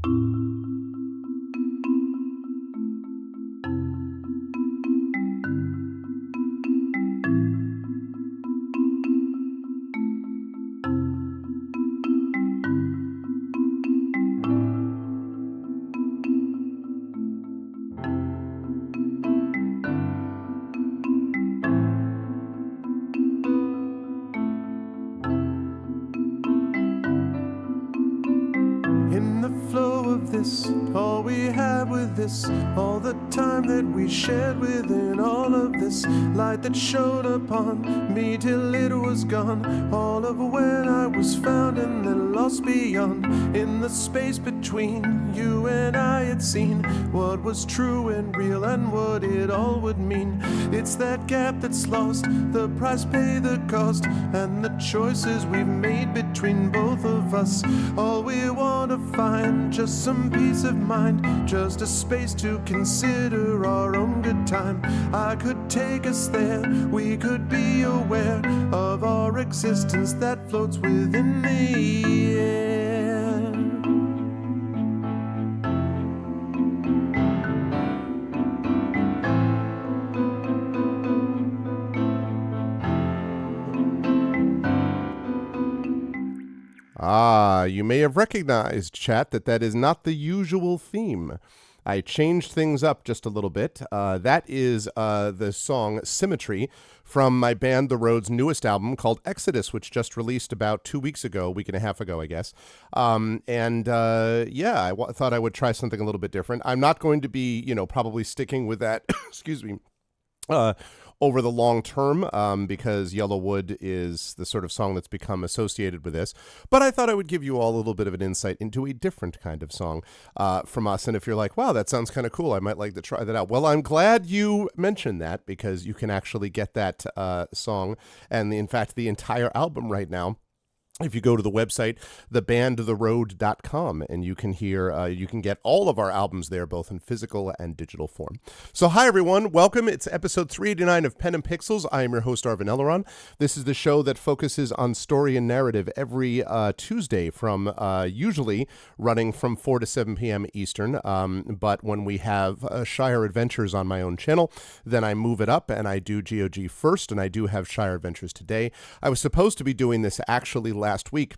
In the flow of this, all we have with this, all the time that we shared within all of this light that shone upon me till it was gone, all of when I was found and then lost beyond. In the space between you and I had seen what was true and real and what it all would mean. It's that gap that's lost, the price paid, the cost, and the choices we've made between both of us. All we want to find, just some peace of mind, just a space to consider our own good time. I could take us there, we could be aware of our existence that floats within the air. You may have recognized, chat, that is not the usual theme. I changed things up just a little bit. That is the song Symmetry from my band The Road's newest album called Exodus, which just released about 2 weeks ago, a week and a half ago, I guess. I thought I would try something a little bit different. I'm not going to be, probably sticking with that, excuse me, over the long term, because Yellowwood is the sort of song that's become associated with this. But I thought I would give you all a little bit of an insight into a different kind of song from us. And if you're like, wow, that sounds kind of cool, I might like to try that out. Well, I'm glad you mentioned that, because you can actually get that song and, in fact, the entire album right now if you go to the website, thebandtheroad.com, and you can you can get all of our albums there, both in physical and digital form. So hi, everyone. Welcome. It's episode 389 of Pen and Pixels. I am your host, Arvin Elleron. This is the show that focuses on story and narrative every Tuesday from usually running from 4 to 7 p.m. Eastern. But when we have Shire Adventures on my own channel, then I move it up and I do GOG first, and I do have Shire Adventures today. I was supposed to be doing this actually last week,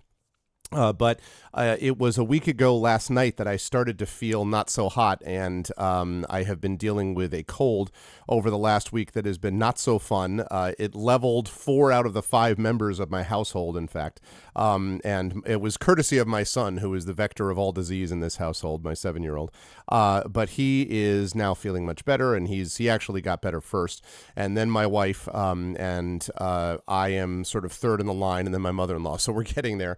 but it was a week ago last night that I started to feel not so hot, and I have been dealing with a cold over the last week that has been not so fun. It leveled 4 out of the 5 members of my household, in fact, and it was courtesy of my son, who is the vector of all disease in this household, my 7-year-old. But he is now feeling much better, and he actually got better first, and then my wife, and I am sort of third in the line, and then my mother-in-law, so we're getting there.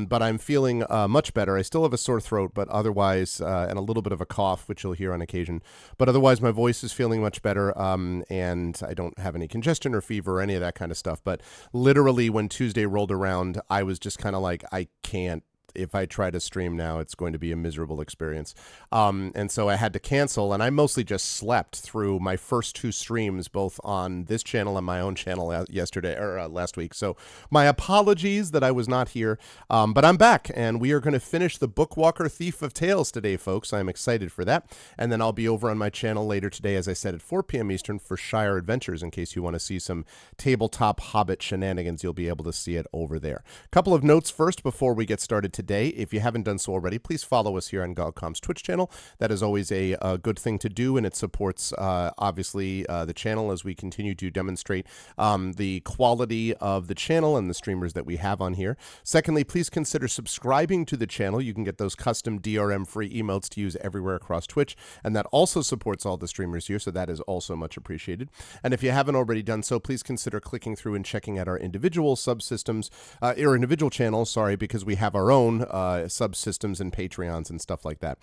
But I'm feeling much better. I still have a sore throat, but otherwise, and a little bit of a cough, which you'll hear on occasion. But otherwise, my voice is feeling much better, and I don't have any congestion or fever or any of that kind of stuff. But literally, when Tuesday rolled around, I was just kind of like, I can't. If I try to stream now, it's going to be a miserable experience. And so I had to cancel, and I mostly just slept through my first 2 streams, both on this channel and my own channel last week. So my apologies that I was not here, but I'm back, and we are going to finish the Bookwalker Thief of Tales today, folks. I'm excited for that. And then I'll be over on my channel later today, as I said, at 4 p.m. Eastern for Shire Adventures. In case you want to see some tabletop Hobbit shenanigans, you'll be able to see it over there. A couple of notes first before we get started today. If you haven't done so already, please follow us here on GogCom's Twitch channel. That is always a good thing to do, and it supports, obviously, the channel as we continue to demonstrate the quality of the channel and the streamers that we have on here. Secondly, please consider subscribing to the channel. You can get those custom DRM-free emotes to use everywhere across Twitch, and that also supports all the streamers here, so that is also much appreciated. And if you haven't already done so, please consider clicking through and checking out our individual subsystems, or individual channels, because we have our own subsystems and Patreons and stuff like that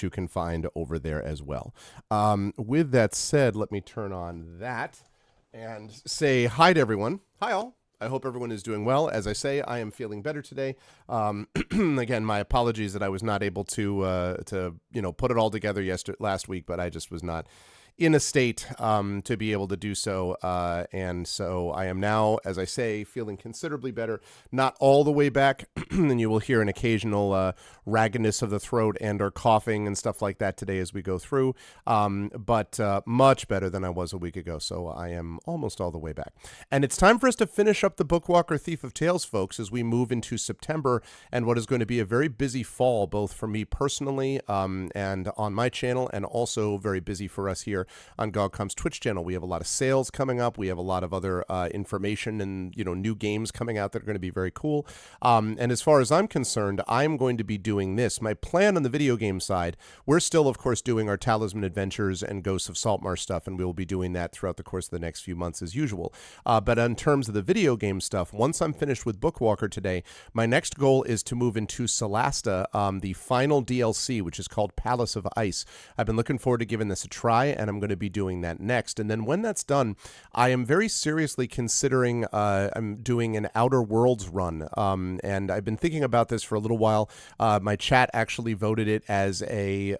you can find over there as well. With that said, let me turn on that and say hi to everyone. Hi all. I hope everyone is doing well. As I say, I am feeling better today. Again, my apologies that I was not able to put it all together last week, but I just was not in a state to be able to do so. And so I am now, as I say, feeling considerably better. Not all the way back, and you will hear an occasional raggedness of the throat and or coughing and stuff like that today as we go through, but much better than I was a week ago. So I am almost all the way back. And it's time for us to finish up the Bookwalker Thief of Tales, folks, as we move into September and what is going to be a very busy fall, both for me personally and on my channel, and also very busy for us here on GogComm's Twitch channel. We have a lot of sales coming up. We have a lot of other information and new games coming out that are going to be very cool. And as far as I'm concerned, I'm going to be doing this. My plan on the video game side, we're still, of course, doing our Talisman Adventures and Ghosts of Saltmarsh stuff, and we will be doing that throughout the course of the next few months as usual. But in terms of the video game stuff, once I'm finished with Bookwalker today, my next goal is to move into Solasta, the final DLC, which is called Palace of Ice. I've been looking forward to giving this a try, and I'm going to be doing that next. And then when that's done, I am very seriously considering I'm doing an Outer Worlds run. And I've been thinking about this for a little while. My chat actually voted it as a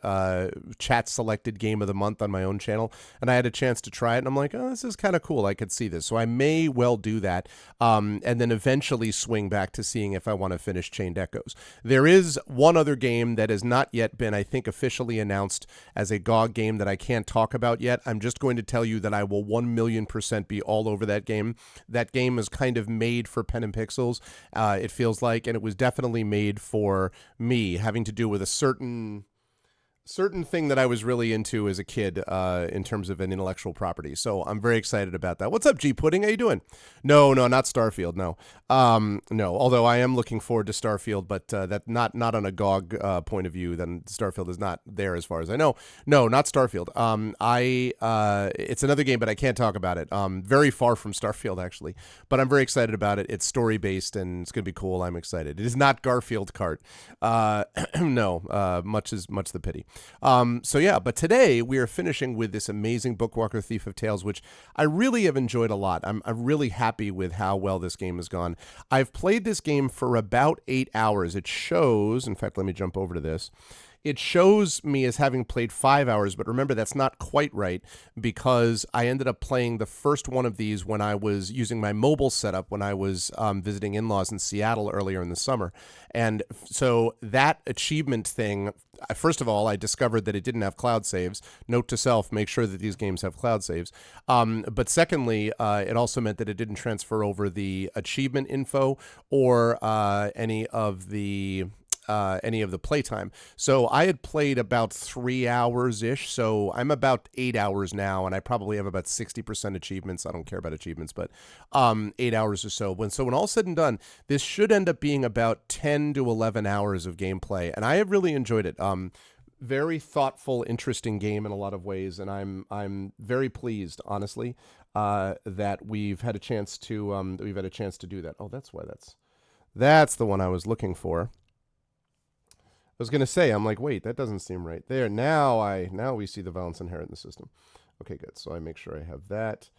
chat selected game of the month on my own channel, and I had a chance to try it, and I'm like, oh, this is kind of cool. I could see this. So I may well do that, and then eventually swing back to seeing if I want to finish Chained Echoes. There is one other game that has not yet been, I think, officially announced as a GOG game that I can't talk about yet. I'm just going to tell you that I will 1,000,000% be all over that game. That game is kind of made for pen and pixels, it feels like, and it was definitely made for me, having to do with a certain thing that I was really into as a kid in terms of an intellectual property. So I'm very excited about that. What's up, G Pudding? How you doing? No, not Starfield. No. No, although I am looking forward to Starfield, but that not on a GOG point of view. Then Starfield is not there as far as I know. No, not Starfield. It's another game, but I can't talk about it. Very far from Starfield, actually. But I'm very excited about it. It's story-based, and it's going to be cool. I'm excited. It is not Garfield Kart. No, much the pity. So yeah, but today we are finishing with this amazing Bookwalker Thief of Tales, which I really have enjoyed a lot. I'm really happy with how well this game has gone. I've played this game for about 8 hours. It shows, in fact, let me jump over to this. It shows me as having played 5 hours, but remember, that's not quite right, because I ended up playing the first one of these when I was using my mobile setup when I was visiting in-laws in Seattle earlier in the summer. And so that achievement thing, first of all, I discovered that it didn't have cloud saves. Note to self, make sure that these games have cloud saves. But secondly, it also meant that it didn't transfer over the achievement info or any of the playtime. So I had played about 3 hours-ish, so I'm about 8 hours now, and I probably have about 60% achievements. I don't care about achievements, but 8 hours or so. When all's said and done, this should end up being about 10 to 11 hours of gameplay, and I have really enjoyed it. Very thoughtful, interesting game in a lot of ways, and I'm very pleased, honestly, that we've had a chance to do that. Oh, that's why that's the one I was looking for. I was going to say, I'm like, wait, that doesn't seem right. There, now we see the violence inherent in the system. Okay, good. So I make sure I have that.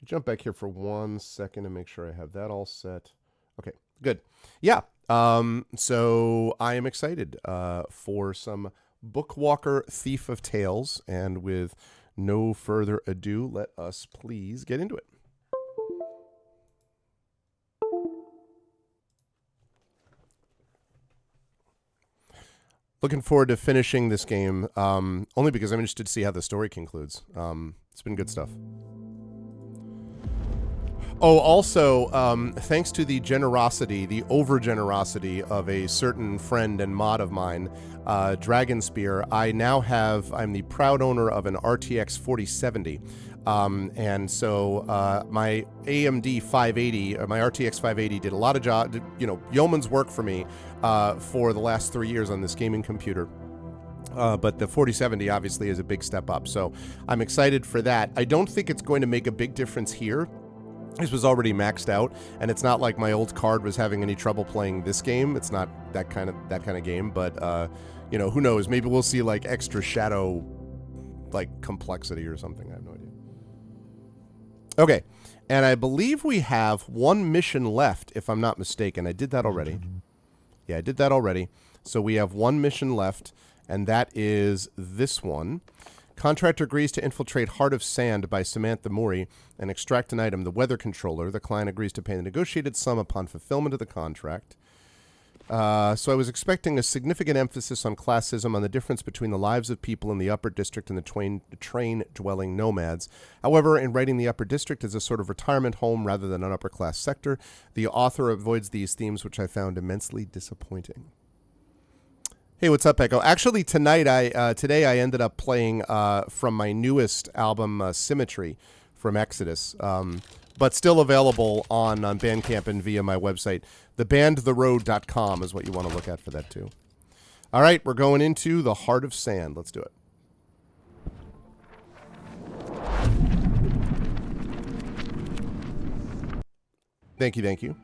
Jump back here for 1 second and make sure I have that all set. Okay, good. Yeah, so I am excited for some Bookwalker Thief of Tales. And with no further ado, let us please get into it. Looking forward to finishing this game, only because I'm interested to see how the story concludes. It's been good stuff. Oh, also, thanks to the generosity, the over-generosity of a certain friend and mod of mine, Dragon Spear, I'm the proud owner of an RTX 4070. And so my AMD 580, my RTX 580 did a lot of yeoman's work for me for the last 3 years on this gaming computer. But the 4070 obviously is a big step up. So I'm excited for that. I don't think it's going to make a big difference here. This was already maxed out, and it's not like my old card was having any trouble playing this game. It's not that kind of game, but who knows? Maybe we'll see like extra shadow, like complexity or something. I have no idea. Okay, and I believe we have one mission left, if I'm not mistaken. I did that already. Yeah, I did that already. So we have one mission left, and that is this one. Contractor agrees to infiltrate Heart of Sand by Samantha Mori and extract an item, the weather controller. The client agrees to pay the negotiated sum upon fulfillment of the contract. So I was expecting a significant emphasis on classism, on the difference between the lives of people in the upper district and the train-dwelling nomads. However, in writing the upper district as a sort of retirement home rather than an upper-class sector, the author avoids these themes, which I found immensely disappointing. Hey, what's up, Echo? Actually, today I ended up playing from my newest album, Symmetry, from Exodus, but still available on Bandcamp and via my website. Thebandtheroad.com is what you want to look at for that, too. All right, we're going into the Heart of Sand. Let's do it. Thank you, thank you.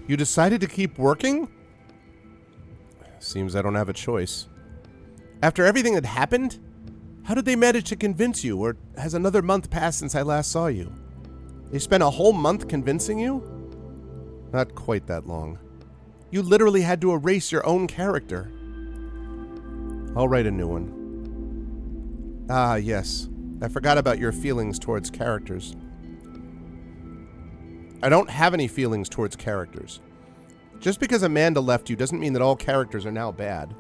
You decided to keep working? Seems I don't have a choice. After everything that happened? How did they manage to convince you, or has another month passed since I last saw you? They spent a whole month convincing you? Not quite that long. You literally had to erase your own character. I'll write a new one. Ah, yes. I forgot about your feelings towards characters. I don't have any feelings towards characters. Just because Amanda left you doesn't mean that all characters are now bad.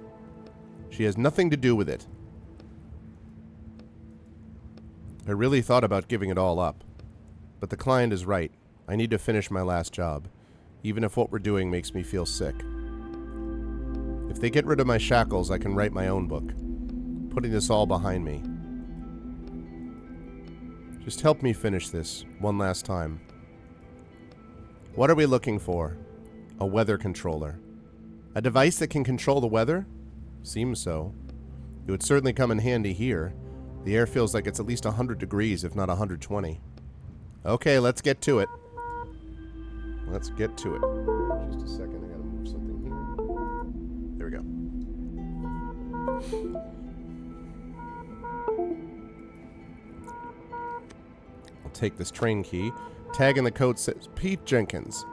She has nothing to do with it. I really thought about giving it all up. But the client is right. I need to finish my last job, even if what we're doing makes me feel sick. If they get rid of my shackles, I can write my own book, putting this all behind me. Just help me finish this one last time. What are we looking for? A weather controller. A device that can control the weather? Seems so. It would certainly come in handy here. The air feels like it's at least 100 degrees, if not 120. Okay, let's get to it. Let's get to it. Just a second, I gotta move something here. There we go. I'll take this train key. Tag in the code says Pete Jenkins.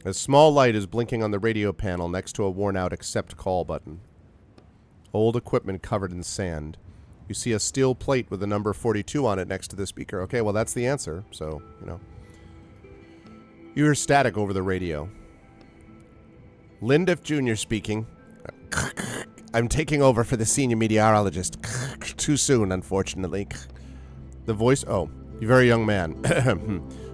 A small light is blinking on the radio panel next to a worn-out accept call button. Old equipment covered in sand. You see a steel plate with the number 42 on it next to the speaker. Okay, well, that's the answer, so, you know. You hear static over the radio. Lindiff Jr. speaking. I'm taking over for the senior meteorologist. Too soon, unfortunately. The voice... Oh, you very young man.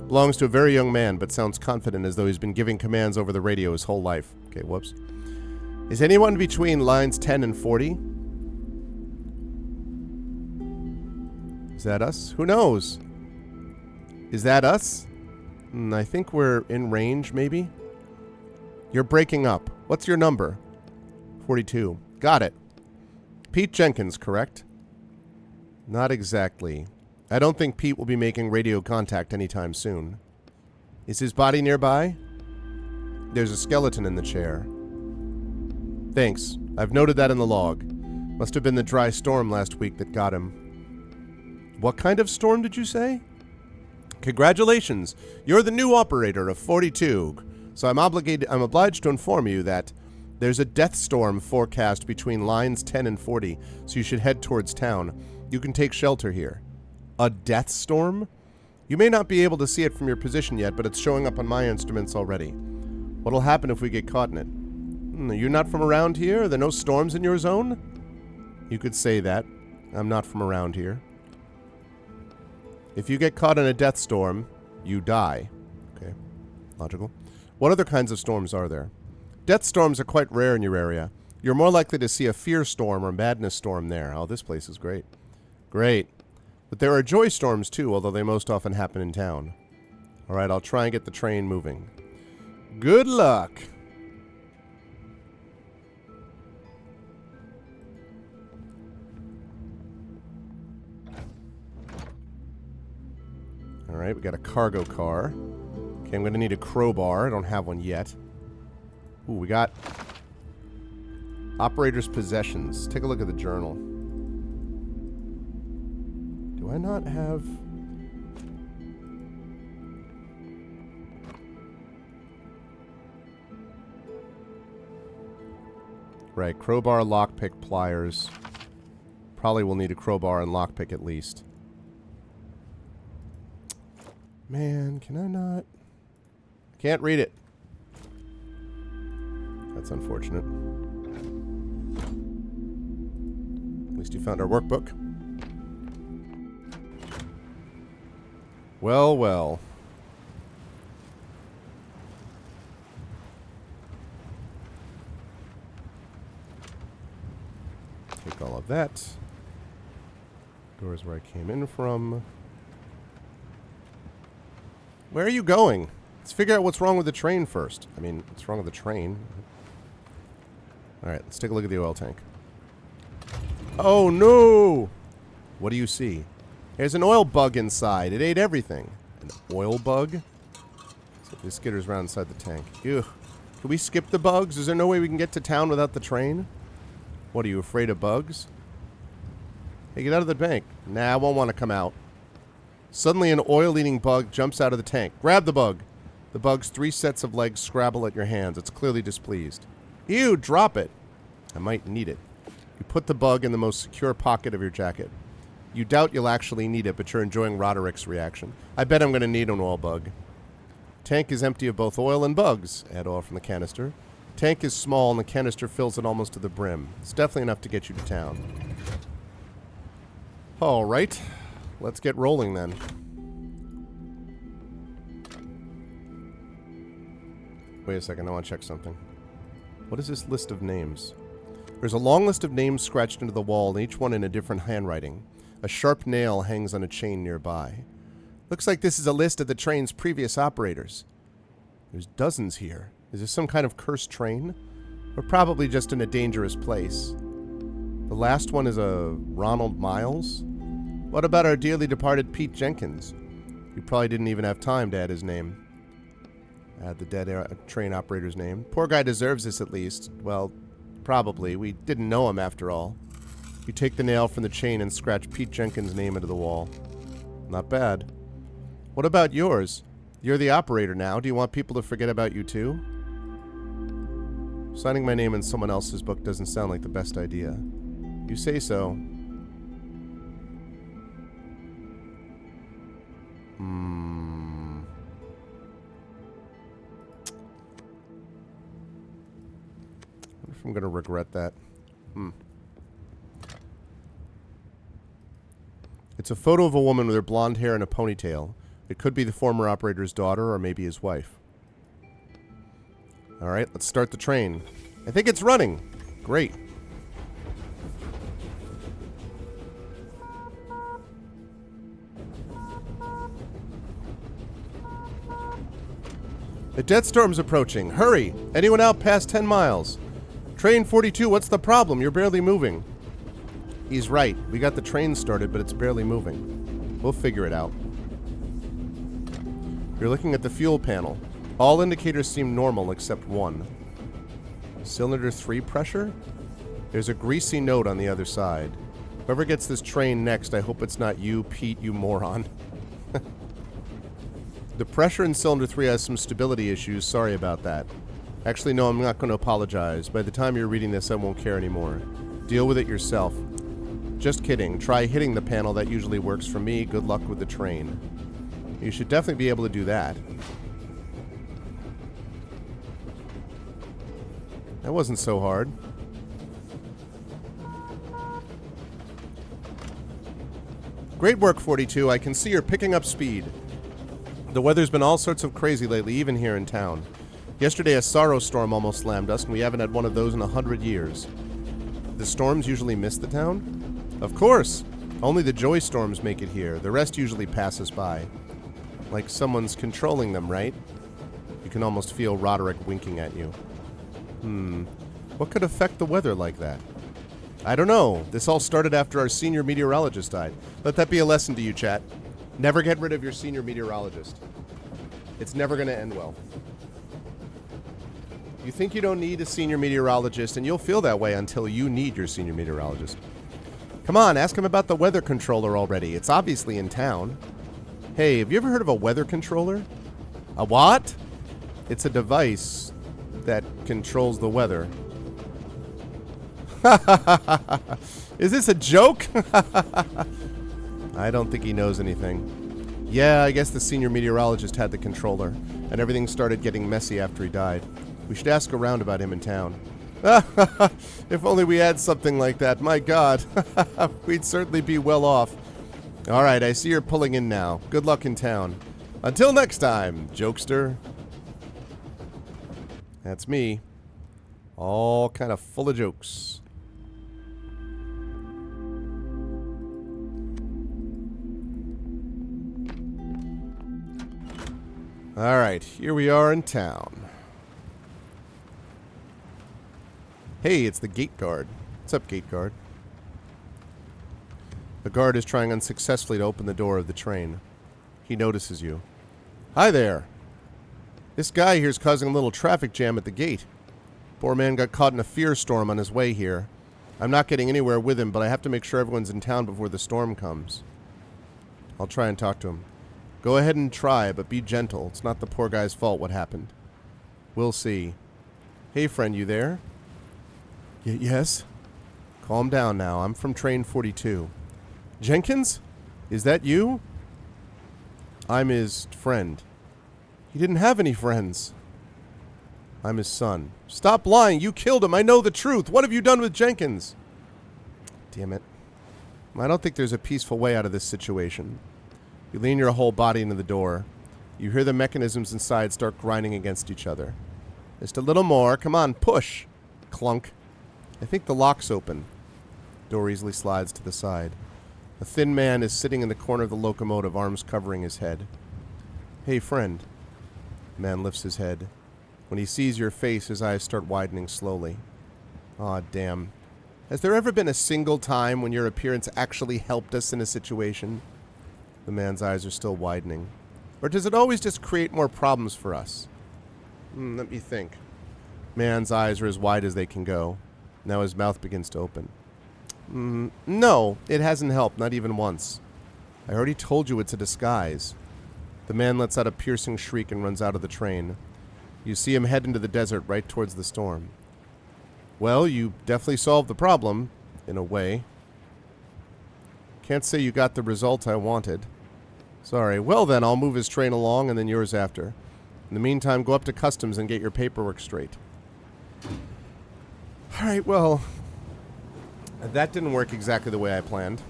Belongs to a very young man, but sounds confident as though he's been giving commands over the radio his whole life. Okay, whoops. Is anyone between lines 10 and 40? Is that us? Who knows? Is that us? I think we're in range, maybe? You're breaking up. What's your number? 42. Got it. Pete Jenkins, correct? Not exactly. I don't think Pete will be making radio contact anytime soon. Is his body nearby? There's a skeleton in the chair. Thanks. I've noted that in the log. Must have been the dry storm last week that got him. What kind of storm did you say? Congratulations. You're the new operator of 42. So I'm obliged to inform you that there's a death storm forecast between lines 10 and 40, so you should head towards town. You can take shelter here. A death storm? You may not be able to see it from your position yet, but it's showing up on my instruments already. What'll happen if we get caught in it? You're not from around here? Are there no storms in your zone? You could say that. I'm not from around here. If you get caught in a death storm, you die. Okay, logical. What other kinds of storms are there? Death storms are quite rare in your area. You're more likely to see a fear storm or madness storm there. Oh, this place is great. Great. But there are joy storms too, although they most often happen in town. Alright, I'll try and get the train moving. Good luck! Alright, we got a cargo car. Okay, I'm gonna need a crowbar. I don't have one yet. Ooh, we got operator's possessions. Take a look at the journal. Do I not have... Right, crowbar, lockpick, pliers. Probably will need a crowbar and lockpick at least. Man, can I not? I can't read it. That's unfortunate. At least you found our workbook. Well, well. Take all of that. Door's where I came in from. Where are you going? Let's figure out what's wrong with the train first. I mean, what's wrong with the train? Alright, let's take a look at the oil tank. Oh, no! What do you see? There's an oil bug inside. It ate everything. An oil bug? So the skitters around inside the tank. Ew. Can we skip the bugs? Is there no way we can get to town without the train? What, are you afraid of bugs? Hey, get out of the bank. Nah, I won't want to come out. Suddenly an oil-eating bug jumps out of the tank. Grab the bug. The bug's 3 sets of legs scrabble at your hands. It's clearly displeased. Ew, drop it. I might need it. You put the bug in the most secure pocket of your jacket. You doubt you'll actually need it, but you're enjoying Roderick's reaction. I bet I'm going to need an oil bug. Tank is empty of both oil and bugs. Add oil from the canister. Tank is small and the canister fills it almost to the brim. It's definitely enough to get you to town. Alright. Let's get rolling then. Wait a second, I want to check something. What is this list of names? There's a long list of names scratched into the wall, and each one in a different handwriting. A sharp nail hangs on a chain nearby. Looks like this is a list of the train's previous operators. There's dozens here. Is this some kind of cursed train? Or probably just in a dangerous place. The last one is a Ronald Miles? What about our dearly departed Pete Jenkins? You probably didn't even have time to add his name. Add the dead train operator's name. Poor guy deserves this at least. Well, probably. We didn't know him after all. You take the nail from the chain and scratch Pete Jenkins' name into the wall. Not bad. What about yours? You're the operator now. Do you want people to forget about you too? Signing my name in someone else's book doesn't sound like the best idea. You say so. I wonder if I'm going to regret that. It's a photo of a woman with her blonde hair and a ponytail. It could be the former operator's daughter or maybe his wife. Alright, let's start the train. I think it's running. Great. The death storm's approaching. Hurry! Anyone out past 10 miles? Train 42, what's the problem? You're barely moving. He's right. We got the train started, but it's barely moving. We'll figure it out. You're looking at the fuel panel. All indicators seem normal except one. Cylinder 3 pressure? There's a greasy note on the other side. Whoever gets this train next, I hope it's not you, Pete, you moron. The pressure in cylinder 3 has some stability issues. Sorry about that. Actually, no, I'm not going to apologize. By the time you're reading this, I won't care anymore. Deal with it yourself. Just kidding. Try hitting the panel. That usually works for me. Good luck with the train. You should definitely be able to do that. That wasn't so hard. Great work, 42. I can see you're picking up speed. The weather's been all sorts of crazy lately, even here in town. Yesterday, a sorrow storm almost slammed us, and we haven't had one of those in 100 years. The storms usually miss the town? Of course! Only the joy storms make it here. The rest usually pass us by. Like someone's controlling them, right? You can almost feel Roderick winking at you. What could affect the weather like that? I don't know. This all started after our senior meteorologist died. Let that be a lesson to you, chat. Never get rid of your senior meteorologist. It's never going to end well. You think you don't need a senior meteorologist, and you'll feel that way until you need your senior meteorologist. Come on, ask him about the weather controller already. It's obviously in town. Hey, have you ever heard of a weather controller? A what? It's a device that controls the weather. Is this a joke? I don't think he knows anything. Yeah, I guess the senior meteorologist had the controller, and everything started getting messy after he died. We should ask around about him in town. If only we had something like that, my God. We'd certainly be well off. All right, I see you're pulling in now. Good luck in town. Until next time, jokester. That's me. All kind of full of jokes. All right, here we are in town. Hey, it's the gate guard. What's up, gate guard? The guard is trying unsuccessfully to open the door of the train. He notices you. Hi there. This guy here's causing a little traffic jam at the gate. Poor man got caught in a fear storm on his way here. I'm not getting anywhere with him, but I have to make sure everyone's in town before the storm comes. I'll try and talk to him. Go ahead and try, but be gentle. It's not the poor guy's fault what happened. We'll see. Hey, friend, you there? Yes? Calm down now. I'm from Train 42. Jenkins? Is that you? I'm his friend. He didn't have any friends. I'm his son. Stop lying. You killed him. I know the truth. What have you done with Jenkins? Damn it. I don't think there's a peaceful way out of this situation. You lean your whole body into the door. You hear the mechanisms inside start grinding against each other. Just a little more. Come on, push. Clunk. I think the lock's open. Door easily slides to the side. A thin man is sitting in the corner of the locomotive, arms covering his head. Hey, friend. The man lifts his head. When he sees your face, his eyes start widening slowly. Aw, damn. Has there ever been a single time when your appearance actually helped us in a situation? The man's eyes are still widening. Or does it always just create more problems for us? Let me think. Man's eyes are as wide as they can go. Now his mouth begins to open. No, it hasn't helped, not even once. I already told you it's a disguise. The man lets out a piercing shriek and runs out of the train. You see him head into the desert right towards the storm. Well, you definitely solved the problem, in a way. Can't say you got the result I wanted. Sorry. Well then, I'll move his train along and then yours after. In the meantime, go up to customs and get your paperwork straight. Alright, well, that didn't work exactly the way I planned.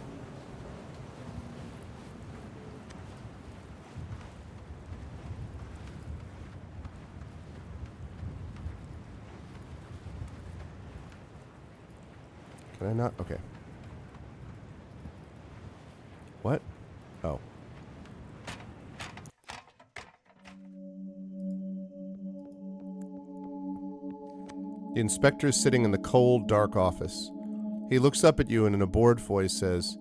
Can I not? Okay. What? Oh. The inspector is sitting in the cold, dark office. He looks up at you and in a bored voice says,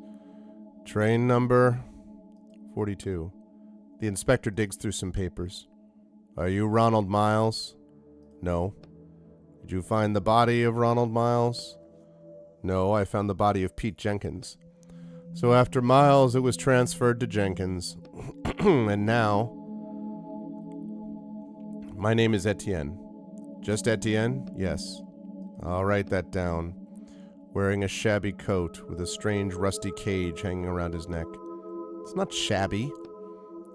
Train number 42. The inspector digs through some papers. Are you Ronald Miles? No. Did you find the body of Ronald Miles? No, I found the body of Pete Jenkins. So after Miles, it was transferred to Jenkins. And now... My name is Etienne. Just Etienne? Yes. I'll write that down. Wearing a shabby coat with a strange rusty cage hanging around his neck. It's not shabby.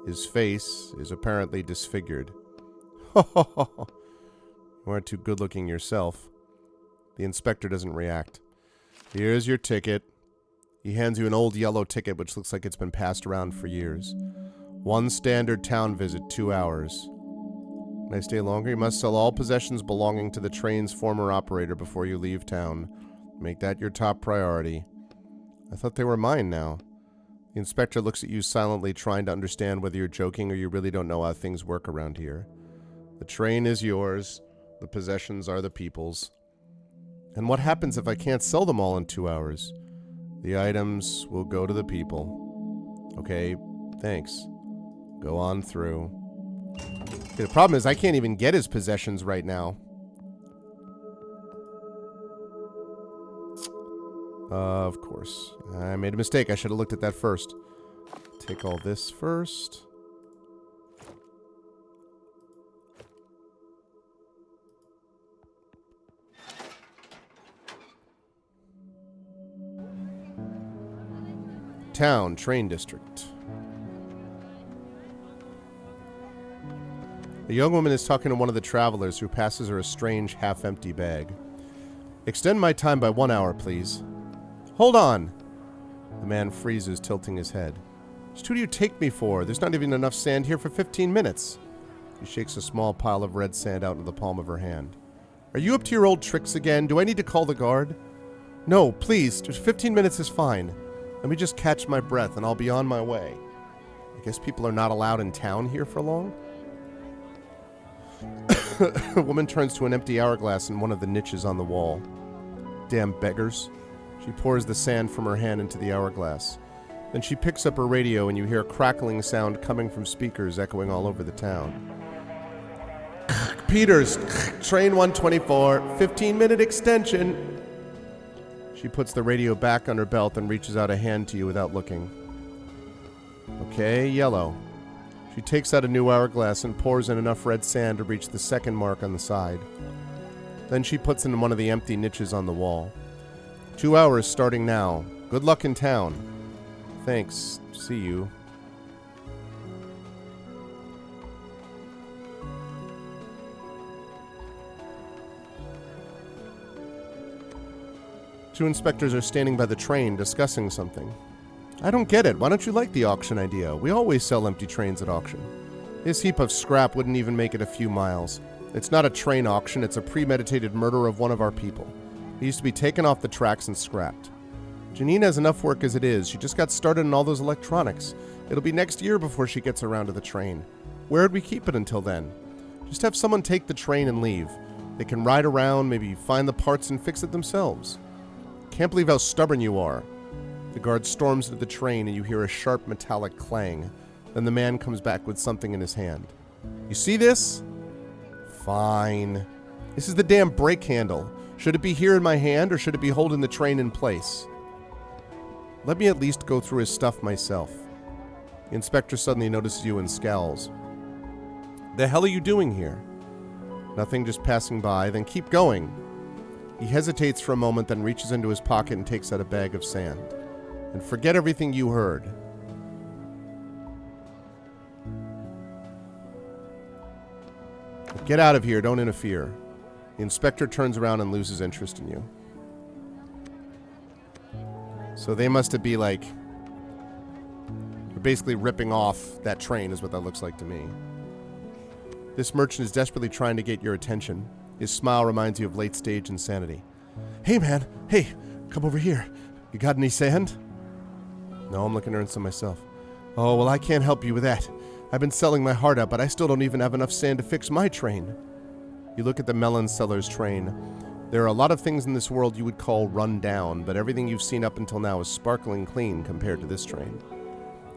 His face is apparently disfigured. You aren't too good looking yourself. The inspector doesn't react. Here's your ticket. He hands you an old yellow ticket which looks like it's been passed around for years. One standard town visit, 2 hours. Can I stay longer? You must sell all possessions belonging to the train's former operator before you leave town. Make that your top priority. I thought they were mine now. The inspector looks at you silently, trying to understand whether you're joking or you really don't know how things work around here. The train is yours. The possessions are the people's. And what happens if I can't sell them all in 2 hours? The items will go to the people. Okay, thanks. Go on through. Okay, the problem is I can't even get his possessions right now. Of course. I made a mistake. I should have looked at that first. Take all this first. Town, train district. A young woman is talking to one of the travelers who passes her a strange, half-empty bag. Extend my time by 1 hour, please. Hold on! The man freezes, tilting his head. Just who do you take me for? There's not even enough sand here for 15 minutes. She shakes a small pile of red sand out into the palm of her hand. Are you up to your old tricks again? Do I need to call the guard? No, please. Just 15 minutes is fine. Let me just catch my breath and I'll be on my way. I guess people are not allowed in town here for long? A woman turns to an empty hourglass in one of the niches on the wall. Damn beggars. She pours the sand from her hand into the hourglass. Then she picks up her radio and you hear a crackling sound coming from speakers echoing all over the town. Peters, train 124, 15-minute extension. She puts the radio back on her belt and reaches out a hand to you without looking. Okay, yellow. She takes out a new hourglass and pours in enough red sand to reach the second mark on the side. Then she puts it in one of the empty niches on the wall. 2 hours starting now. Good luck in town. Thanks. See you. Two inspectors are standing by the train discussing something. I don't get it. Why don't you like the auction idea? We always sell empty trains at auction. This heap of scrap wouldn't even make it a few miles. It's not a train auction, it's a premeditated murder of one of our people. He used to be taken off the tracks and scrapped. Janine has enough work as it is. She just got started on all those electronics. It'll be next year before she gets around to the train. Where'd we keep it until then? Just have someone take the train and leave. They can ride around, maybe find the parts and fix it themselves. Can't believe how stubborn you are. The guard storms into the train and you hear a sharp metallic clang. Then the man comes back with something in his hand. You see this? Fine. This is the damn brake handle. Should it be here in my hand or should it be holding the train in place? Let me at least go through his stuff myself. The inspector suddenly notices you and scowls. The hell are you doing here? Nothing, just passing by, then keep going. He hesitates for a moment, then reaches into his pocket and takes out a bag of sand. And forget everything you heard. Get out of here, don't interfere. The inspector turns around and loses interest in you. So they must be like... They're basically ripping off that train is what that looks like to me. This merchant is desperately trying to get your attention. His smile reminds you of late-stage insanity. Hey, man. Hey, come over here. You got any sand? No, I'm looking to earn some myself. Oh, well, I can't help you with that. I've been selling my heart out, but I still don't even have enough sand to fix my train. You look at the melon seller's train. There are a lot of things in this world you would call run down, but everything you've seen up until now is sparkling clean compared to this train.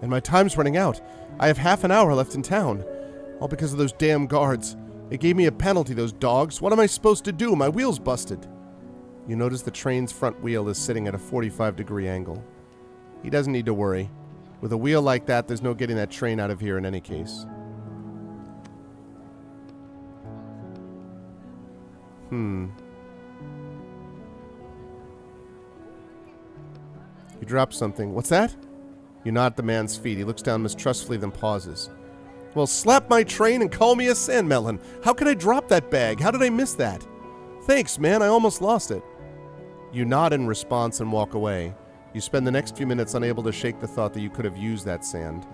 And my time's running out. I have half an hour left in town. All because of those damn guards. They gave me a penalty, those dogs. What am I supposed to do? My wheel's busted. You notice the train's front wheel is sitting at a 45-degree angle. He doesn't need to worry. With a wheel like that, there's no getting that train out of here in any case. You drop something. What's that? You nod at the man's feet. He looks down mistrustfully, then pauses. Well, slap my train and call me a sandmelon. How could I drop that bag? How did I miss that? Thanks, man. I almost lost it. You nod in response and walk away. You spend the next few minutes unable to shake the thought that you could have used that sand.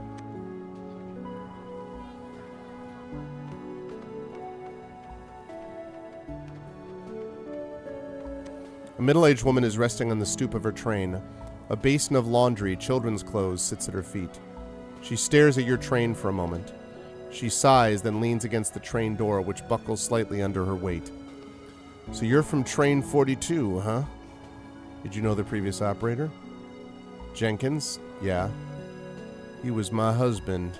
A middle-aged woman is resting on the stoop of her train. A basin of laundry, children's clothes, sits at her feet. She stares at your train for a moment. She sighs, then leans against the train door, which buckles slightly under her weight. So you're from train 42, huh? Did you know the previous operator? Jenkins? Yeah. He was my husband.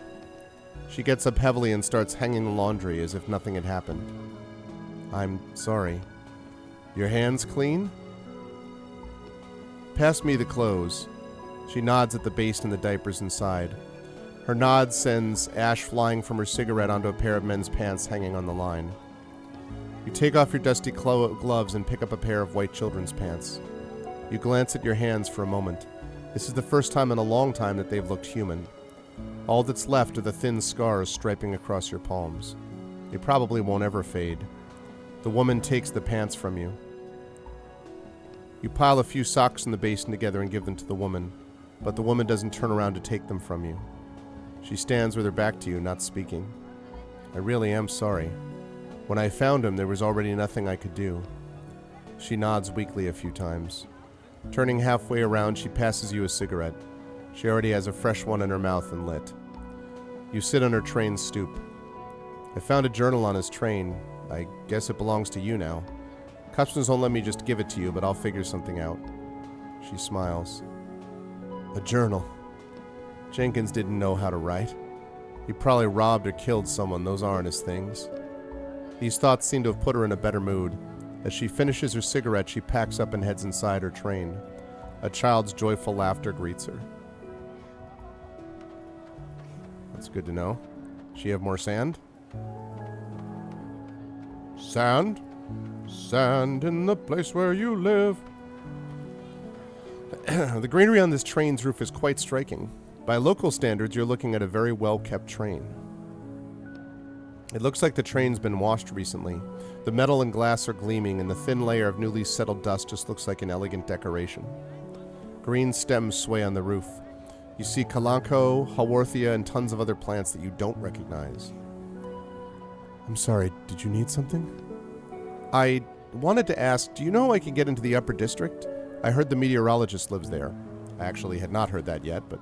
She gets up heavily and starts hanging the laundry as if nothing had happened. I'm sorry. Your hands clean? Pass me the clothes. She nods at the basin and the diapers inside. Her nod sends ash flying from her cigarette onto a pair of men's pants hanging on the line. You take off your dusty gloves and pick up a pair of white children's pants. You glance at your hands for a moment. This is the first time in a long time that they've looked human. All that's left are the thin scars striping across your palms. They probably won't ever fade. The woman takes the pants from you. You pile a few socks in the basin together and give them to the woman, but the woman doesn't turn around to take them from you. She stands with her back to you, not speaking. I really am sorry. When I found him, there was already nothing I could do. She nods weakly a few times. Turning halfway around, she passes you a cigarette. She already has a fresh one in her mouth and lit. You sit on her train stoop. I found a journal on his train. I guess it belongs to you now. Customs won't let me just give it to you, but I'll figure something out. She smiles. A journal. Jenkins didn't know how to write. He probably robbed or killed someone. Those aren't his things. These thoughts seem to have put her in a better mood. As she finishes her cigarette, she packs up and heads inside her train. A child's joyful laughter greets her. That's good to know. She have more sand? Sand? Sand in the place where you live. The greenery on this train's roof is quite striking. By local standards, you're looking at a very well-kept train. It looks like the train's been washed recently. The metal and glass are gleaming, and the thin layer of newly settled dust just looks like an elegant decoration. Green stems sway on the roof. You see kalanchoe, haworthia, and tons of other plants that you don't recognize. I'm sorry, did you need something? I wanted to ask, do you know I can get into the upper district? I heard the meteorologist lives there. I actually had not heard that yet, but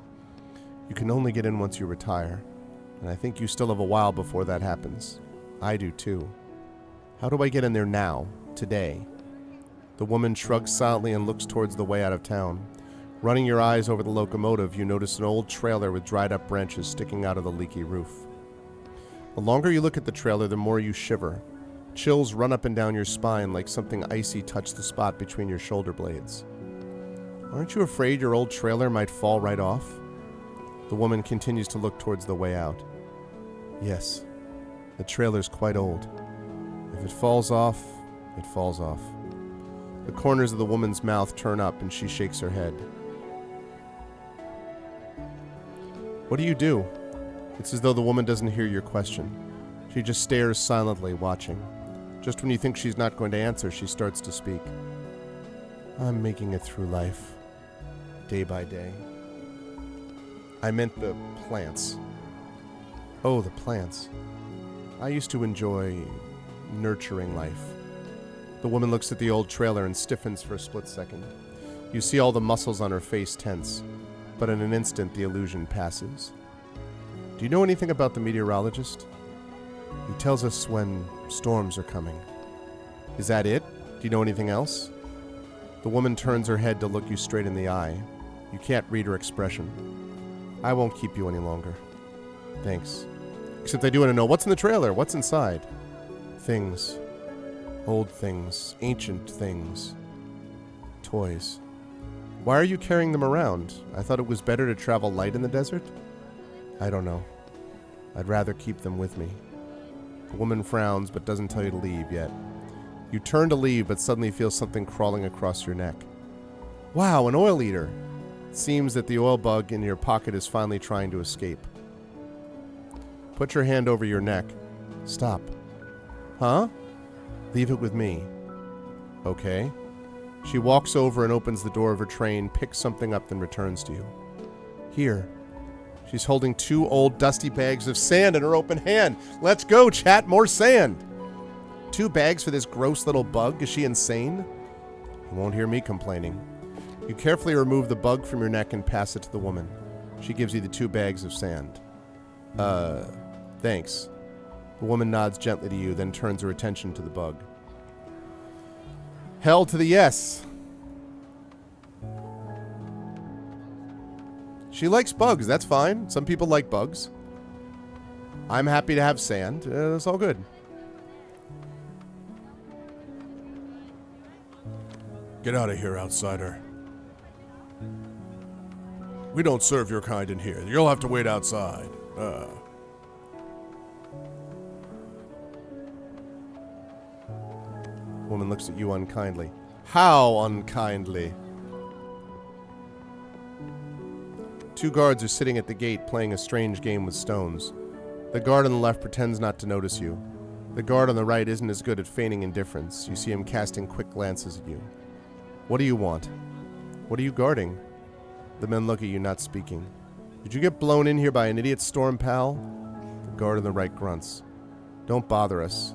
you can only get in once you retire. And I think you still have a while before that happens. I do too. How do I get in there now, today? The woman shrugs silently and looks towards the way out of town. Running your eyes over the locomotive, you notice an old trailer with dried up branches sticking out of the leaky roof. The longer you look at the trailer, the more you shiver. Chills run up and down your spine like something icy touched the spot between your shoulder blades. Aren't you afraid your old trailer might fall right off? The woman continues to look towards the way out. Yes, the trailer's quite old. If it falls off, it falls off. The corners of the woman's mouth turn up and she shakes her head. What do you do? It's as though the woman doesn't hear your question. She just stares silently, watching. Just when you think she's not going to answer, she starts to speak. I'm making it through life, day by day. I meant the plants. Oh, the plants. I used to enjoy nurturing life. The woman looks at the old trailer and stiffens for a split second. You see all the muscles on her face tense, but in an instant the illusion passes. Do you know anything about the meteorologist? He tells us when storms are coming. Is that it? Do you know anything else? The woman turns her head to look you straight in the eye. You can't read her expression. I won't keep you any longer. Thanks. Except I do want to know, what's in the trailer? What's inside? Things. Old things. Ancient things. Toys. Why are you carrying them around? I thought it was better to travel light in the desert? I don't know. I'd rather keep them with me. The woman frowns but doesn't tell you to leave yet. You turn to leave but suddenly feel something crawling across your neck. Wow, an oil eater! It seems that the oil bug in your pocket is finally trying to escape. Put your hand over your neck. Stop. Huh? Leave it with me. Okay. She walks over and opens the door of her train, picks something up, then returns to you. Here. She's holding 2 old dusty bags of sand in her open hand. Let's go, chat, more sand. 2 bags for this gross little bug? Is she insane? You won't hear me complaining. You carefully remove the bug from your neck and pass it to the woman. She gives you the 2 bags of sand. Thanks. The woman nods gently to you, then turns her attention to the bug. Hell to the yes. She likes bugs, that's fine. Some people like bugs. I'm happy to have sand. It's all good. Get out of here, outsider. We don't serve your kind in here. You'll have to wait outside. Woman looks at you unkindly. How unkindly? Two guards are sitting at the gate playing a strange game with stones. The guard on the left pretends not to notice you. The guard on the right isn't as good at feigning indifference. You see him casting quick glances at you. What do you want? What are you guarding? The men look at you, not speaking. Did you get blown in here by an idiot storm, pal? The guard on the right grunts. Don't bother us.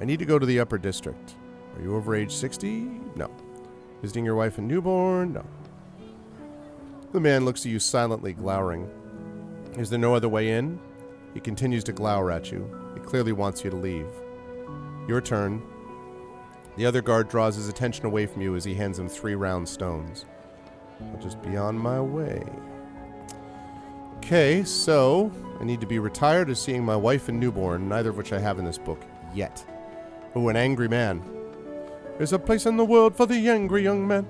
I need to go to the upper district. Are you over age 60? No. Visiting your wife and newborn? No. The man looks at you silently, glowering. Is there no other way in? He continues to glower at you. He clearly wants you to leave. Your turn. The other guard draws his attention away from you as he hands him 3 round stones. I'll just be on my way. Okay, so I need to be retired or seeing my wife and newborn, neither of which I have in this book yet. Oh, an angry man. There's a place in the world for the angry young man.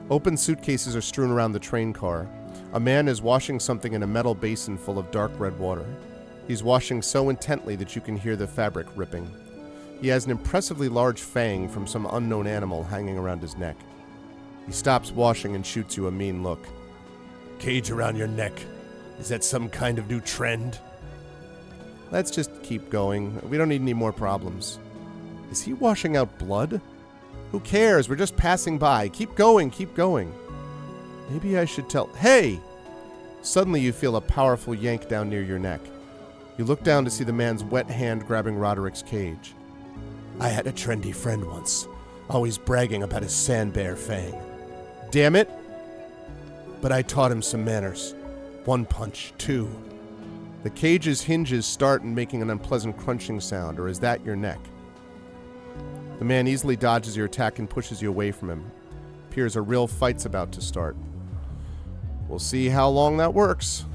Open suitcases are strewn around the train car. A man is washing something in a metal basin full of dark red water. He's washing so intently that you can hear the fabric ripping. He has an impressively large fang from some unknown animal hanging around his neck. He stops washing and shoots you a mean look. Cage around your neck. Is that some kind of new trend? Let's just keep going. We don't need any more problems. Is he washing out blood? Who cares? We're just passing by. Keep going, keep going. Maybe I should tell... Hey! Suddenly you feel a powerful yank down near your neck. You look down to see the man's wet hand grabbing Roderick's cage. I had a trendy friend once, always bragging about his sandbear fang. Damn it! But I taught him some manners. 1 punch, 2. The cage's hinges start making an unpleasant crunching sound, or is that your neck? The man easily dodges your attack and pushes you away from him. Appears a real fight's about to start. We'll see how long that works.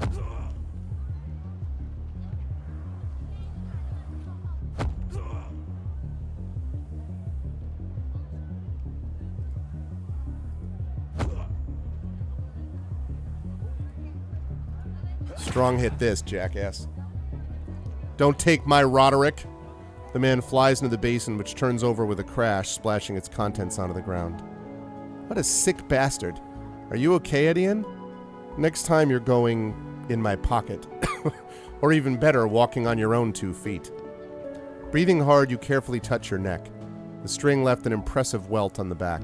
Strong hit this, jackass. Don't take my Roderick. The man flies into the basin, which turns over with a crash, splashing its contents onto the ground. What a sick bastard. Are you okay, Etienne? Next time you're going in my pocket. Or even better, walking on your own 2 feet. Breathing hard, you carefully touch your neck. The string left an impressive welt on the back.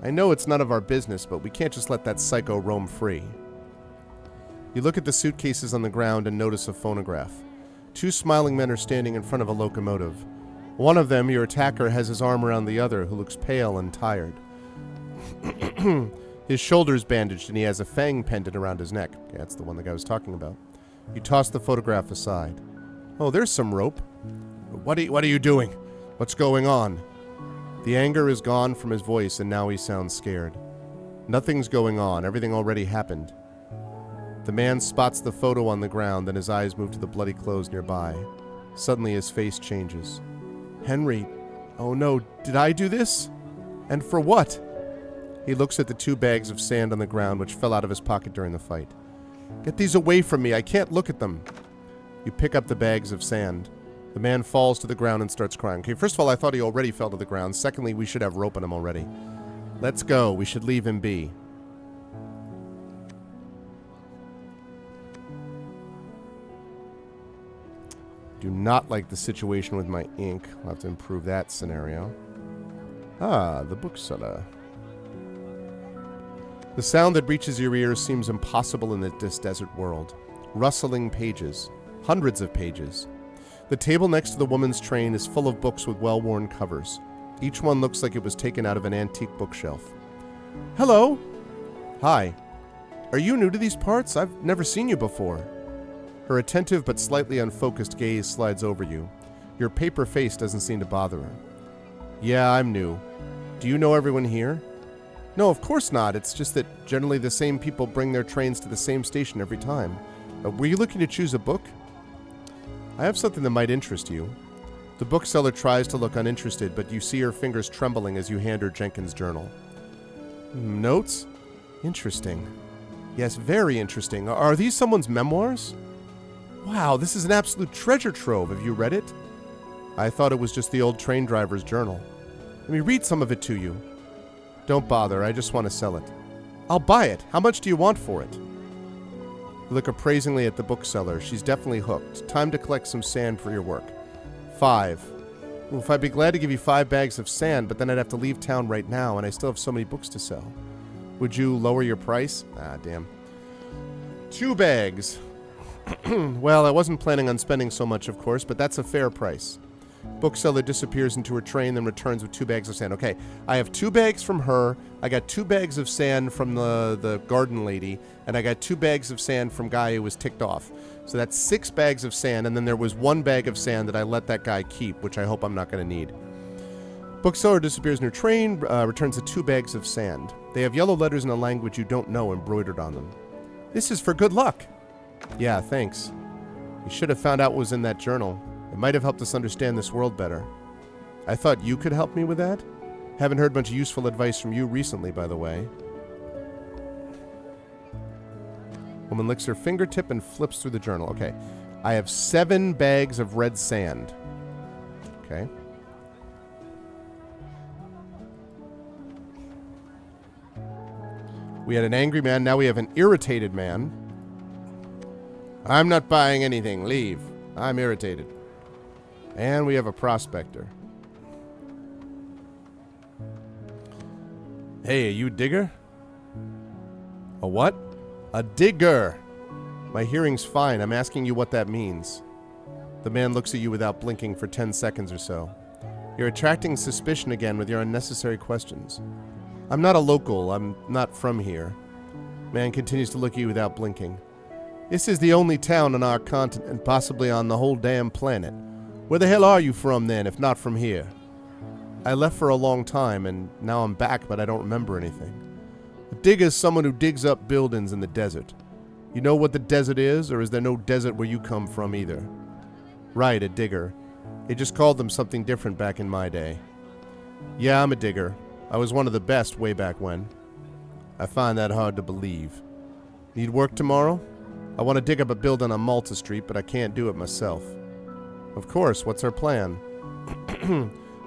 I know it's none of our business, but we can't just let that psycho roam free. You look at the suitcases on the ground and notice a phonograph. 2 smiling men are standing in front of a locomotive. One of them, your attacker, has his arm around the other, who looks pale and tired. His shoulder's bandaged and he has a fang pendant around his neck. Okay, that's the one the guy was talking about. You toss the photograph aside. Oh, there's some rope. What are you doing? What's going on? The anger is gone from his voice and now he sounds scared. Nothing's going on. Everything already happened. The man spots the photo on the ground, then his eyes move to the bloody clothes nearby. Suddenly his face changes. Henry, oh no, did I do this? And for what? He looks at the 2 bags of sand on the ground which fell out of his pocket during the fight. Get these away from me, I can't look at them. You pick up the bags of sand. The man falls to the ground and starts crying. Okay, first of all, I thought he already fell to the ground. Secondly, we should have rope on him already. Let's go, we should leave him be. Do not like the situation with my ink. I'll have to improve that scenario. Ah, the bookseller. The sound that reaches your ears seems impossible in this desert world. Rustling pages. Hundreds of pages. The table next to the woman's train is full of books with well-worn covers. Each one looks like it was taken out of an antique bookshelf. Hello! Hi. Are you new to these parts? I've never seen you before. Her attentive but slightly unfocused gaze slides over you. Your paper face doesn't seem to bother her. Yeah, I'm new. Do you know everyone here? No, of course not. It's just that generally the same people bring their trains to the same station every time. Were you looking to choose a book? I have something that might interest you. The bookseller tries to look uninterested, but you see her fingers trembling as you hand her Jenkins' journal. Notes? Interesting. Yes, very interesting. Are these someone's memoirs? Wow, this is an absolute treasure trove. Have you read it? I thought it was just the old train driver's journal. Let me read some of it to you. Don't bother, I just want to sell it. I'll buy it. How much do you want for it? You look appraisingly at the bookseller. She's definitely hooked. Time to collect some sand for your work. 5. Oof, I'd be glad to give you 5 bags of sand, but then I'd have to leave town right now, and I still have so many books to sell. Would you lower your price? Ah, damn. 2 bags. Well, I wasn't planning on spending so much, of course, but that's a fair price. Bookseller disappears into her train, then returns with 2 bags of sand. Okay, I have 2 bags from her. I got 2 bags of sand from the garden lady, and I got 2 bags of sand from guy who was ticked off. So that's 6 bags of sand, and then there was 1 bag of sand that I let that guy keep, which I hope I'm not going to need. Bookseller disappears in her train, returns with 2 bags of sand. They have yellow letters in a language you don't know embroidered on them. This is for good luck. Yeah, thanks. You should have found out what was in that journal. It might have helped us understand this world better. I thought you could help me with that? Haven't heard much useful advice from you recently, by the way. Woman licks her fingertip and flips through the journal. Okay. I have 7 bags of red sand. Okay. We had an angry man, now we have an irritated man. I'm not buying anything. Leave. I'm irritated. And we have a prospector. Hey, are you a digger? A what? A digger! My hearing's fine. I'm asking you what that means. The man looks at you without blinking for 10 seconds or so. You're attracting suspicion again with your unnecessary questions. I'm not a local. I'm not from here. Man continues to look at you without blinking. This is the only town on our continent, possibly on the whole damn planet. Where the hell are you from then, if not from here? I left for a long time, and now I'm back, but I don't remember anything. A digger is someone who digs up buildings in the desert. You know what the desert is, or is there no desert where you come from either? Right, a digger. They just called them something different back in my day. Yeah, I'm a digger. I was one of the best way back when. I find that hard to believe. Need work tomorrow? I want to dig up a building on Malta Street, but I can't do it myself. Of course, what's our plan?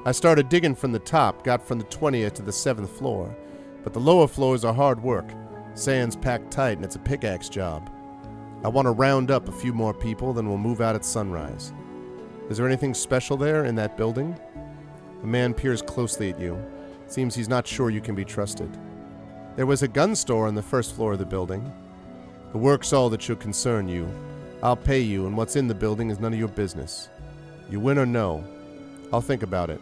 I started digging from the top, got from the 20th to the 7th floor. But the lower floors are hard work. Sand's packed tight and it's a pickaxe job. I want to round up a few more people, then we'll move out at sunrise. Is there anything special there in that building? The man peers closely at you. Seems he's not sure you can be trusted. There was a gun store on the 1st floor of the building. The work's all that should concern you. I'll pay you, and what's in the building is none of your business. You win or no. I'll think about it.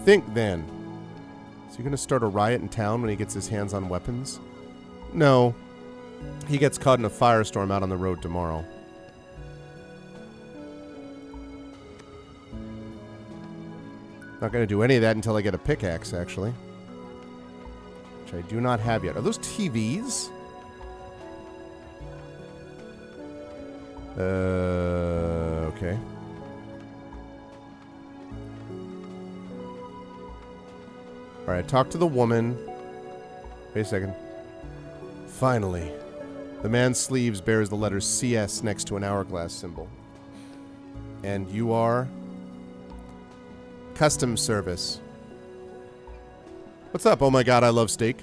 Think then. Is he going to start a riot in town when he gets his hands on weapons? No. He gets caught in a firestorm out on the road tomorrow. Not going to do any of that until I get a pickaxe, actually. Which I do not have yet. Are those TVs? Okay. Alright, talk to the woman. Wait a second. Finally. The man's sleeves bears the letter CS next to an hourglass symbol. And you are? Customs service. What's up? Oh my god, I love steak.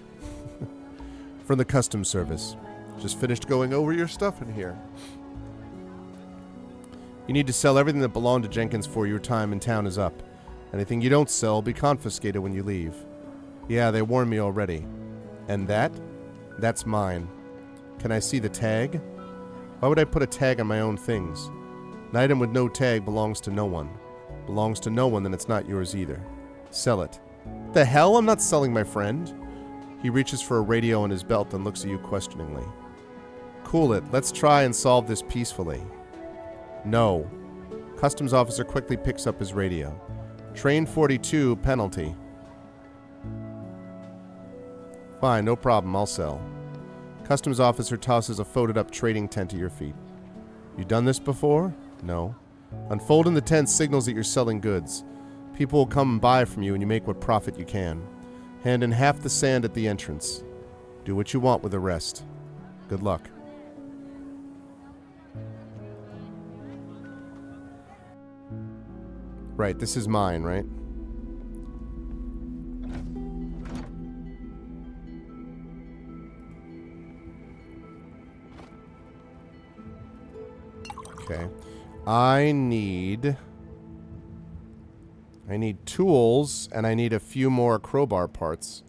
From the customs service. Just finished going over your stuff in here. You need to sell everything that belonged to Jenkins for your time in town is up. Anything you don't sell will be confiscated when you leave. Yeah, they warned me already. And that? That's mine. Can I see the tag? Why would I put a tag on my own things? An item with no tag belongs to no one. Belongs to no one, then it's not yours either. Sell it. The hell? I'm not selling my friend. He reaches for a radio in his belt and looks at you questioningly. Cool it. Let's try and solve this peacefully. No. Customs officer quickly picks up his radio. Train 42, penalty. Fine, no problem, I'll sell. Customs officer tosses a folded up trading tent at your feet. You done this before? No. Unfolding the tent signals that you're selling goods. People will come and buy from you and you make what profit you can. Hand in half the sand at the entrance. Do what you want with the rest. Good luck. Right, this is mine, right? Okay. I need tools, and I need a few more crowbar parts.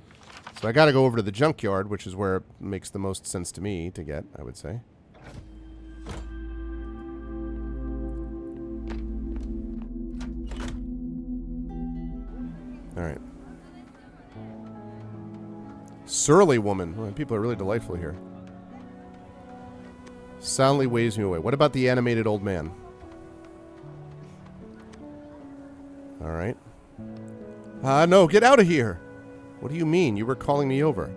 So I gotta go over to the junkyard, which is where it makes the most sense to me to get, I would say. Alright. Surly woman. Oh, people are really delightful here. Silently waves me away. What about the animated old man? Alright. No, get out of here! What do you mean? You were calling me over.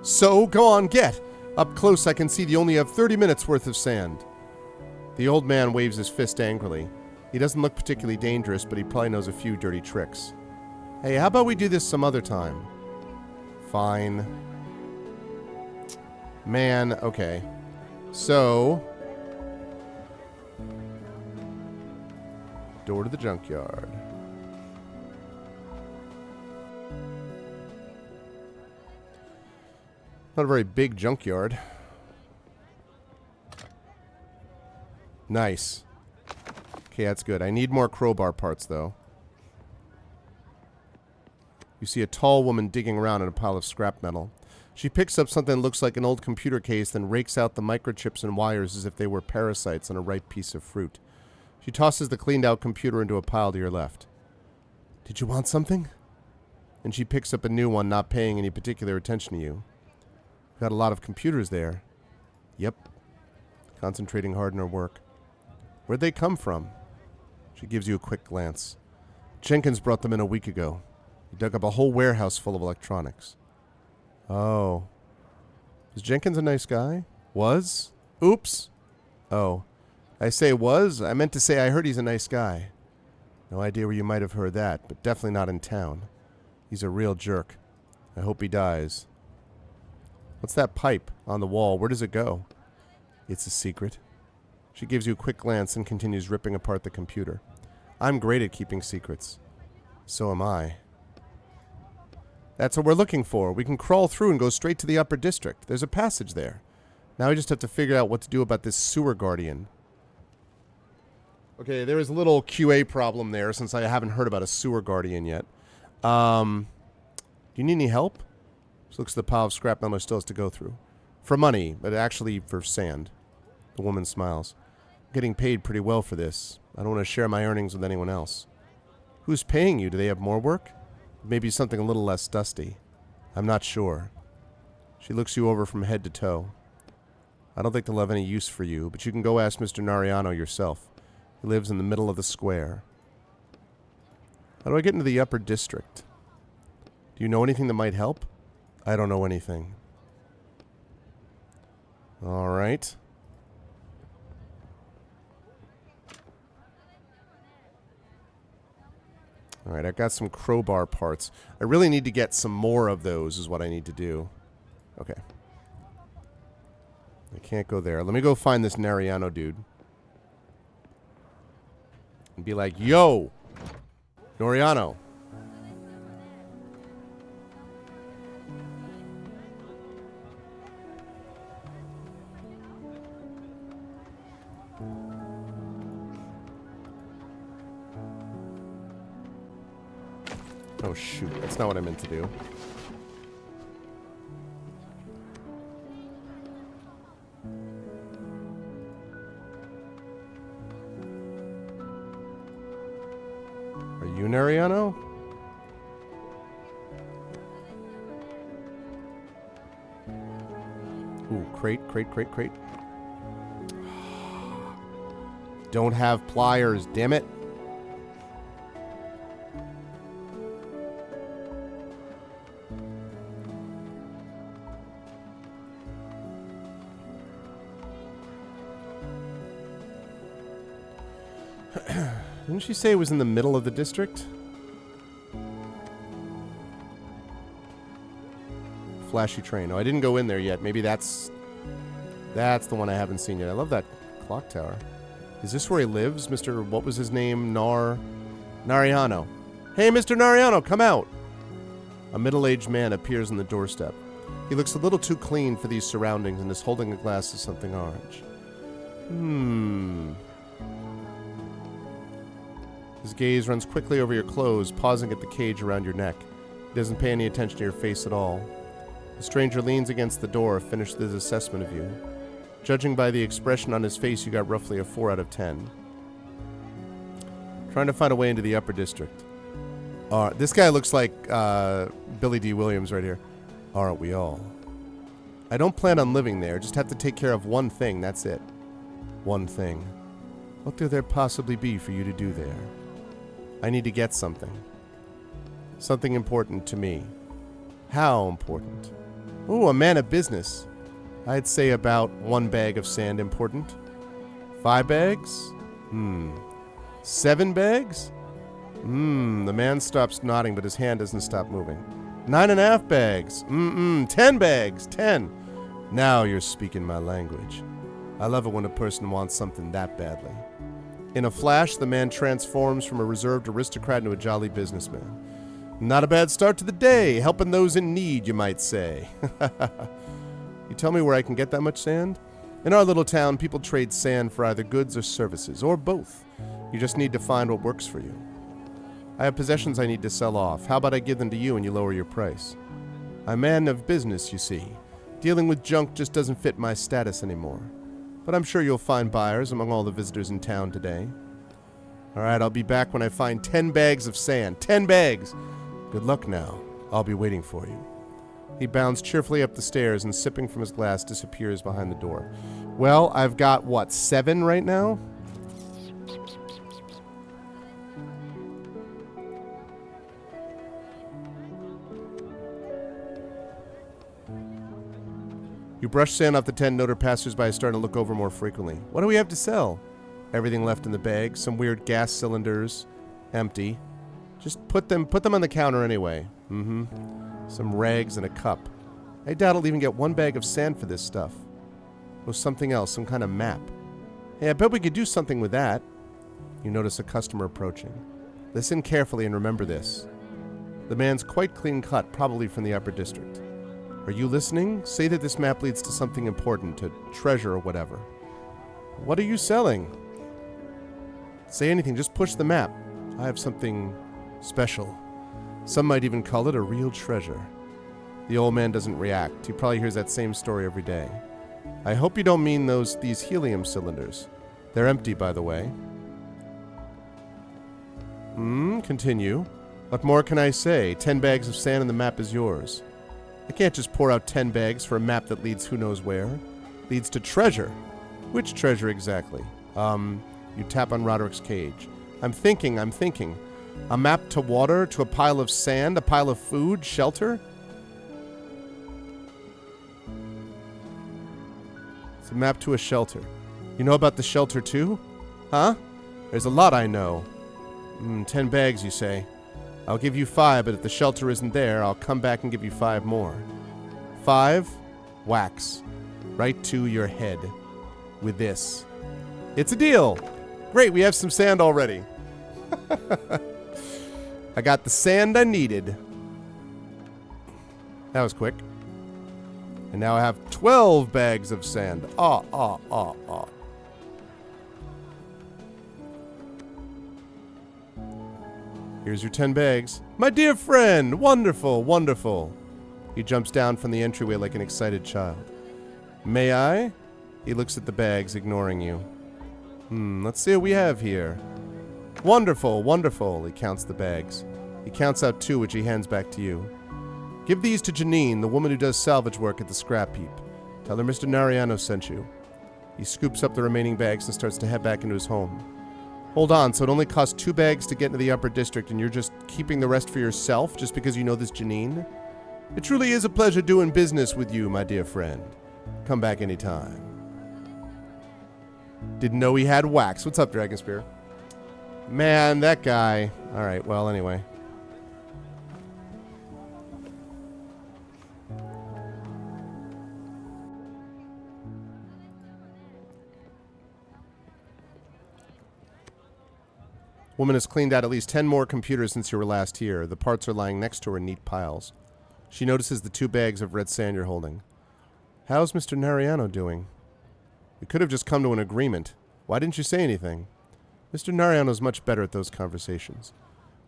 So, go on, get! Up close I can see you only have 30 minutes worth of sand. The old man waves his fist angrily. He doesn't look particularly dangerous, but he probably knows a few dirty tricks. Hey, how about we do this some other time? Fine. Man, okay. So... door to the junkyard. Not a very big junkyard. Nice. Okay, that's good. I need more crowbar parts, though. You see a tall woman digging around in a pile of scrap metal. She picks up something that looks like an old computer case, then rakes out the microchips and wires as if they were parasites on a ripe piece of fruit. She tosses the cleaned-out computer into a pile to your left. Did you want something? And she picks up a new one, not paying any particular attention to you. Got a lot of computers there. Yep. Concentrating hard on her work. Where'd they come from? She gives you a quick glance. Jenkins brought them in a week ago. He dug up a whole warehouse full of electronics. Oh. Was Jenkins a nice guy? Was? Oops. Oh. I say was? I meant to say I heard he's a nice guy. No idea where you might have heard that, but definitely not in town. He's a real jerk. I hope he dies. What's that pipe on the wall? Where does it go? It's a secret. She gives you a quick glance and continues ripping apart the computer. I'm great at keeping secrets. So am I. That's what we're looking for. We can crawl through and go straight to the upper district. There's a passage there. Now we just have to figure out what to do about this sewer guardian. Okay, there is a little QA problem there since I haven't heard about a sewer guardian yet. Do you need any help? She looks at the pile of scrap metal still has to go through. For money, but actually for sand. The woman smiles. I'm getting paid pretty well for this. I don't want to share my earnings with anyone else. Who's paying you? Do they have more work? Maybe something a little less dusty. I'm not sure. She looks you over from head to toe. I don't think they'll have any use for you, but you can go ask Mr. Nariano yourself. He lives in the middle of the square. How do I get into the upper district? Do you know anything that might help? I don't know anything. All right. All right, I got some crowbar parts. I really need to get some more of those is what I need to do. Okay. I can't go there. Let me go find this Nariano dude. And be like, yo, Noriano. Oh, shoot. That's not what I meant to do. Are you Nariano? Ooh, crate. Don't have pliers, damn it. Didn't she say it was in the middle of the district? Flashy train. Oh, I didn't go in there yet. Maybe that's the one I haven't seen yet. I love that clock tower. Is this where he lives? Mr. What was his name? Nariano. Hey, Mr. Nariano, come out! A middle-aged man appears on the doorstep. He looks a little too clean for these surroundings and is holding a glass of something orange. His gaze runs quickly over your clothes, pausing at the cage around your neck. He doesn't pay any attention to your face at all. The stranger leans against the door, finished his assessment of you. Judging by the expression on his face, you got roughly a 4 out of 10. Trying to find a way into the upper district. This guy looks like Billy D. Williams right here. Aren't we all? I don't plan on living there, just have to take care of one thing, that's it. One thing. What could there possibly be for you to do there? I need to get something. Something important to me. How important? Ooh, a man of business. I'd say about 1 bag of sand important. 5 bags? 7 bags? The man stops nodding, but his hand doesn't stop moving. 9.5 bags. 10 bags. 10. Now you're speaking my language. I love it when a person wants something that badly. In a flash, the man transforms from a reserved aristocrat into a jolly businessman. Not a bad start to the day, helping those in need, you might say. You tell me where I can get that much sand? In our little town, people trade sand for either goods or services, or both. You just need to find what works for you. I have possessions I need to sell off. How about I give them to you and you lower your price? I'm a man of business, you see. Dealing with junk just doesn't fit my status anymore. But I'm sure you'll find buyers among all the visitors in town today. All right, I'll be back when I find 10 bags of sand. 10 bags! Good luck now. I'll be waiting for you. He bounds cheerfully up the stairs and, sipping from his glass, disappears behind the door. Well, I've got, what, 7 right now? You brush sand off the tent, note passersby starting to look over more frequently. What do we have to sell? Everything left in the bag. Some weird gas cylinders. Empty. Just put them on the counter anyway. Some rags and a cup. I doubt I'll even get 1 bag of sand for this stuff. Oh, something else. Some kind of map. Hey, I bet we could do something with that. You notice a customer approaching. Listen carefully and remember this. The man's quite clean cut, probably from the upper district. Are you listening? Say that this map leads to something important, to treasure or whatever. What are you selling? Say anything, just push the map. I have something special. Some might even call it a real treasure. The old man doesn't react. He probably hears that same story every day. I hope you don't mean these helium cylinders. They're empty, by the way. Continue. What more can I say? 10 bags of sand and the map is yours. I can't just pour out 10 bags for a map that leads who knows where. Leads to treasure. Which treasure exactly? You tap on Roderick's cage. I'm thinking. A map to water, to a pile of sand, a pile of food, shelter? It's a map to a shelter. You know about the shelter too? Huh? There's a lot I know. 10 bags, you say. I'll give you 5, but if the shelter isn't there, I'll come back and give you 5 more. 5, wax. Right to your head. With this. It's a deal! Great, we have some sand already. I got the sand I needed. That was quick. And now I have 12 bags of sand. Here's your 10 bags. My dear friend! Wonderful, wonderful. He jumps down from the entryway like an excited child. May I? He looks at the bags, ignoring you. Let's see what we have here. Wonderful, wonderful. He counts the bags. He counts out 2, which he hands back to you. Give these to Janine, the woman who does salvage work at the scrap heap. Tell her Mr. Nariano sent you. He scoops up the remaining bags and starts to head back into his home. Hold on, so it only costs 2 bags to get into the upper district and you're just keeping the rest for yourself just because you know this Janine? It truly is a pleasure doing business with you, my dear friend. Come back anytime. Didn't know he had wax. What's up, Dragon Spear? Man, that guy. Alright, well, anyway. Woman has cleaned out at least 10 more computers since you were last here. The parts are lying next to her in neat piles. She notices the 2 bags of red sand you're holding. How's Mr. Nariano doing? We could have just come to an agreement. Why didn't you say anything? Mr. Nariano's much better at those conversations.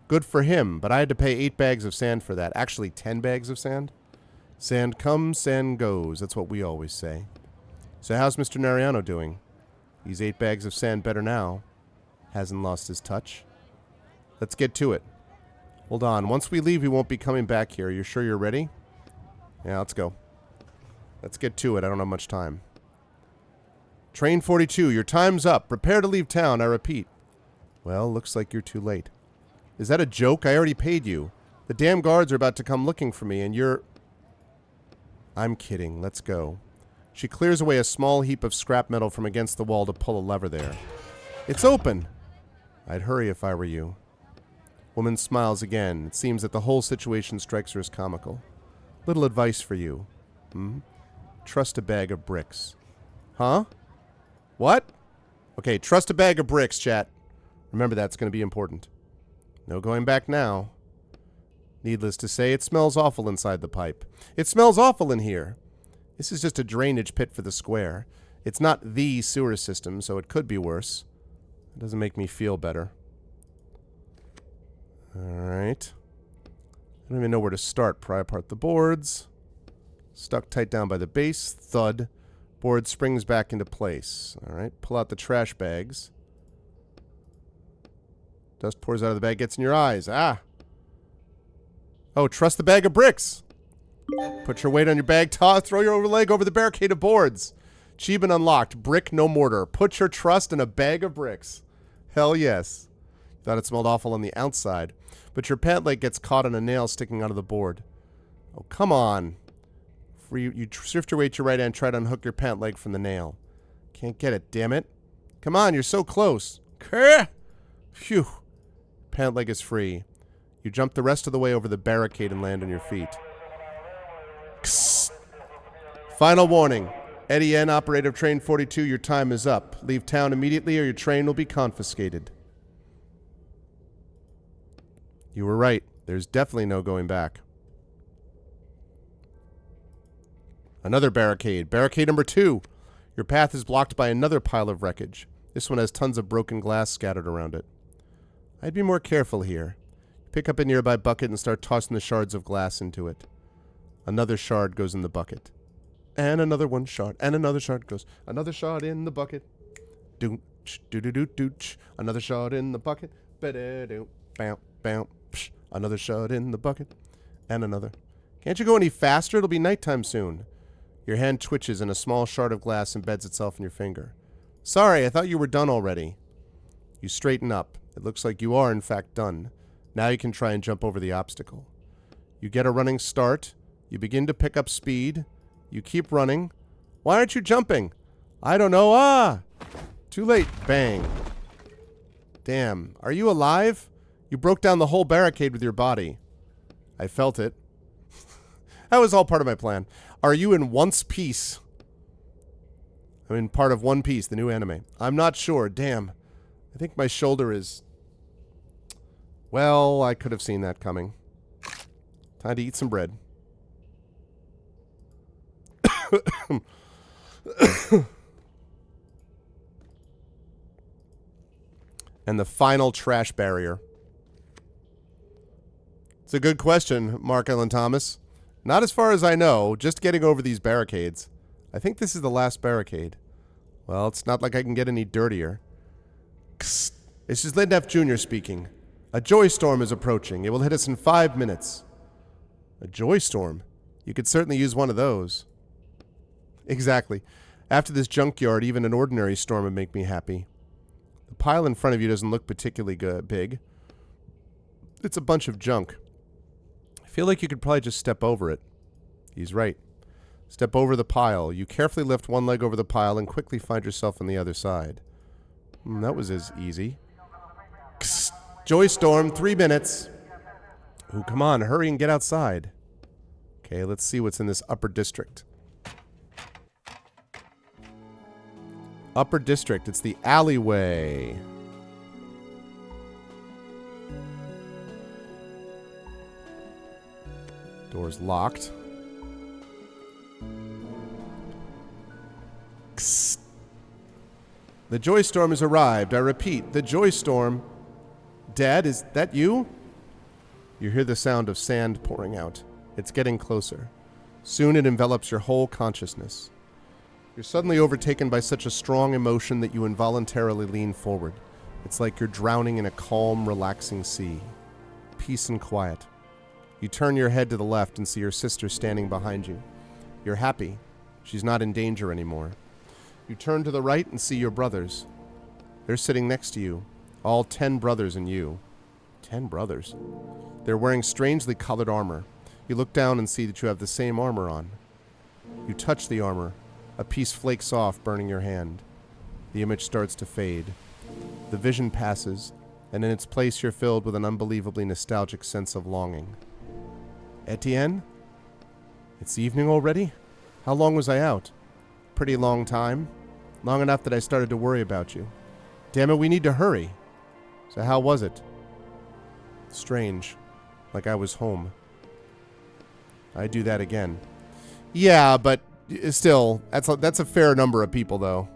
Good for him, but I had to pay 8 bags of sand for that. Actually, 10 bags of sand. Sand comes, sand goes. That's what we always say. So how's Mr. Nariano doing? He's 8 bags of sand better now. Hasn't lost his touch. Let's get to it. Hold on. Once we leave, we won't be coming back here. You're sure you're ready? Yeah, let's go. Let's get to it. I don't have much time. Train 42, your time's up. Prepare to leave town, I repeat. Well, looks like you're too late. Is that a joke? I already paid you. The damn guards are about to come looking for me, and you're... I'm kidding. Let's go. She clears away a small heap of scrap metal from against the wall to pull a lever there. It's open! I'd hurry if I were you. Woman smiles again. It seems that the whole situation strikes her as comical. Little advice for you. Trust a bag of bricks. Huh? What? Okay, trust a bag of bricks, chat. Remember, that's going to be important. No going back now. Needless to say, it smells awful inside the pipe. It smells awful in here. This is just a drainage pit for the square. It's not the sewer system, so it could be worse. It doesn't make me feel better. Alright. I don't even know where to start. Pry apart the boards. Stuck tight down by the base. Thud. Board springs back into place. Alright. Pull out the trash bags. Dust pours out of the bag, gets in your eyes. Ah! Oh, trust the bag of bricks! Put your weight on your bag, toss, throw your leg over the barricade of boards. Chiban unlocked. Brick, no mortar. Put your trust in a bag of bricks. Hell yes. Thought it smelled awful on the outside. But your pant leg gets caught on a nail sticking out of the board. Oh, come on. You shift your weight to your right hand, try to unhook your pant leg from the nail. Can't get it, damn it. Come on, you're so close. Phew. Pant leg is free. You jump the rest of the way over the barricade and land on your feet. Kss. Final warning. Eddie N, operator of Train 42, your time is up. Leave town immediately or your train will be confiscated. You were right. There's definitely no going back. Another barricade. Barricade number 2. Your path is blocked by another pile of wreckage. This one has tons of broken glass scattered around it. I'd be more careful here. Pick up a nearby bucket and start tossing the shards of glass into it. Another shard goes in the bucket. And another one shard. And another shard goes. Another shard in the bucket. Doonch, doo-doo-doo-dooch. Another shard in the bucket. Ba-da-doo. Bow, bow. Psh. Another shard in the bucket. And another. Can't you go any faster? It'll be nighttime soon. Your hand twitches and a small shard of glass embeds itself in your finger. Sorry, I thought you were done already. You straighten up. It looks like you are, in fact, done. Now you can try and jump over the obstacle. You get a running start. You begin to pick up speed. You keep running. Why aren't you jumping? I don't know. Ah! Too late. Bang. Damn. Are you alive? You broke down the whole barricade with your body. I felt it. That was all part of my plan. Are you in Once Piece? I'm in part of One Piece, the new anime. I'm not sure. Damn. I think my shoulder is... Well, I could have seen that coming. Time to eat some bread. And the final trash barrier. It's a good question, Mark Ellen Thomas. Not as far as I know, just getting over these barricades. I think this is the last barricade. Well, it's not like I can get any dirtier. Kst. This is Lindef Jr. speaking. A joy storm is approaching. It will hit us in 5 minutes. A joy storm? You could certainly use one of those. Exactly. After this junkyard, even an ordinary storm would make me happy. The pile in front of you doesn't look particularly big. It's a bunch of junk. I feel like you could probably just step over it. He's right. Step over the pile. You carefully lift one leg over the pile and quickly find yourself on the other side. That was as easy. Kst. Joy storm, 3 minutes. Ooh, come on, hurry and get outside. Okay, let's see what's in this upper district. Upper district, it's the alleyway. Door's locked. Kst. The joy storm has arrived. I repeat, the joy storm. Dad, is that you? You hear the sound of sand pouring out. It's getting closer. Soon it envelops your whole consciousness. You're suddenly overtaken by such a strong emotion that you involuntarily lean forward. It's like you're drowning in a calm, relaxing sea. Peace and quiet. You turn your head to the left and see your sister standing behind you. You're happy. She's not in danger anymore. You turn to the right and see your brothers. They're sitting next to you. All 10 brothers and you. 10 brothers? They're wearing strangely colored armor. You look down and see that you have the same armor on. You touch the armor. A piece flakes off, burning your hand. The image starts to fade. The vision passes, and in its place you're filled with an unbelievably nostalgic sense of longing. Etienne? It's evening already? How long was I out? Pretty long time. Long enough that I started to worry about you. Damn it, we need to hurry. So how was it? Strange. Like I was home. I'd do that again. Yeah, but still, that's a fair number of people, though.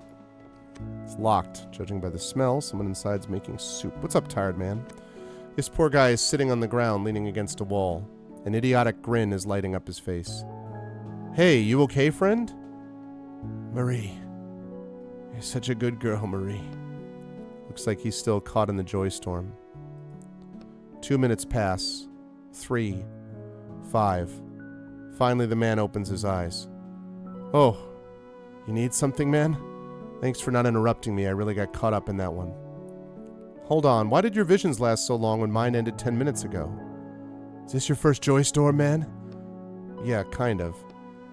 It's locked. Judging by the smell, someone inside's making soup. What's up, tired man? This poor guy is sitting on the ground, leaning against a wall. An idiotic grin is lighting up his face. Hey, you okay, friend? Marie. You're such a good girl, Marie. Looks like he's still caught in the joy storm. 2 minutes pass. 3. 5. Finally, the man opens his eyes. Oh, you need something, man? Thanks for not interrupting me. I really got caught up in that one. Hold on. Why did your visions last so long when mine ended 10 minutes ago? Is this your first joy storm, man? Yeah, kind of.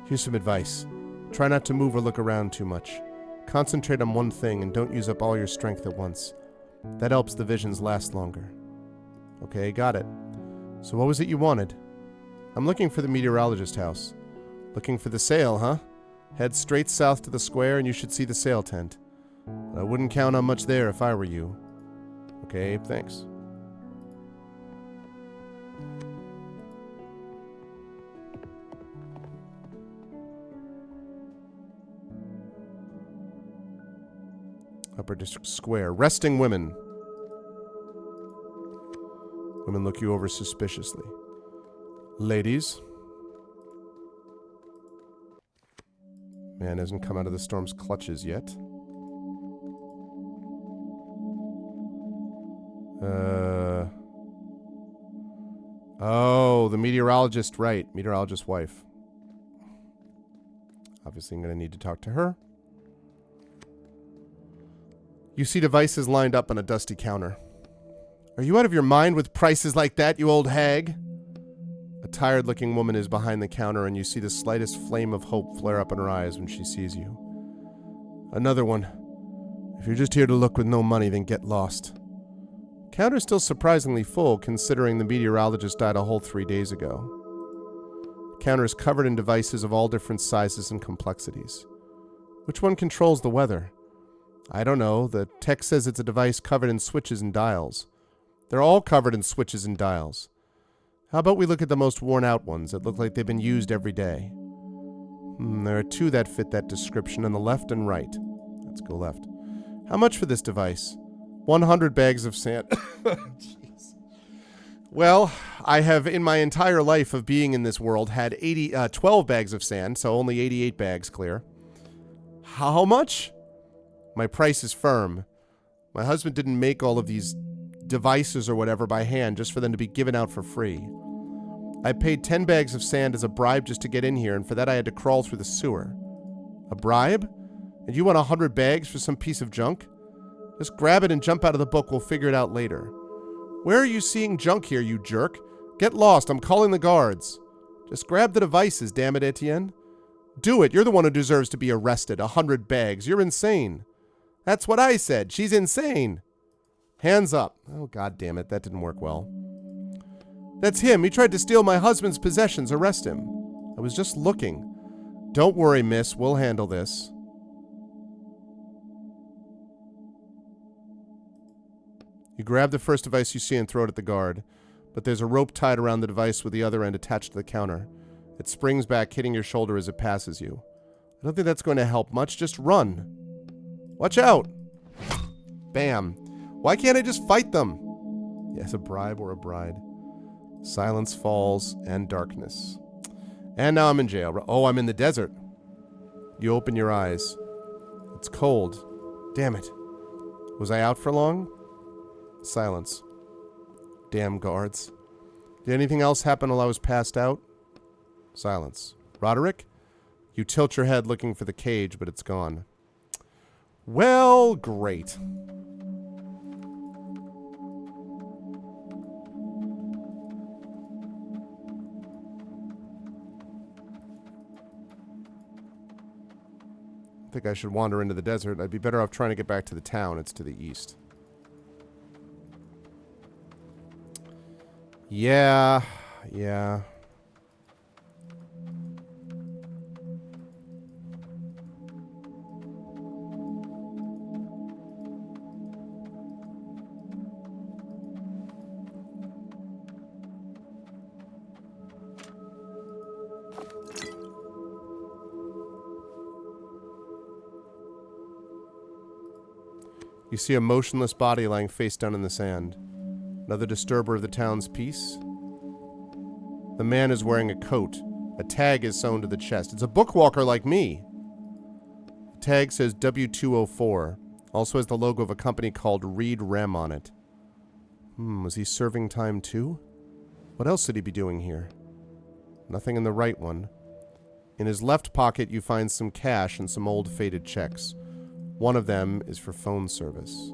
Here's some advice. Try not to move or look around too much. Concentrate on one thing and don't use up all your strength at once. That helps the visions last longer. Okay, got it. So what was it you wanted? I'm looking for the meteorologist house. Looking for the sail, huh? Head straight south to the square and you should see the sail tent. I wouldn't count on much there if I were you. Okay, thanks. Upper District Square. Resting women. Women look you over suspiciously. Ladies. Man hasn't come out of the storm's clutches yet. Oh, the meteorologist, right. Meteorologist's wife. Obviously, I'm going to need to talk to her. You see devices lined up on a dusty counter. Are you out of your mind with prices like that, you old hag? A tired-looking woman is behind the counter, and you see the slightest flame of hope flare up in her eyes when she sees you. Another one. If you're just here to look with no money, then get lost. Counter's still surprisingly full, considering the meteorologist died a whole 3 days ago. Counter is covered in devices of all different sizes and complexities. Which one controls the weather? I don't know. The text says it's a device covered in switches and dials. They're all covered in switches and dials. How about we look at the most worn-out ones that look like they've been used every day? There are 2 that fit that description on the left and right. Let's go left. How much for this device? 100 bags of sand. Jeez. Well, I have, in my entire life of being in this world, had 12 bags of sand, so only 88 bags clear. How much? My price is firm. My husband didn't make all of these devices or whatever by hand just for them to be given out for free. I paid 10 bags of sand as a bribe just to get in here, and for that I had to crawl through the sewer. A bribe? And you want 100 bags for some piece of junk? Just grab it and jump out of the book. We'll figure it out later. Where are you seeing junk here, you jerk? Get lost. I'm calling the guards. Just grab the devices, damn it, Etienne. Do it. You're the one who deserves to be arrested. 100 bags. You're insane. That's what I said. She's insane. Hands up. Oh, God damn it. That didn't work well. That's him. He tried to steal my husband's possessions. Arrest him. I was just looking. Don't worry, miss. We'll handle this. You grab the first device you see and throw it at the guard. But there's a rope tied around the device with the other end attached to the counter. It springs back, hitting your shoulder as it passes you. I don't think that's going to help much. Just run. Watch out! Bam. Why can't I just fight them? Yes, a bribe or a bride. Silence falls and darkness. And now I'm in jail. Oh, I'm in the desert. You open your eyes. It's cold. Damn it. Was I out for long? Silence. Damn guards. Did anything else happen while I was passed out? Silence. Roderick? You tilt your head looking for the cage, but it's gone. Well, great. I think I should wander into the desert. I'd be better off trying to get back to the town. It's to the east. Yeah. You see a motionless body lying face down in the sand. Another disturber of the town's peace. The man is wearing a coat. A tag is sewn to the chest. It's a bookwalker like me. The tag says W204. Also has the logo of a company called Reed Rem on it. Was he serving time too? What else would he be doing here? Nothing in the right one. In his left pocket you find some cash and some old faded checks. One of them is for phone service.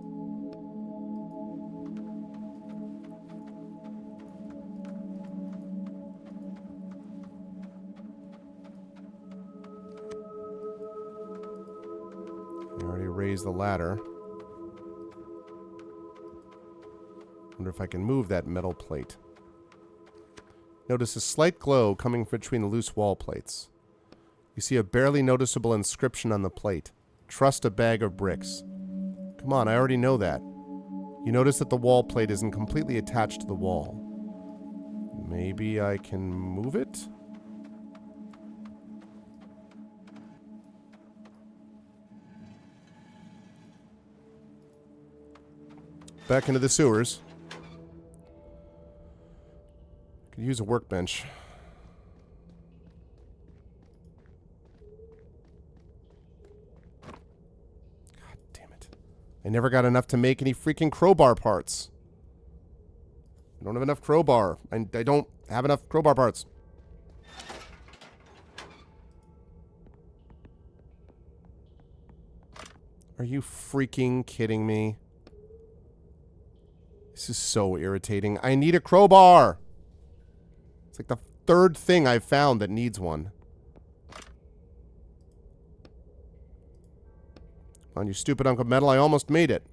I already raised the ladder. Wonder if I can move that metal plate. Notice a slight glow coming between the loose wall plates. You see a barely noticeable inscription on the plate. Trust a bag of bricks. Come on, I already know that. You notice that the wall plate isn't completely attached to the wall. Maybe I can move it? Back into the sewers. Could use a workbench. I never got enough to make any freaking crowbar parts. I don't have enough crowbar. I don't have enough crowbar parts. Are you freaking kidding me? This is so irritating. I need a crowbar. It's like the third thing I've found that needs one. On you stupid Uncle Metal, I almost made it.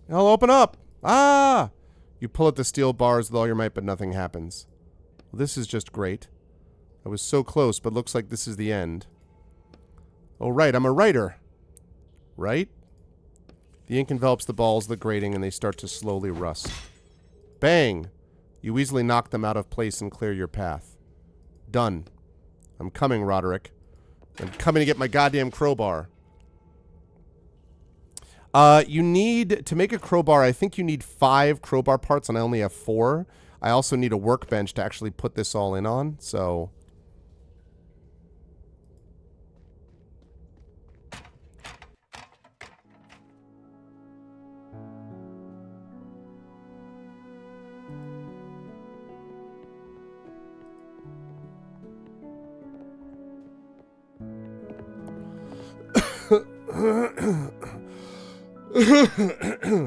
I'll open up. Ah! You pull at the steel bars with all your might, but nothing happens. Well, this is just great. I was so close, but looks like this is the end. Oh, right, I'm a writer. Right? The ink envelops the balls of the grating, and they start to slowly rust. Bang! You easily knock them out of place and clear your path. Done. I'm coming, Roderick. I'm coming to get my goddamn crowbar. You need, to make a crowbar, I think you need 5 crowbar parts, and I only have 4. I also need a workbench to actually put this all in on, so...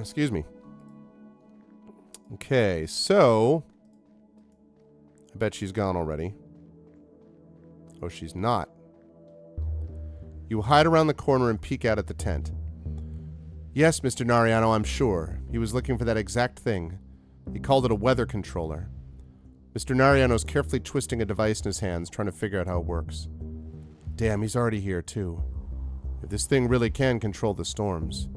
Excuse me. Okay, so... I bet she's gone already. Oh, she's not. You hide around the corner and peek out at the tent. Yes, Mr. Nariano, I'm sure. He was looking for that exact thing. He called it a weather controller. Mr. Nariano's carefully twisting a device in his hands, trying to figure out how it works. Damn, he's already here, too. If this thing really can control the storms.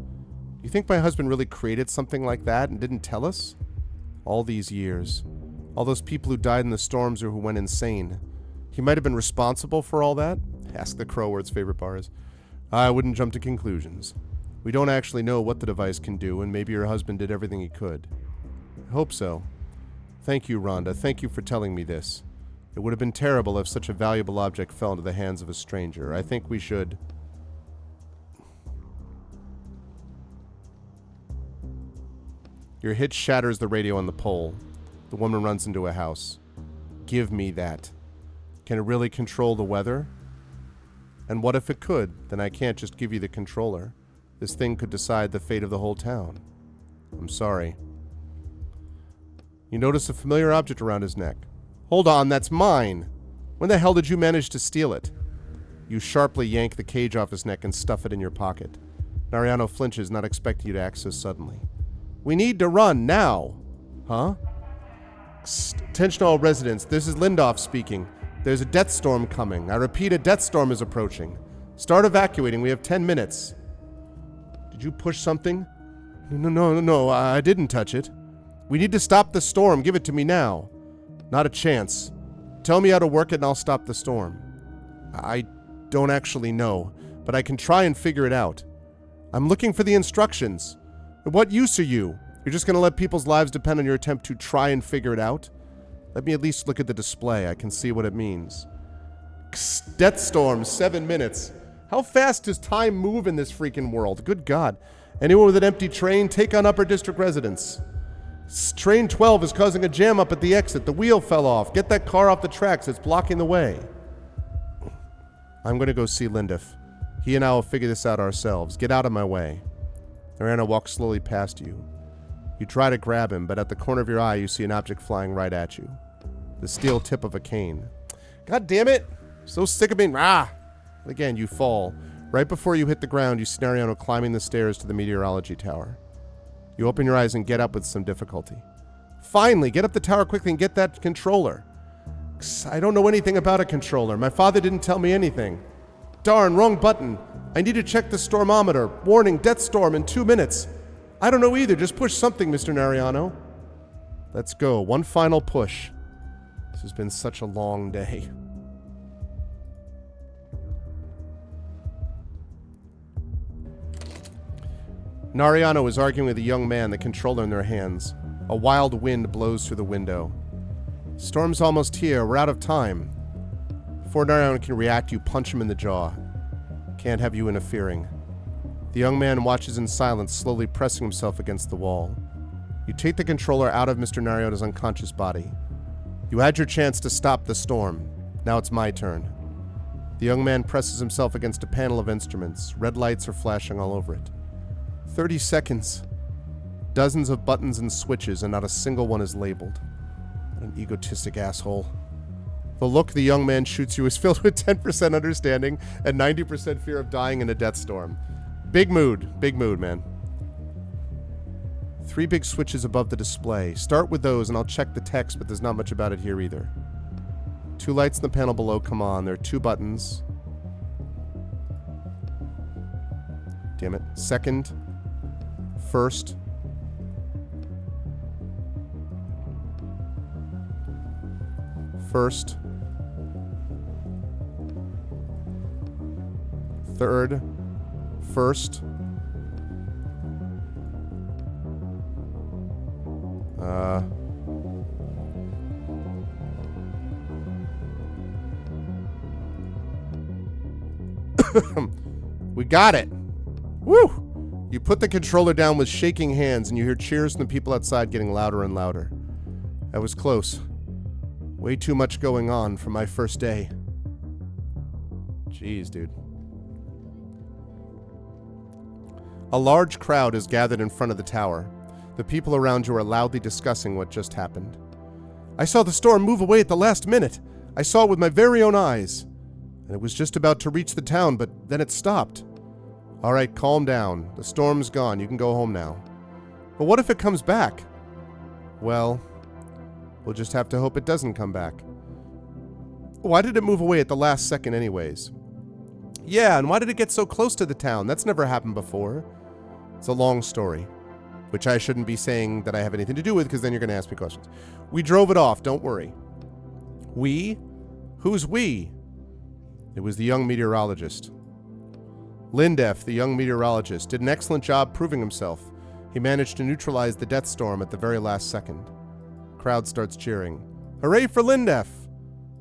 You think my husband really created something like that and didn't tell us? All these years. All those people who died in the storms or who went insane. He might have been responsible for all that? Ask the crow where its favorite bar is. I wouldn't jump to conclusions. We don't actually know what the device can do, and maybe your husband did everything he could. I hope so. Thank you, Rhonda. Thank you for telling me this. It would have been terrible if such a valuable object fell into the hands of a stranger. I think we should... Your hit shatters the radio on the pole. The woman runs into a house. Give me that. Can it really control the weather? And what if it could? Then I can't just give you the controller. This thing could decide the fate of the whole town. I'm sorry. You notice a familiar object around his neck. Hold on, that's mine! When the hell did you manage to steal it? You sharply yank the cage off his neck and stuff it in your pocket. Nariano flinches, not expecting you to act so suddenly. We need to run, now! Huh? Attention all residents, this is Lindorf speaking. There's a death storm coming. I repeat, a death storm is approaching. Start evacuating, we have 10 minutes. Did you push something? No, I didn't touch it. We need to stop the storm, give it to me now. Not a chance. Tell me how to work it and I'll stop the storm. I don't actually know, but I can try and figure it out. I'm looking for the instructions. What use are you? You're just going to let people's lives depend on your attempt to try and figure it out? Let me at least look at the display. I can see what it means. Death storm, 7 minutes. How fast does time move in this freaking world? Good God. Anyone with an empty train, take on Upper District residents. Train 12 is causing a jam up at the exit. The wheel fell off. Get that car off the tracks. It's blocking the way. I'm going to go see Lindorf. He and I will figure this out ourselves. Get out of my way. Nariano walks slowly past you. You try to grab him, but at the corner of your eye, you see an object flying right at you. The steel tip of a cane. God damn it! So sick of being... Again, you fall. Right before you hit the ground, you see Nariano climbing the stairs to the meteorology tower. You open your eyes and get up with some difficulty. Finally, get up the tower quickly and get that controller. I don't know anything about a controller. My father didn't tell me anything. Darn, wrong button. I need to check the stormometer. Warning, death storm in 2 minutes. I don't know either. Just push something, Mr. Nariano. Let's go. One final push. This has been such a long day. Nariano is arguing with a young man, the controller in their hands. A wild wind blows through the window. Storm's almost here. We're out of time. Before Nariano can react, you punch him in the jaw. Can't have you interfering. The young man watches in silence, slowly pressing himself against the wall. You take the controller out of Mr. Nariano's unconscious body. You had your chance to stop the storm. Now it's my turn. The young man presses himself against a panel of instruments. Red lights are flashing all over it. 30 seconds. Dozens of buttons and switches, and not a single one is labeled. What an egotistic asshole. The look the young man shoots you is filled with 10% understanding and 90% fear of dying in a death storm. Big mood, man. 3 big switches above the display. Start with those and I'll check the text, but there's not much about it here either. 2 lights in the panel below come on. There are 2 buttons. Damn it. Second. First. First. Third. First. We got it. Woo! You put the controller down with shaking hands and you hear cheers from the people outside getting louder and louder. That was close. Way too much going on for my first day. Jeez, dude. A large crowd is gathered in front of the tower. The people around you are loudly discussing what just happened. I saw the storm move away at the last minute. I saw it with my very own eyes. And it was just about to reach the town, but then it stopped. All right, calm down. The storm's gone. You can go home now. But what if it comes back? Well, we'll just have to hope it doesn't come back. Why did it move away at the last second anyways? Yeah, and why did it get so close to the town? That's never happened before. It's a long story, which I shouldn't be saying that I have anything to do with, because then you're going to ask me questions. We drove it off, don't worry. We? Who's we? It was the young meteorologist. Lindef, the young meteorologist, did an excellent job proving himself. He managed to neutralize the death storm at the very last second. Crowd starts cheering. Hooray for Lindef!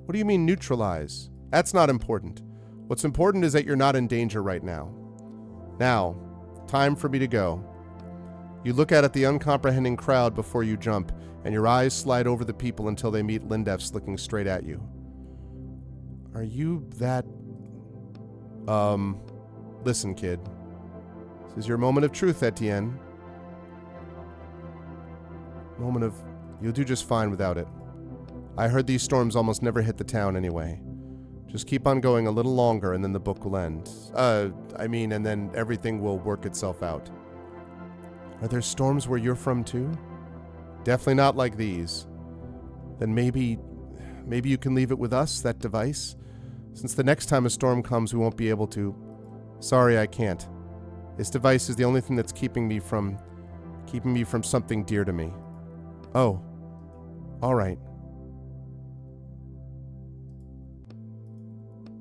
What do you mean neutralize? That's not important. What's important is that you're not in danger right now. Now, time for me to go. You look out at the uncomprehending crowd before you jump, and your eyes slide over the people until they meet Lindef's looking straight at you. Are you that... Listen, kid. This is your moment of truth, Etienne. Moment of... You'll do just fine without it. I heard these storms almost never hit the town anyway. Just keep on going a little longer and then the book will end. And then everything will work itself out. Are there storms where you're from too? Definitely not like these. Then maybe you can leave it with us, that device? Since the next time a storm comes, we won't be able to... Sorry, I can't. This device is the only thing that's keeping me from something dear to me. Oh. All right.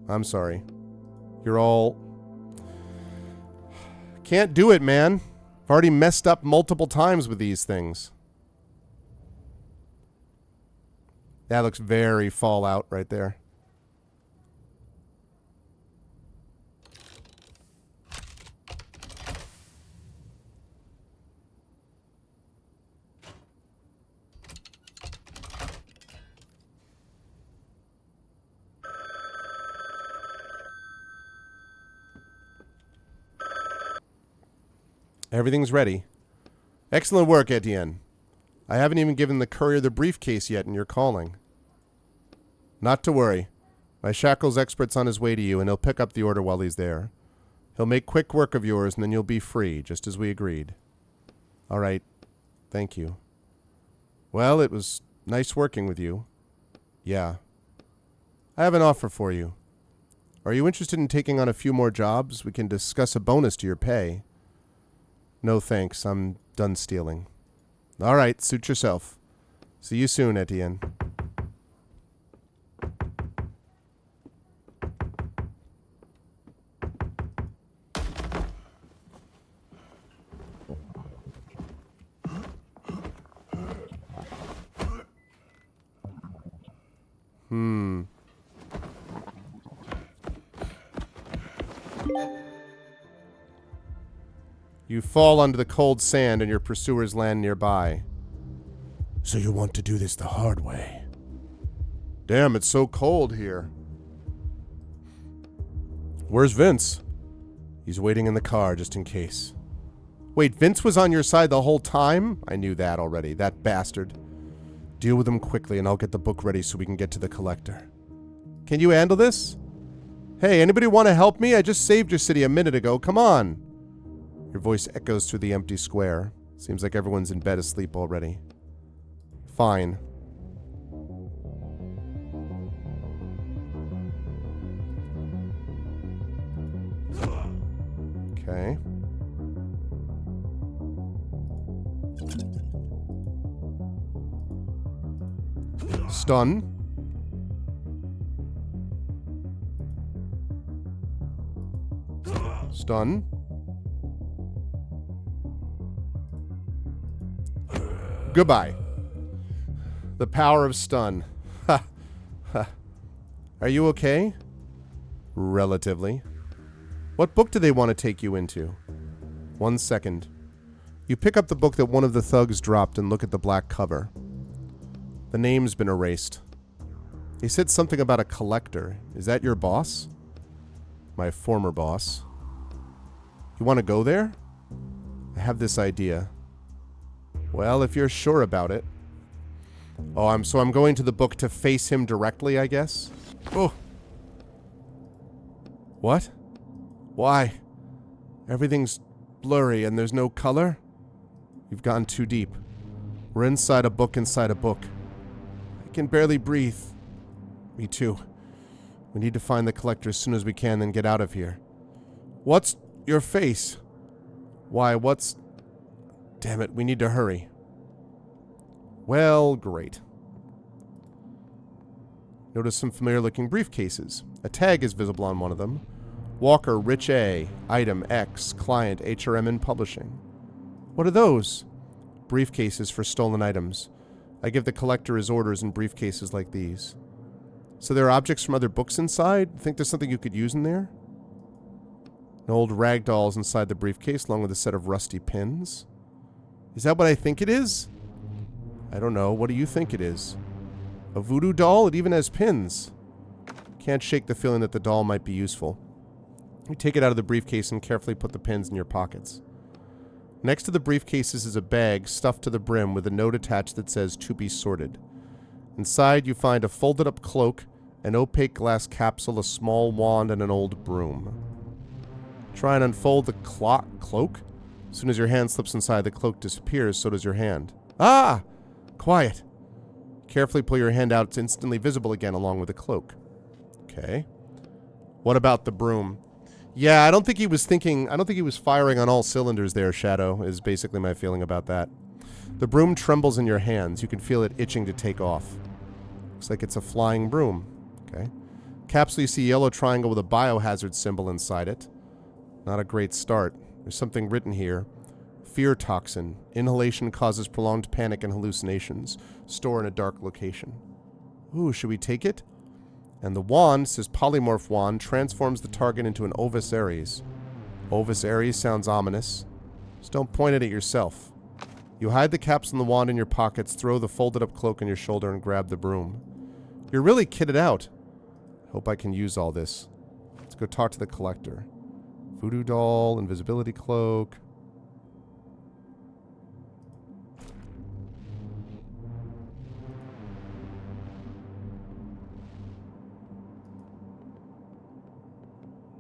I'm sorry. You're all... Can't do it, man. I've already messed up multiple times with these things. That looks very Fallout right there. Everything's ready. Excellent work, Etienne. I haven't even given the courier the briefcase yet, and you're calling. Not to worry. My shackles expert's on his way to you, and he'll pick up the order while he's there. He'll make quick work of yours, and then you'll be free, just as we agreed. All right. Thank you. Well, it was nice working with you. Yeah. I have an offer for you. Are you interested in taking on a few more jobs? We can discuss a bonus to your pay. No thanks, I'm done stealing. All right, suit yourself. See you soon, Etienne. You fall onto the cold sand and your pursuers land nearby. So you want to do this the hard way? Damn, it's so cold here. Where's Vince? He's waiting in the car just in case. Wait, Vince was on your side the whole time? I knew that already, that bastard. Deal with him quickly and I'll get the book ready so we can get to the collector. Can you handle this? Hey, anybody want to help me? I just saved your city a minute ago, come on. Your voice echoes through the empty square. Seems like everyone's in bed asleep already. Fine. Okay. Stun. Stun. Goodbye. The power of stun. Ha. Ha. Are you okay? Relatively. What book do they want to take you into? 1 second. You pick up the book that one of the thugs dropped and look at the black cover. The name's been erased. He said something about a collector. Is that your boss? My former boss. You want to go there? I have this idea. Well, if you're sure about it. Oh, I'm going to the book to face him directly, I guess? Oh. What? Why? Everything's blurry and there's no color? You've gone too deep. We're inside a book inside a book. I can barely breathe. Me too. We need to find the collector as soon as we can, then get out of here. What's your face? Why, what's... Damn it, we need to hurry. Well, great. Notice some familiar-looking briefcases. A tag is visible on one of them. Walker, Rich A. Item X. Client, HRM and Publishing. What are those? Briefcases for stolen items. I give the collector his orders in briefcases like these. So there are objects from other books inside? Think there's something you could use in there? An old rag doll is inside the briefcase along with a set of rusty pins. Is that what I think it is? I don't know. What do you think it is? A voodoo doll? It even has pins. Can't shake the feeling that the doll might be useful. You take it out of the briefcase and carefully put the pins in your pockets. Next to the briefcases is a bag stuffed to the brim with a note attached that says to be sorted. Inside you find a folded up cloak, an opaque glass capsule, a small wand, and an old broom. Try and unfold the cloak. As soon as your hand slips inside, the cloak disappears, so does your hand. Ah! Quiet. Carefully pull your hand out. It's instantly visible again along with the cloak. Okay. What about the broom? Yeah, I don't think he was firing on all cylinders there, Shadow, is basically my feeling about that. The broom trembles in your hands. You can feel it itching to take off. Looks like it's a flying broom. Okay. Capsule, you see a yellow triangle with a biohazard symbol inside it. Not a great start. There's something written here. Fear toxin. Inhalation causes prolonged panic and hallucinations. Store in a dark location. Ooh, should we take it? And the wand, says polymorph wand, transforms the target into an Ovis Aries. Ovis Aries sounds ominous. Just don't point it at yourself. You hide the capsule and the wand in your pockets, throw the folded up cloak on your shoulder, and grab the broom. You're really kitted out. Hope I can use all this. Let's go talk to the collector. Voodoo doll, invisibility cloak.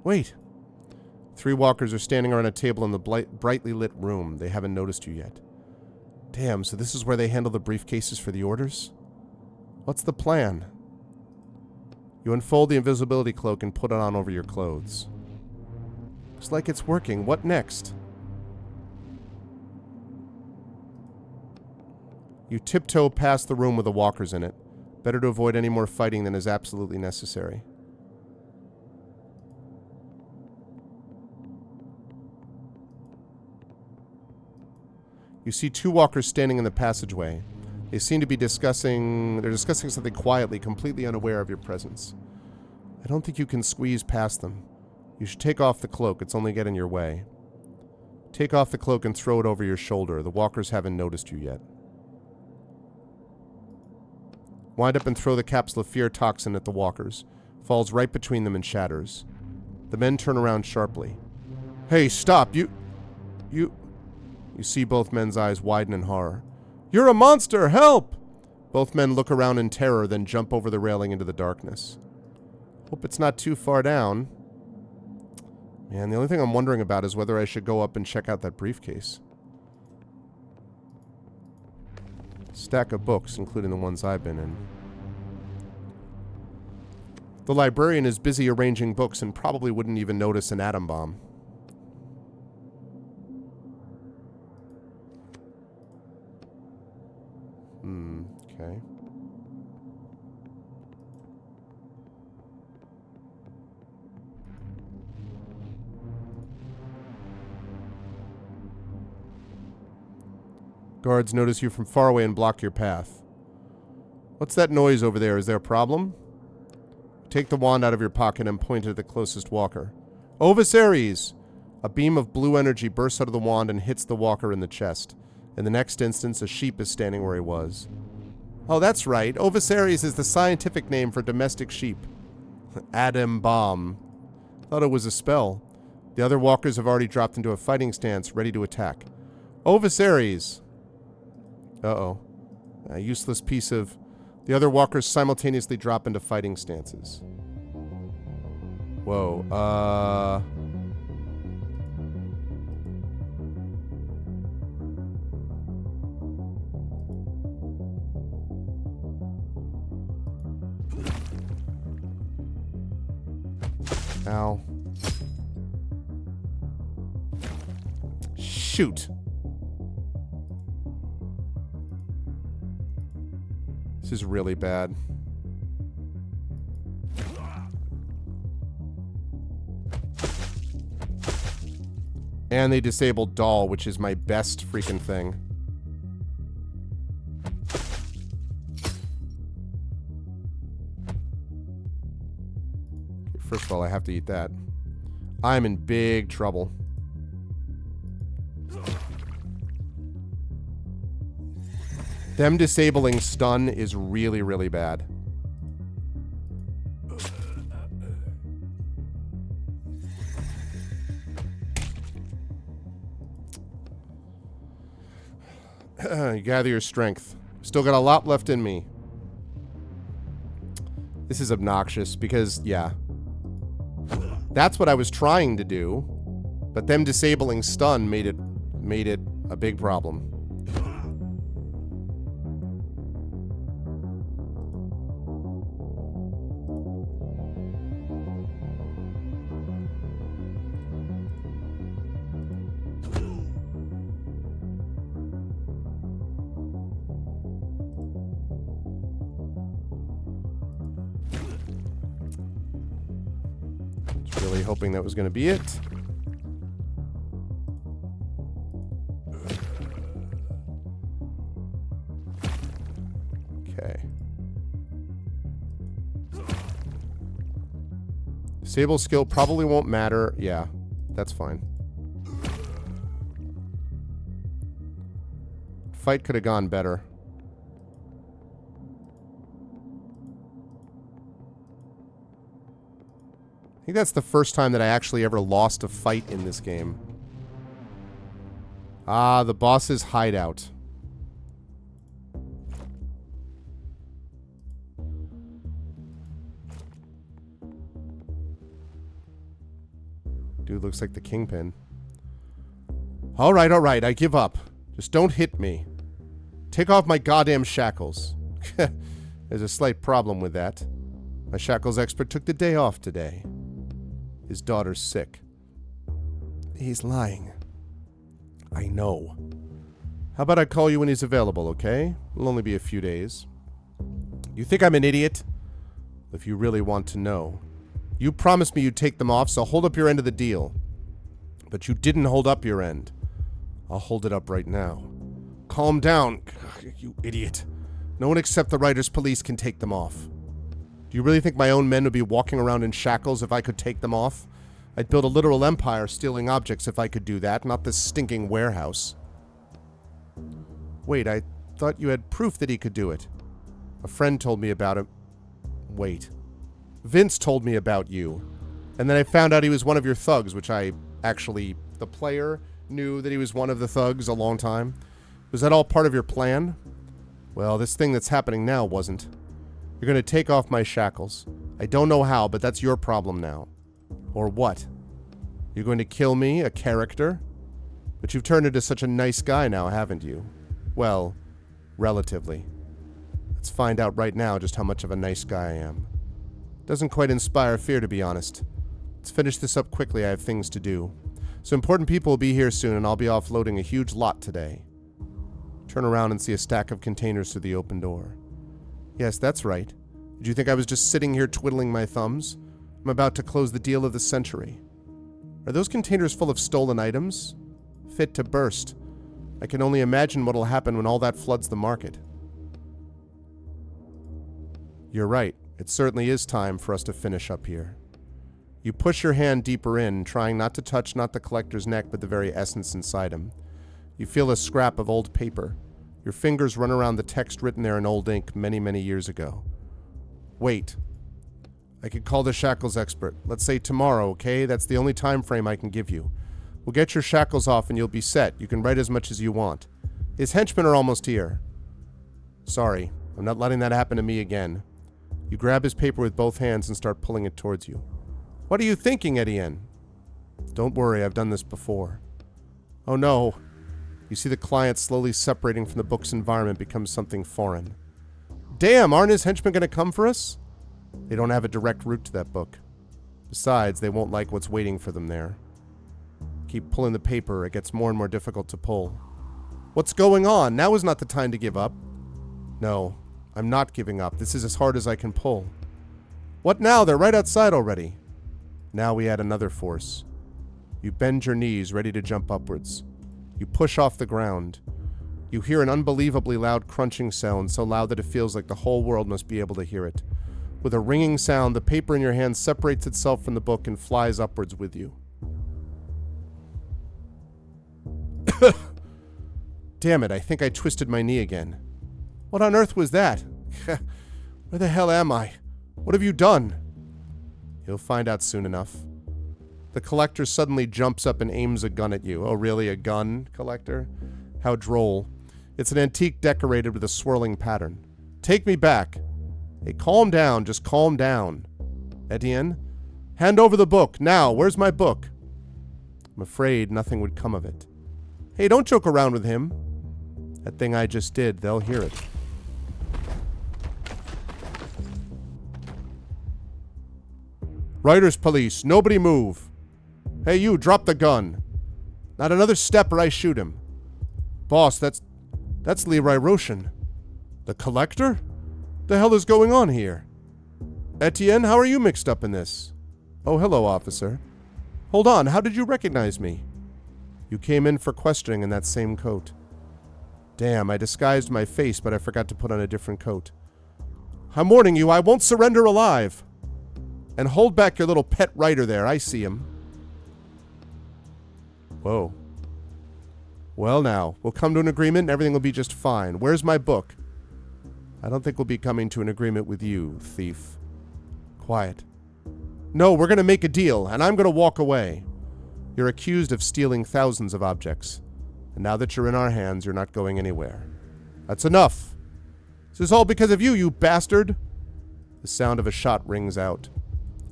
Wait. 3 walkers are standing around a table in the brightly lit room. They haven't noticed you yet. Damn, so this is where they handle the briefcases for the orders? What's the plan? You unfold the invisibility cloak and put it on over your clothes. Looks like it's working. What next? You tiptoe past the room with the walkers in it. Better to avoid any more fighting than is absolutely necessary. You see 2 walkers standing in the passageway. They seem to be discussing something quietly, completely unaware of your presence. I don't think you can squeeze past them. You should take off the cloak. It's only getting in your way. Take off the cloak and throw it over your shoulder. The walkers haven't noticed you yet. Wind up and throw the capsule of fear toxin at the walkers. Falls right between them and shatters. The men turn around sharply. Hey, stop! You see both men's eyes widen in horror. You're a monster! Help! Both men look around in terror, then jump over the railing into the darkness. Hope it's not too far down. Man, the only thing I'm wondering about is whether I should go up and check out that briefcase. Stack of books, including the ones I've been in. The librarian is busy arranging books and probably wouldn't even notice an atom bomb. Okay. Guards notice you from far away and block your path. What's that noise over there? Is there a problem? Take the wand out of your pocket and point it at the closest walker. Ovis Aries! A beam of blue energy bursts out of the wand and hits the walker in the chest. In the next instance, a sheep is standing where he was. Oh, that's right. Ovis Aries is the scientific name for domestic sheep. Adam Bomb. Thought it was a spell. The other walkers have already dropped into a fighting stance, ready to attack. Ovis Aries! Uh-oh. A useless piece of... The other walkers simultaneously drop into fighting stances. Whoa, Ow. Shoot. This is really bad. And they disabled doll, which is my best freaking thing. Okay, first of all, I have to eat that. I'm in big trouble. Them disabling stun is really, really bad. Gather your strength. Still got a lot left in me. This is obnoxious because, yeah. That's what I was trying to do. But them disabling stun made it a big problem. Really hoping that was going to be it. Okay. Disable skill probably won't matter. Yeah, that's fine. Fight could have gone better. I think that's the first time that I actually ever lost a fight in this game. Ah, the boss's hideout. Dude looks like the Kingpin. Alright, I give up. Just don't hit me. Take off my goddamn shackles. There's a slight problem with that. My shackles expert took the day off today. His daughter's sick. He's lying. I know. How about I call you when he's available, okay? It'll only be a few days. You think I'm an idiot? If you really want to know. You promised me you'd take them off, so hold up your end of the deal. But you didn't hold up your end. I'll hold it up right now. Calm down, you idiot. No one except the Writers' Police can take them off. Do you really think my own men would be walking around in shackles if I could take them off? I'd build a literal empire stealing objects if I could do that, not this stinking warehouse. Wait, I thought you had proof that he could do it. A friend told me about him. Wait. Vince told me about you. And then I found out he was one of your thugs, which the player knew that he was one of the thugs a long time. Was that all part of your plan? Well, this thing that's happening now wasn't. You're going to take off my shackles. I don't know how, but that's your problem now. Or what? You're going to kill me, a character? But you've turned into such a nice guy now, haven't you? Well, relatively. Let's find out right now just how much of a nice guy I am. Doesn't quite inspire fear, to be honest. Let's finish this up quickly, I have things to do. So important people will be here soon, and I'll be offloading a huge lot today. Turn around and see a stack of containers through the open door. Yes, that's right. Did you think I was just sitting here twiddling my thumbs? I'm about to close the deal of the century. Are those containers full of stolen items? Fit to burst. I can only imagine what'll happen when all that floods the market. You're right. It certainly is time for us to finish up here. You push your hand deeper in, trying not to touch not the collector's neck, but the very essence inside him. You feel a scrap of old paper. Your fingers run around the text written there in old ink many, many years ago. Wait. I could call the shackles expert. Let's say tomorrow, okay? That's the only time frame I can give you. We'll get your shackles off and you'll be set. You can write as much as you want. His henchmen are almost here. Sorry, I'm not letting that happen to me again. You grab his paper with both hands and start pulling it towards you. What are you thinking, Etienne? Don't worry, I've done this before. Oh no. You see the client slowly separating from the book's environment becomes something foreign. Damn, aren't his henchmen going to come for us? They don't have a direct route to that book. Besides, they won't like what's waiting for them there. Keep pulling the paper, it gets more and more difficult to pull. What's going on? Now is not the time to give up. No, I'm not giving up. This is as hard as I can pull. What now? They're right outside already. Now we add another force. You bend your knees, ready to jump upwards. You push off the ground. You hear an unbelievably loud crunching sound, so loud that it feels like the whole world must be able to hear it. With a ringing sound, the paper in your hand separates itself from the book and flies upwards with you. Damn it, I think I twisted my knee again. What on earth was that? Where the hell am I? What have you done? You'll find out soon enough. The collector suddenly jumps up and aims a gun at you. Oh, really? A gun, collector? How droll. It's an antique decorated with a swirling pattern. Take me back. Hey, calm down. Just calm down. Etienne? Hand over the book. Now, where's my book? I'm afraid nothing would come of it. Hey, don't joke around with him. That thing I just did, they'll hear it. Writers police, nobody move. Hey you, drop the gun. Not another step or I shoot him. Boss, that's Leroy Roshan. The collector? The hell is going on here? Etienne, how are you mixed up in this? Oh, hello, officer. Hold on, how did you recognize me? You came in for questioning in that same coat. Damn, I disguised my face, but I forgot to put on a different coat. I'm warning you, I won't surrender alive. And hold back your little pet writer there, I see him. Whoa. Well now, we'll come to an agreement and everything will be just fine. Where's my book? I don't think we'll be coming to an agreement with you, thief. Quiet. No, we're gonna make a deal, and I'm gonna walk away. You're accused of stealing thousands of objects. And now that you're in our hands, you're not going anywhere. That's enough. This is all because of you, you bastard. The sound of a shot rings out.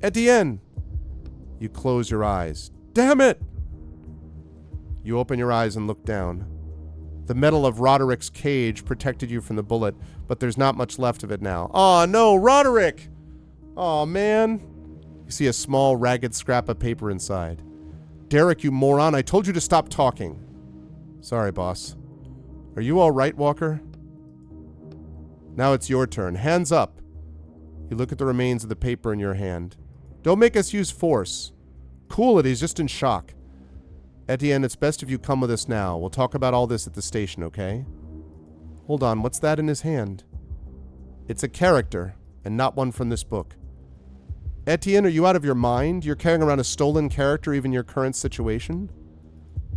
Etienne! You close your eyes. Damn it! You open your eyes and look down. The metal of Roderick's cage protected you from the bullet, but there's not much left of it now. Aw, no, Roderick! Aw, man. You see a small, ragged scrap of paper inside. Derek, you moron, I told you to stop talking. Sorry, boss. Are you all right, Walker? Now it's your turn. Hands up. You look at the remains of the paper in your hand. Don't make us use force. Cool it, he's just in shock. Etienne, it's best if you come with us now. We'll talk about all this at the station, okay? Hold on, what's that in his hand? It's a character, and not one from this book. Etienne, are you out of your mind? You're carrying around a stolen character even in your current situation?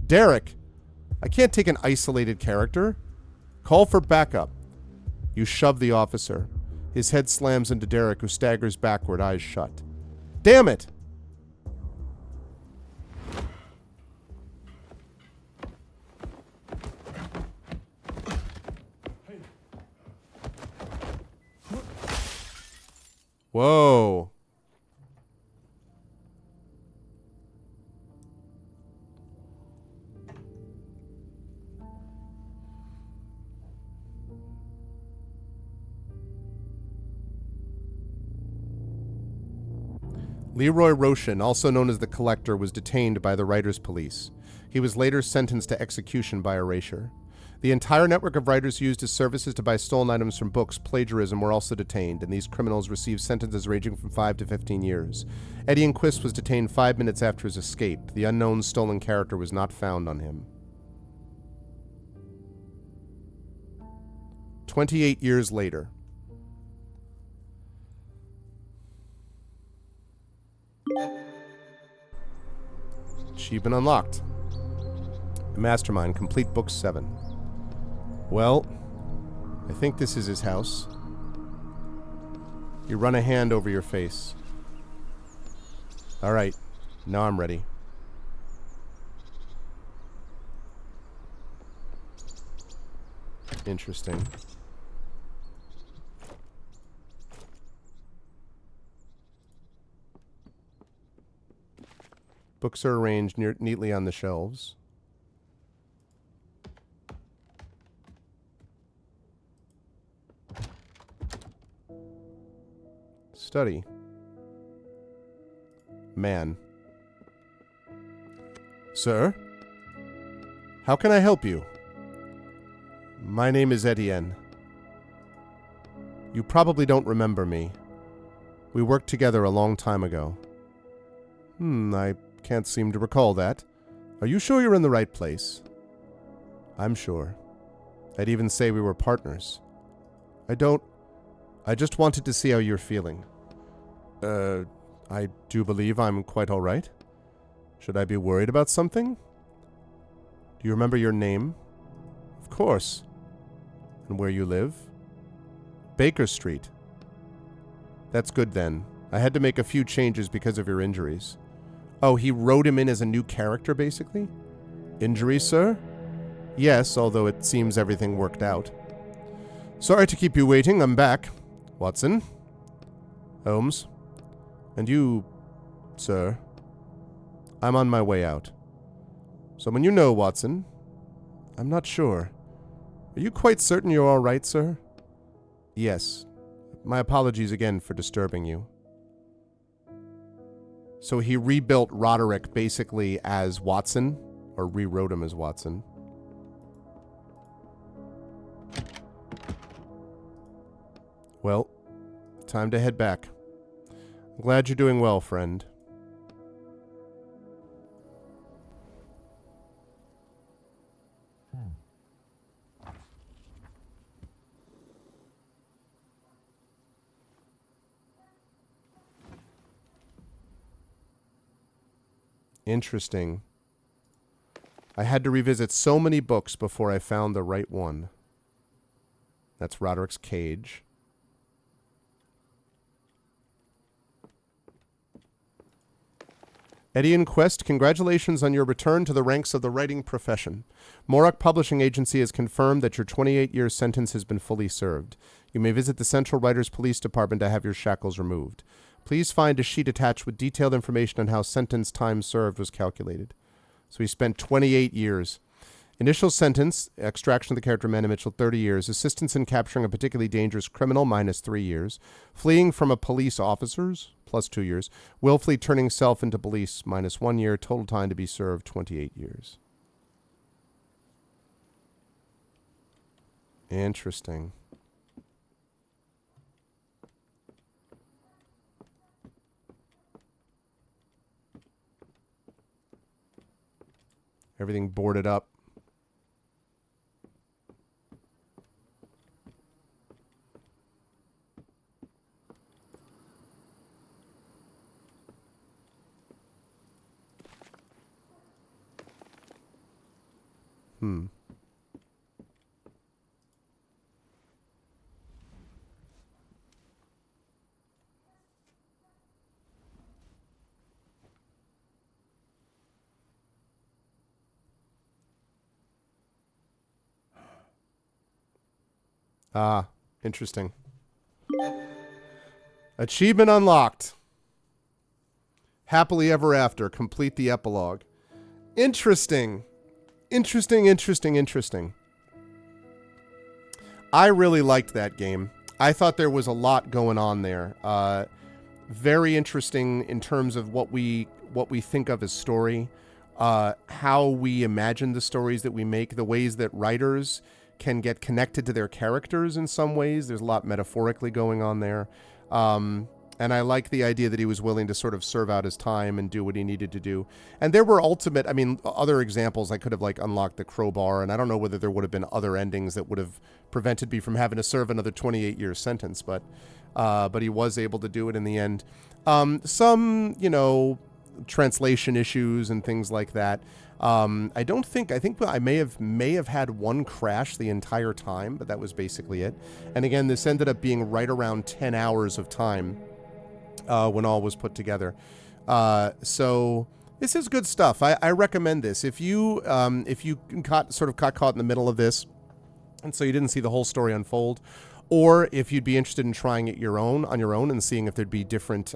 Derek! I can't take an isolated character. Call for backup. You shove the officer. His head slams into Derek, who staggers backward, eyes shut. Damn it! Whoa. Leroy Roshan, also known as the Collector, was detained by the writers' police. He was later sentenced to execution by erasure. The entire network of writers who used his services to buy stolen items from books, plagiarism, were also detained, and these criminals received sentences ranging from 5 to 15 years. Eddie Quist was detained 5 minutes after his escape. The unknown stolen character was not found on him. 28 years later. Achievement unlocked. The Mastermind, complete book 7. Well, I think this is his house. You run a hand over your face. Alright, now I'm ready. Interesting. Books are arranged neatly on the shelves. Study. Man. Sir? How can I help you? My name is Etienne. You probably don't remember me. We worked together a long time ago. I Can't seem to recall that. Are you sure you're in the right place? I'm sure. I'd even say we were partners. I just wanted to see how you're feeling. I do believe I'm quite all right. Should I be worried about something? Do you remember your name? Of course. And where you live? Baker Street. That's good then. I had to make a few changes because of your injuries. Oh, he wrote him in as a new character, basically? Injuries, sir? Yes, although it seems everything worked out. Sorry to keep you waiting, I'm back. Watson? Holmes? And you, sir? I'm on my way out. Someone you know, Watson? I'm not sure. Are you quite certain you're all right, sir? Yes. My apologies again for disturbing you. So he rebuilt Roderick basically as Watson, or rewrote him as Watson. Well, time to head back. I'm glad you're doing well, friend. Interesting. I had to revisit so many books before I found the right one. That's Roderick's Cage. Eddie and Quest, congratulations on your return to the ranks of the writing profession. Morak Publishing Agency has confirmed that your 28-year sentence has been fully served. You may visit the Central Writers Police Department to have your shackles removed. Please find a sheet attached with detailed information on how sentence time served was calculated. So he spent 28 years. Initial sentence, extraction of the character Amanda Mitchell, 30 years. Assistance in capturing a particularly dangerous criminal, -3 years. Fleeing from a police officers, +2 years. Willfully turning self into police, -1 year. Total time to be served, 28 years. Interesting. Everything boarded up. Ah, interesting. Achievement unlocked. Happily ever after. Complete the epilogue. Interesting. Interesting. I really liked that game. I thought there was a lot going on there. Very interesting in terms of what we think of as story, how we imagine the stories that we make, the ways that writers can get connected to their characters in some ways. There's a lot metaphorically going on there. And I like the idea that he was willing to sort of serve out his time and do what he needed to do. And there were other examples. I could have unlocked the crowbar, and I don't know whether there would have been other endings that would have prevented me from having to serve another 28-year sentence, but he was able to do it in the end. Some, translation issues and things like that. I think I may have had one crash the entire time, but that was basically it. And again, this ended up being right around 10 hours of time when all was put together. So this is good stuff. I recommend this. If you got caught in the middle of this, and so you didn't see the whole story unfold, or if you'd be interested in trying it on your own and seeing if there'd be different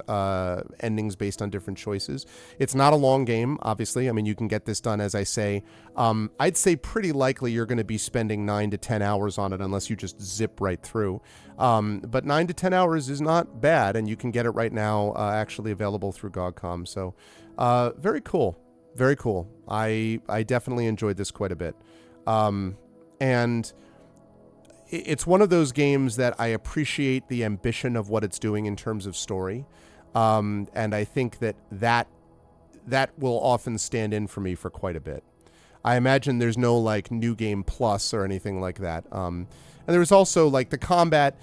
endings based on different choices. It's not a long game, obviously. I mean, you can get this done, as I say. I'd say pretty likely you're going to be spending 9 to 10 hours on it unless you just zip right through. But 9 to 10 hours is not bad, and you can get it right now actually available through GOG.com. So very cool. Very cool. I definitely enjoyed this quite a bit. And it's one of those games that I appreciate the ambition of what it's doing in terms of story. And I think that that will often stand in for me for quite a bit. I imagine there's no like new game plus or anything like that. And there was also like the combat.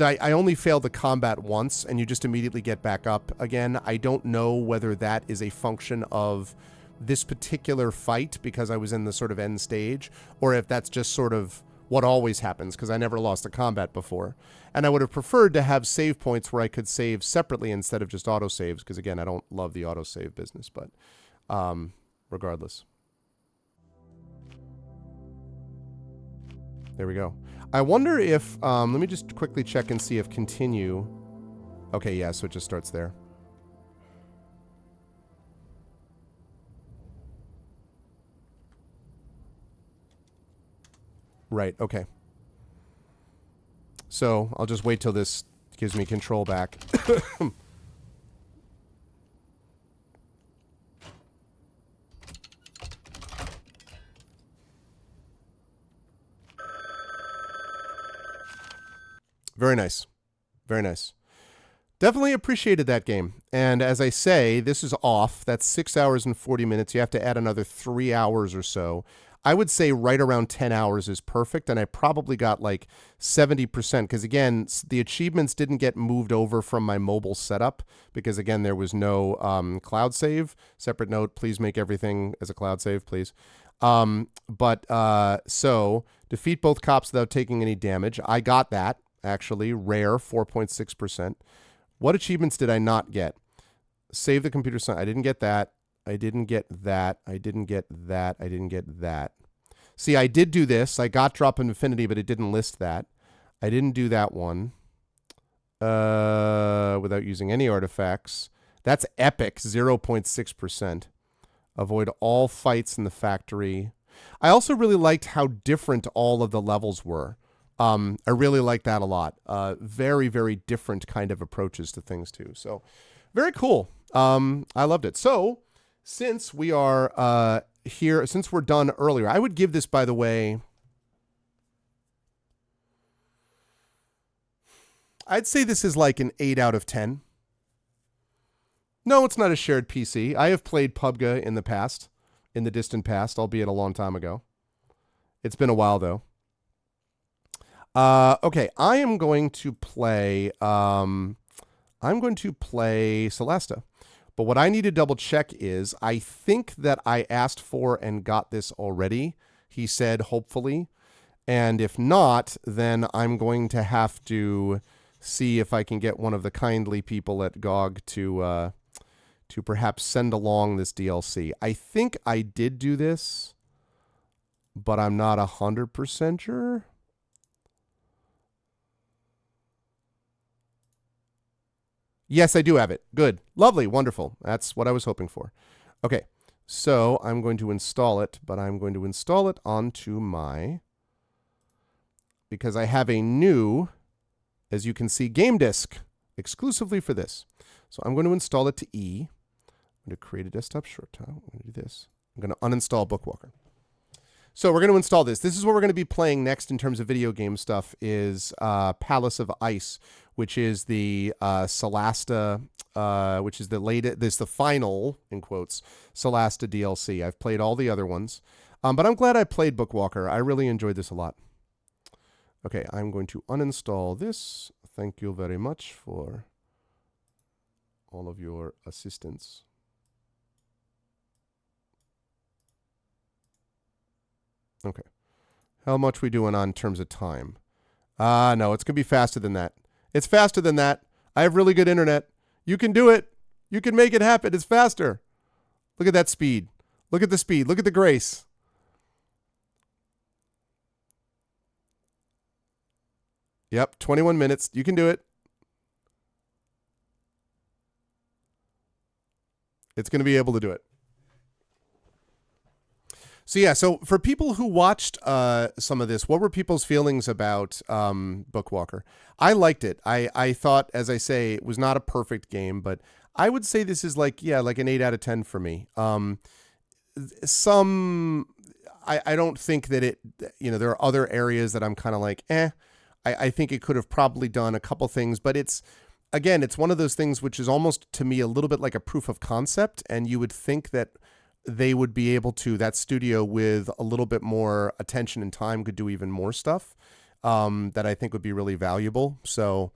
I only failed the combat once, and you just immediately get back up again. I don't know whether that is a function of this particular fight because I was in the sort of end stage, or if that's just sort of what always happens because I never lost a combat before. And I would have preferred to have save points where I could save separately instead of just autosaves because, again, I don't love the autosave business, but regardless. There we go. I wonder if, let me just quickly check and see if continue. Okay, yeah, so it just starts there. Right, okay. So I'll just wait till this gives me control back. Very nice. Very nice. Definitely appreciated that game. And as I say, this is off. That's 6 hours and 40 minutes. You have to add another 3 hours or so. I would say right around 10 hours is perfect, and I probably got like 70% because, again, the achievements didn't get moved over from my mobile setup because, again, there was no cloud save. Separate note, please make everything as a cloud save, please. So, defeat both cops without taking any damage. I got that, actually. Rare, 4.6%. What achievements did I not get? Save the computer sign. I didn't get that. I didn't get that. I didn't get that. I didn't get that. See, I did do this. I got Drop of Infinity, but it didn't list that. I didn't do that one. Without using any artifacts. That's epic, 0.6%. Avoid all fights in the factory. I also really liked how different all of the levels were. I really liked that a lot. Very, very different kind of approaches to things, too. So, very cool. I loved it. So, since we are here, since we're done earlier, I would give this, by the way, I'd say this is like an 8 out of 10. No, it's not a shared PC. I have played PUBG in the past, in the distant past, albeit a long time ago. It's been a while, though. Okay, I am going to play, Celesta. But what I need to double check is I think that I asked for and got this already. He said, hopefully. And if not, then I'm going to have to see if I can get one of the kindly people at GOG to perhaps send along this DLC. I think I did do this, but I'm not 100% sure. Yes, I do have it. Good. Lovely. Wonderful. That's what I was hoping for. Okay. So I'm going to install it, but I'm going to install it onto my, because I have a new, as you can see, game disk exclusively for this. So I'm going to install it to E. I'm going to create a desktop shortcut. I'm going to do this. I'm going to uninstall Bookwalker. So we're going to install this. This is what we're going to be playing next in terms of video game stuff is Palace of Ice, which is the Celasta, which is the final, in quotes, Celasta DLC. I've played all the other ones, but I'm glad I played Bookwalker. I really enjoyed this a lot. Okay, I'm going to uninstall this. Thank you very much for all of your assistance. Okay. How much we doing on terms of time? No, it's going to be faster than that. It's faster than that. I have really good internet. You can do it. You can make it happen. It's faster. Look at that speed. Look at the speed. Look at the grace. Yep, 21 minutes. You can do it. It's going to be able to do it. So yeah, so for people who watched some of this, what were people's feelings about Bookwalker? I liked it. I thought, as I say, it was not a perfect game, but I would say this is like an 8 out of 10 for me. I don't think that it, there are other areas that I'm kind of like, I think it could have probably done a couple things, but it's, again, it's one of those things which is almost to me a little bit like a proof of concept, and you would think that they would be able to, that studio with a little bit more attention and time could do even more stuff that I think would be really valuable. So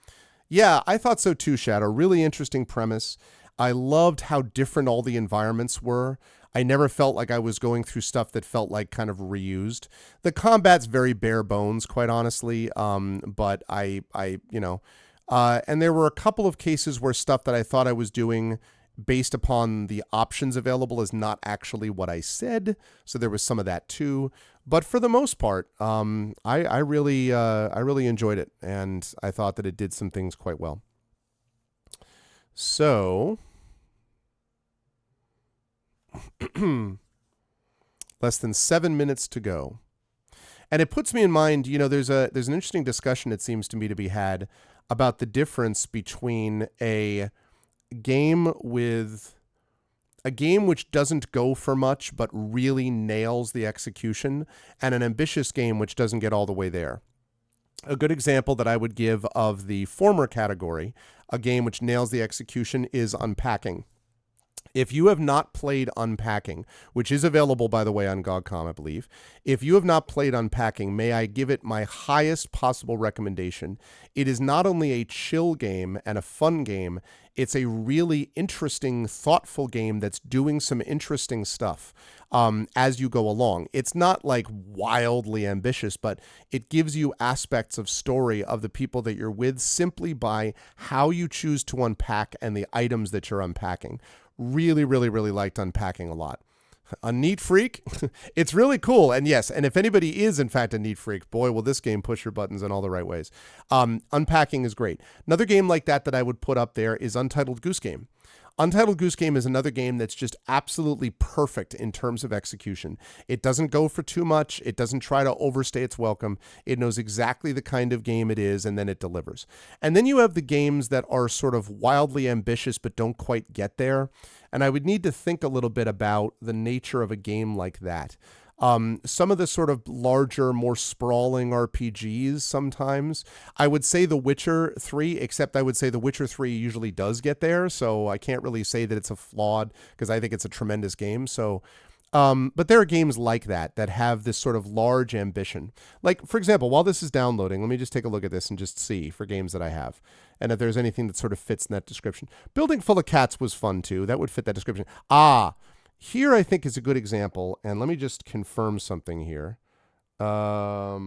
yeah, I thought so too, Shadow. Really interesting premise. I loved how different all the environments were. I never felt like I was going through stuff that felt like kind of reused. The combat's very bare bones, quite honestly. But and there were a couple of cases where stuff that I thought I was doing based upon the options available is not actually what I said. So there was some of that too. But for the most part, I really enjoyed it, and I thought that it did some things quite well. So less than 7 minutes to go. And it puts me in mind, there's an interesting discussion, it seems to me, to be had about the difference between a game which doesn't go for much but really nails the execution, and an ambitious game which doesn't get all the way there. A good example that I would give of the former category, a game which nails the execution, is Unpacking. If you have not played Unpacking, which is available, by the way, on GOG.com, I believe, if you have not played Unpacking, may I give it my highest possible recommendation. It is not only a chill game and a fun game, it's a really interesting, thoughtful game that's doing some interesting stuff as you go along. It's not like wildly ambitious, but it gives you aspects of story of the people that you're with simply by how you choose to unpack and the items that you're unpacking. Really, really, really liked Unpacking a lot. A neat freak. It's really cool. And yes, and if anybody is in fact a neat freak, boy, will this game push your buttons in all the right ways. Unpacking is great. Another game like that I would put up there is Untitled Goose Game. Untitled Goose Game is another game that's just absolutely perfect in terms of execution. It doesn't go for too much. It doesn't try to overstay its welcome. It knows exactly the kind of game it is, and then it delivers. And then you have the games that are sort of wildly ambitious but don't quite get there. And I would need to think a little bit about the nature of a game like that. Some of the sort of larger, more sprawling RPGs sometimes. I would say The Witcher 3, except I would say The Witcher 3 usually does get there, so I can't really say that it's a flawed, because I think it's a tremendous game. So, but there are games like that have this sort of large ambition. Like, for example, while this is downloading, let me just take a look at this and just see for games that I have, and if there's anything that sort of fits in that description. Building Full of Cats was fun too. That would fit that description. Here I think is a good example, and let me just confirm something here. Let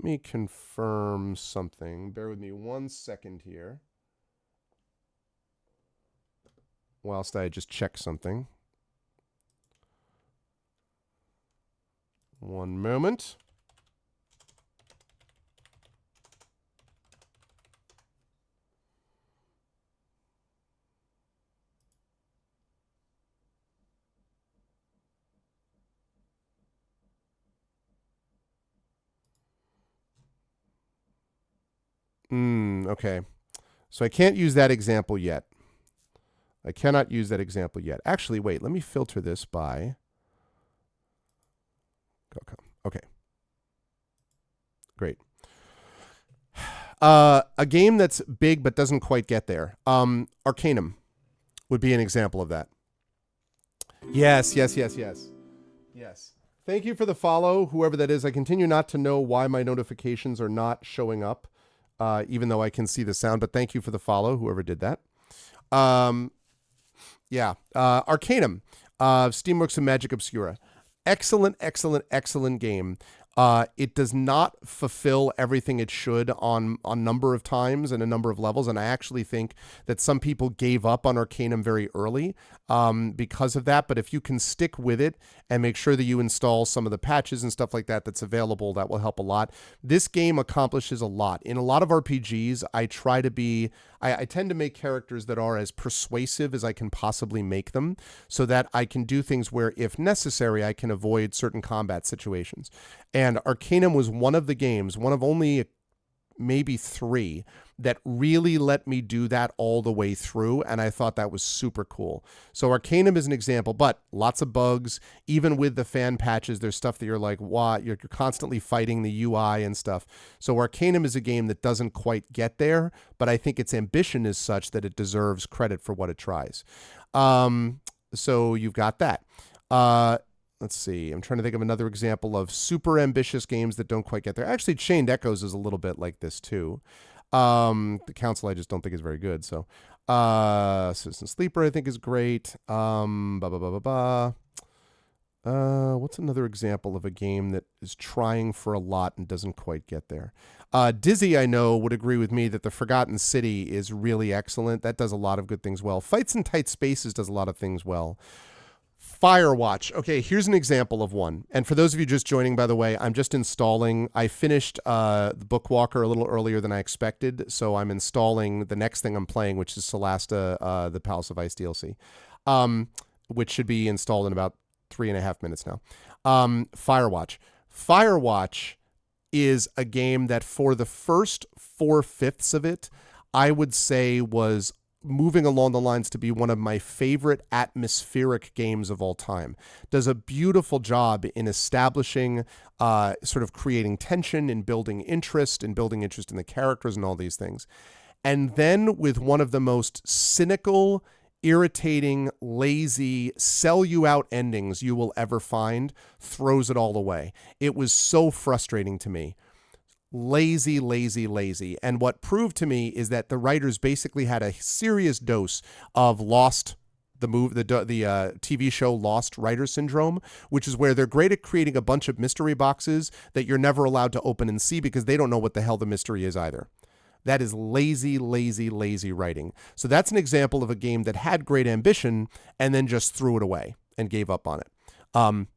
me confirm something. Bear with me 1 second here. Whilst I just check something. One moment. Okay. So I can't use that example yet. I cannot use that example yet. Actually, wait, let me filter this by... Okay. Great. A game that's big but doesn't quite get there. Arcanum would be an example of that. Yes. Thank you for the follow, whoever that is. I continue not to know why my notifications are not showing up, even though I can see the sound, but thank you for the follow, whoever did that. Arcanum, Steamworks and Magic Obscura. Excellent game. It does not fulfill everything it should on a number of times and a number of levels, and I actually think that some people gave up on Arcanum very early because of that. But if you can stick with it and make sure that you install some of the patches and stuff like that that's available, that will help a lot. This game accomplishes a lot. In a lot of RPGs, I tend to make characters that are as persuasive as I can possibly make them, so that I can do things where, if necessary, I can avoid certain combat situations. And Arcanum was one of the games, one of only maybe 3 that really let me do that all the way through, and I thought that was super cool. So Arcanum is an example, but lots of bugs. Even with the fan patches, there's stuff that you're like, what? You're constantly fighting the UI and stuff. So Arcanum is a game that doesn't quite get there, but I think its ambition is such that it deserves credit for what it tries. So you've got that. Let's see. I'm trying to think of another example of super ambitious games that don't quite get there. Actually, Chained Echoes is a little bit like this too. The Council I just don't think is very good. So, Citizen Sleeper I think is great. What's another example of a game that is trying for a lot and doesn't quite get there? Dizzy, I know, would agree with me that The Forgotten City is really excellent. That does a lot of good things well. Fights in Tight Spaces does a lot of things well. Firewatch. Okay, here's an example of one. And for those of you just joining, by the way, I'm just installing. I finished the Bookwalker a little earlier than I expected, so I'm installing the next thing I'm playing, which is Solasta, the Palace of Ice DLC, which should be installed in about 3.5 minutes now. Firewatch. Firewatch is a game that for the first 4/5 of it, I would say was moving along the lines to be one of my favorite atmospheric games of all time. Does a beautiful job in establishing, sort of creating tension and building interest in the characters and all these things. And then with one of the most cynical, irritating, lazy, sell you out endings you will ever find, throws it all away. It was so frustrating to me. Lazy. And what proved to me is that the writers basically had a serious dose of Lost, the TV show Lost writer syndrome, which is where they're great at creating a bunch of mystery boxes that you're never allowed to open and see because they don't know what the hell the mystery is either. That is lazy writing. So that's an example of a game that had great ambition and then just threw it away and gave up on it.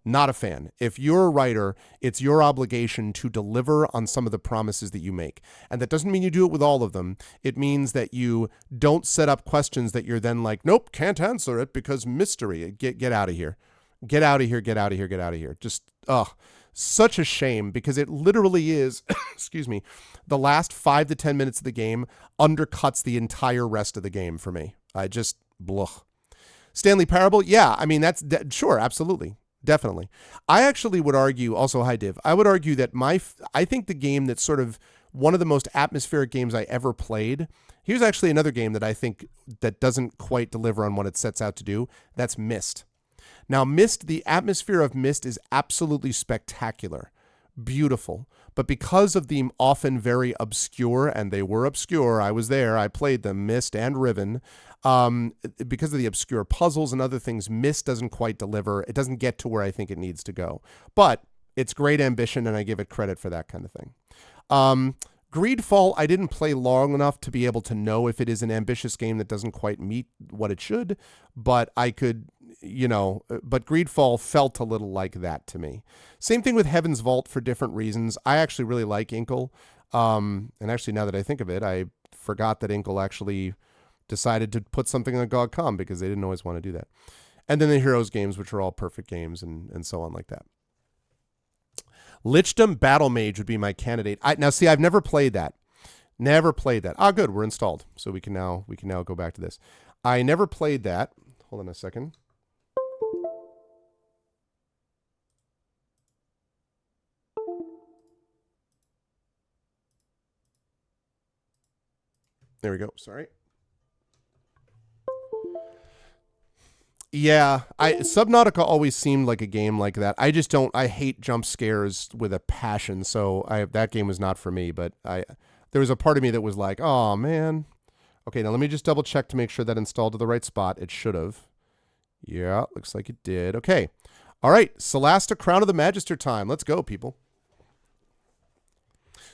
Not a fan. If you're a writer, it's your obligation to deliver on some of the promises that you make. And that doesn't mean you do it with all of them. It means that you don't set up questions that you're then like, nope, can't answer it because mystery. Get out of here. Get out of here. Just, such a shame because it literally is, excuse me, the last 5 to 10 minutes of the game undercuts the entire rest of the game for me. I just, blah. Stanley Parable, yeah, I mean, sure, absolutely. Definitely. I actually would argue, also, hi Div, I would argue that I think the game that's sort of one of the most atmospheric games I ever played, here's actually another game that I think that doesn't quite deliver on what it sets out to do. That's Myst. Now, Myst, the atmosphere of Myst is absolutely spectacular, beautiful. But because of the often very obscure, and they were obscure, I was there, I played them, Myst and Riven, because of the obscure puzzles and other things, Myst doesn't quite deliver. It doesn't get to where I think it needs to go. But it's great ambition, and I give it credit for that kind of thing. Greedfall, I didn't play long enough to be able to know if it is an ambitious game that doesn't quite meet what it should, but I could, but Greedfall felt a little like that to me. Same thing with Heaven's Vault for different reasons. I actually really like Inkle. And actually, now that I think of it, I forgot that Inkle actually decided to put something on GOG.com because they didn't always want to do that. And then the Heroes games, which are all perfect games and so on like that. Lichdom Battle Mage would be my candidate. Now, see, I've never played that. Never played that. Ah, good. We're installed. So we can now go back to this. I never played that. Hold on a second. There we go. Sorry. Yeah, Subnautica always seemed like a game like that. I hate jump scares with a passion, so that game was not for me, but there was a part of me that was like, oh man. Okay, now let me just double check to make sure that installed to the right spot. It should have. Yeah, looks like it did. Okay. All right, Solasta Crown of the Magister time. Let's go, people.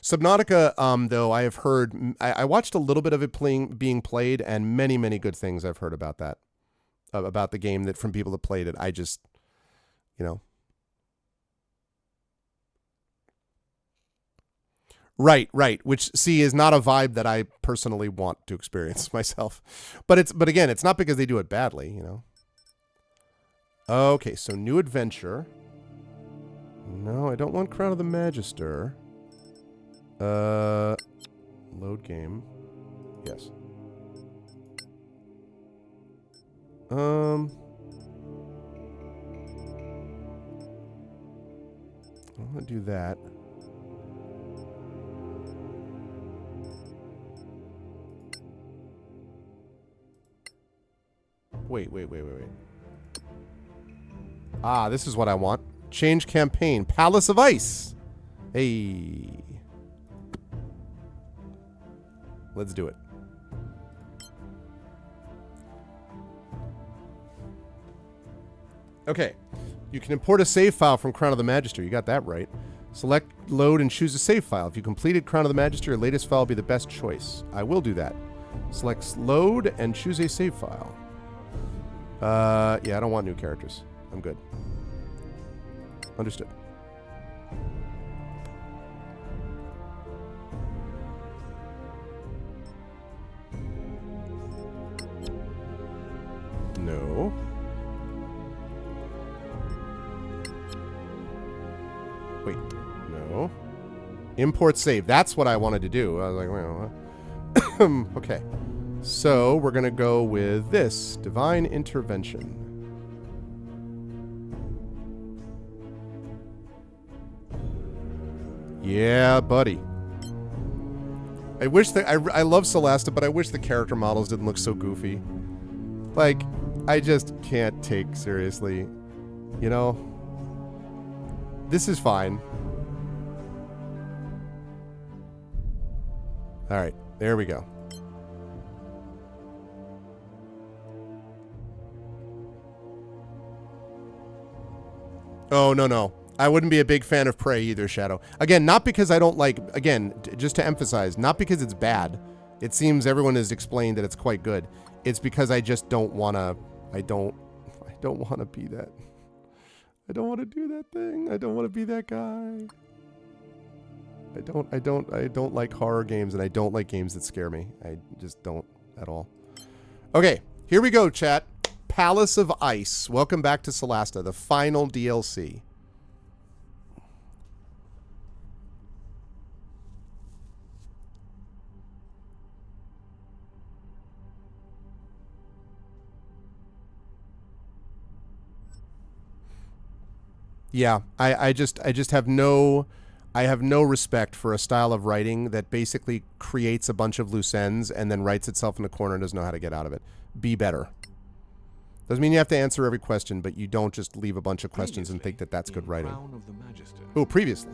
Subnautica, though, I have heard, I watched a little bit of it being played, and many, many good things I've heard about that. About the game that from people that played it. I just, Right. Which, see, is not a vibe that I personally want to experience myself. But again, it's not because they do it badly, Okay, so new adventure. No, I don't want Crown of the Magister. Load game. Yes. I'm gonna do that. Wait. Ah, this is what I want. Change campaign. Palace of Ice. Hey. Let's do it. Okay. You can import a save file from Crown of the Magister. You got that right. Select, load, and choose a save file. If you completed Crown of the Magister, your latest file will be the best choice. I will do that. Select load and choose a save file. Yeah, I don't want new characters. I'm good. Understood. No. Wait. No. Import save. That's what I wanted to do. I was like, well, okay. So we're going to go with this. Divine Intervention. Yeah, buddy. I wish that I love Celesta, but I wish the character models didn't look so goofy. Like, I just can't take seriously. You know? This is fine. Alright, there we go. Oh, no. I wouldn't be a big fan of Prey either, Shadow. Again, not because I don't like... Again, just to emphasize, not because it's bad. It seems everyone has explained that it's quite good. It's because I just don't want to... I don't want to be that... I don't want to do that thing. I don't want to be that guy. I don't like horror games, and I don't like games that scare me. I just don't at all. Okay, here we go, chat. Palace of Ice. Welcome back to Celesta, the final DLC. Yeah, I just have no... I have no respect for a style of writing that basically creates a bunch of loose ends and then writes itself in a corner and doesn't know how to get out of it. Be better. Doesn't mean you have to answer every question, but you don't just leave a bunch of questions and think that that's good writing. Oh, previously.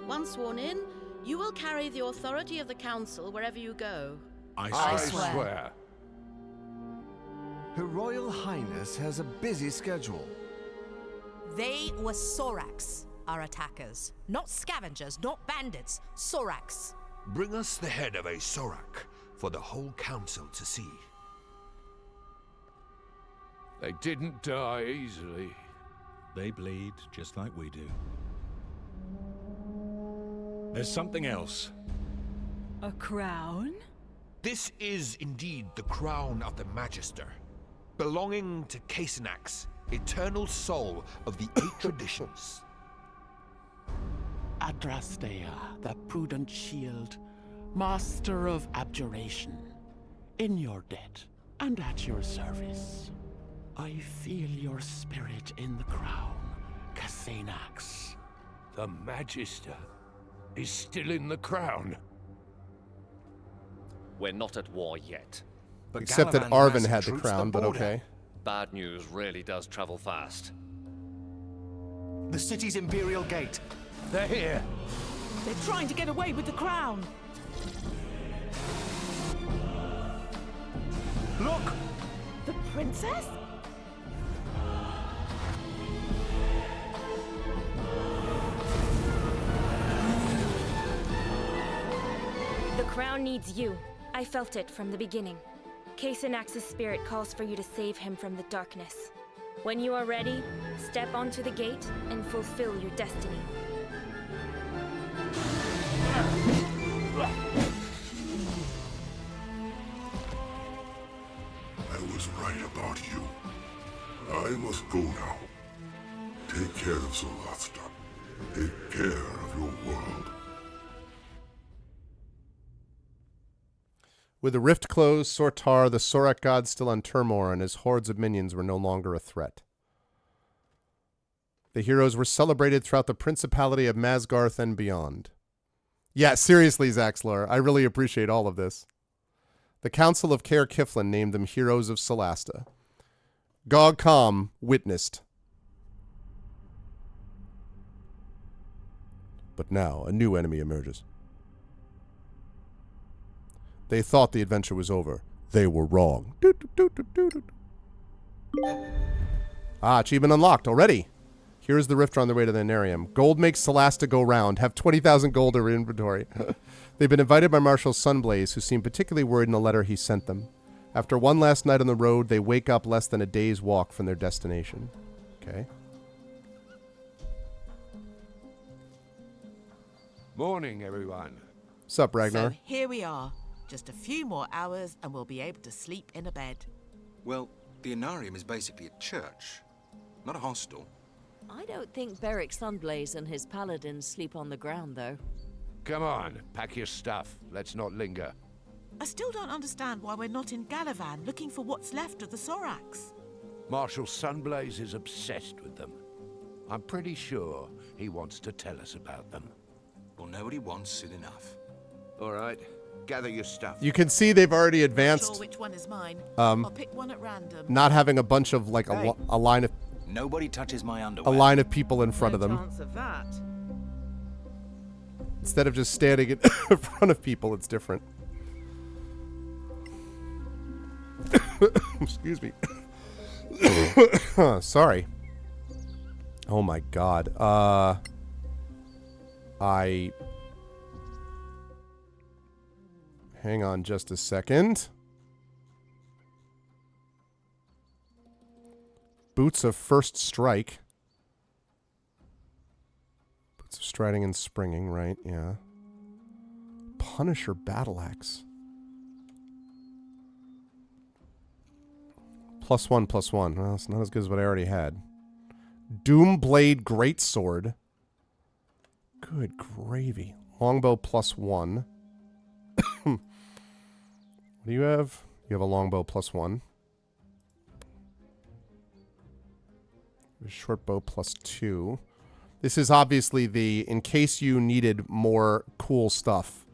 Once sworn in, you will carry the authority of the council wherever you go. I swear. Her Royal Highness has a busy schedule. They were Sorax, our attackers. Not scavengers, not bandits. Sorax. Bring us the head of a Sorak for the whole council to see. They didn't die easily. They bleed just like we do. There's something else. A crown? This is indeed the crown of the Magister, belonging to Casenax, eternal soul of the 8 traditions. Adrastea, the prudent shield, master of abjuration, in your debt and at your service. I feel your spirit in the crown, Casenax. The Magister is still in the crown. We're not at war yet. But Except that Arvin had the crown, but okay. Bad news really does travel fast. The city's Imperial Gate. They're here. They're trying to get away with the crown. Look! The princess? The crown needs you. I felt it from the beginning. Casenax's spirit calls for you to save him from the darkness. When you are ready, step onto the gate and fulfill your destiny. I was right about you. I must go now. Take care of Solasta. Take care of your world. With the rift closed, Sortar, the Sorak god, still on Turmor, and his hordes of minions were no longer a threat. The heroes were celebrated throughout the Principality of Masgarth and beyond. Yeah, seriously, Zaxlor, I really appreciate all of this. The Council of Caer Kiflin named them Heroes of Solasta. Gog Com witnessed. But now, a new enemy emerges. They thought the adventure was over. They were wrong. Ah, achievement unlocked already. Here's the Rifter on their way to the Anarium. Gold makes Solasta go round. Have 20,000 gold in inventory. They've been invited by Marshal Sunblaze, who seemed particularly worried in the letter he sent them. After one last night on the road, they wake up less than a day's walk from their destination. Okay. Morning, everyone. Sup, Ragnar? So here we are. Just a few more hours and we'll be able to sleep in a bed. Well, the Anarium is basically a church, not a hostel. I don't think Beric Sunblaze and his paladins sleep on the ground, though. Come on, pack your stuff. Let's not linger. I still don't understand why we're not in Galavan looking for what's left of the Soraks. Marshal Sunblaze is obsessed with them. I'm pretty sure he wants to tell us about them. Well, nobody wants soon enough. All right, gather your stuff. You can see they've already advanced. Not sure which one is mine. I'll pick one at random. Not having a bunch of, like, a line of... Nobody touches my underwear. A line of people in front of them. Chance of that. Instead of just standing in front of people, it's different. Excuse me. Sorry. Oh my god. Hang on just a second. Boots of First Strike. Boots of Striding and Springing, right? Yeah. Punisher Battle Axe. +1/+1. Well, it's not as good as what I already had. Doomblade Greatsword. Good gravy. Longbow +1. What do you have? You have a longbow +1. Short bow +2. This is obviously the, in case you needed more cool stuff.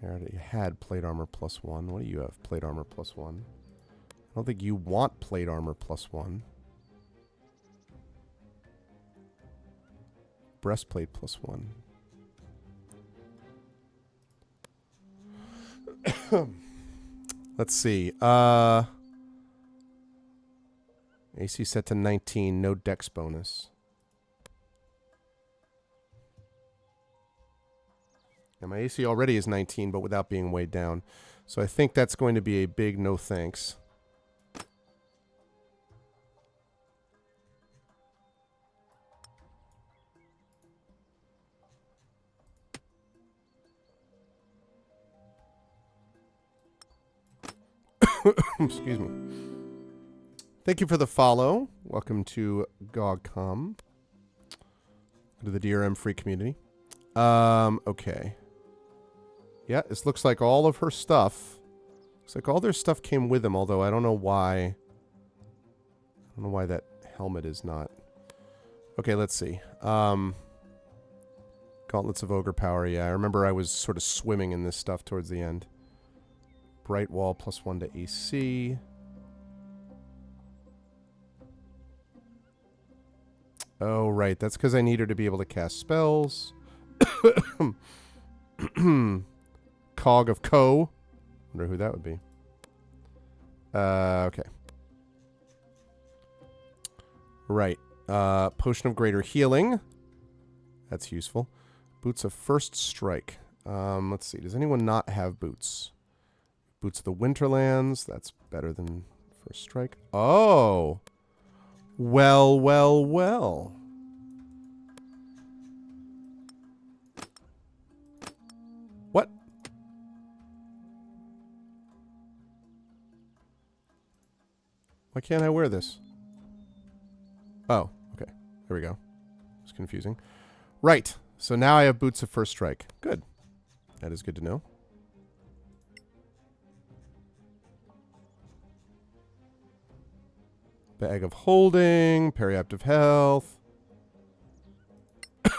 I already had plate armor +1. What do you have? Plate armor +1. I don't think you want plate armor +1. Breastplate +1. Let's see. AC set to 19, no dex bonus. And my AC already is 19, but without being weighed down. So I think that's going to be a big no thanks. Excuse me. Thank you for the follow. Welcome to GogCom. To the DRM free community. Okay. Yeah, this looks like all of her stuff. Looks like all their stuff came with them, although I don't know why. I don't know why that helmet is not. Okay, let's see. Gauntlets of Ogre Power, yeah. I remember I was sort of swimming in this stuff towards the end. Bright Wall +1 to AC. Oh, right. That's because I need her to be able to cast spells. Cog of Co. Wonder who that would be. Okay. Right. Potion of Greater Healing. That's useful. Boots of First Strike. Let's see. Does anyone not have boots? Boots of the Winterlands. That's better than First Strike. Oh. Well, well, well. What? Why can't I wear this? Oh, okay. There we go. It's confusing. Right. So now I have Boots of First Strike. Good. That is good to know. Bag of holding, periaptive health.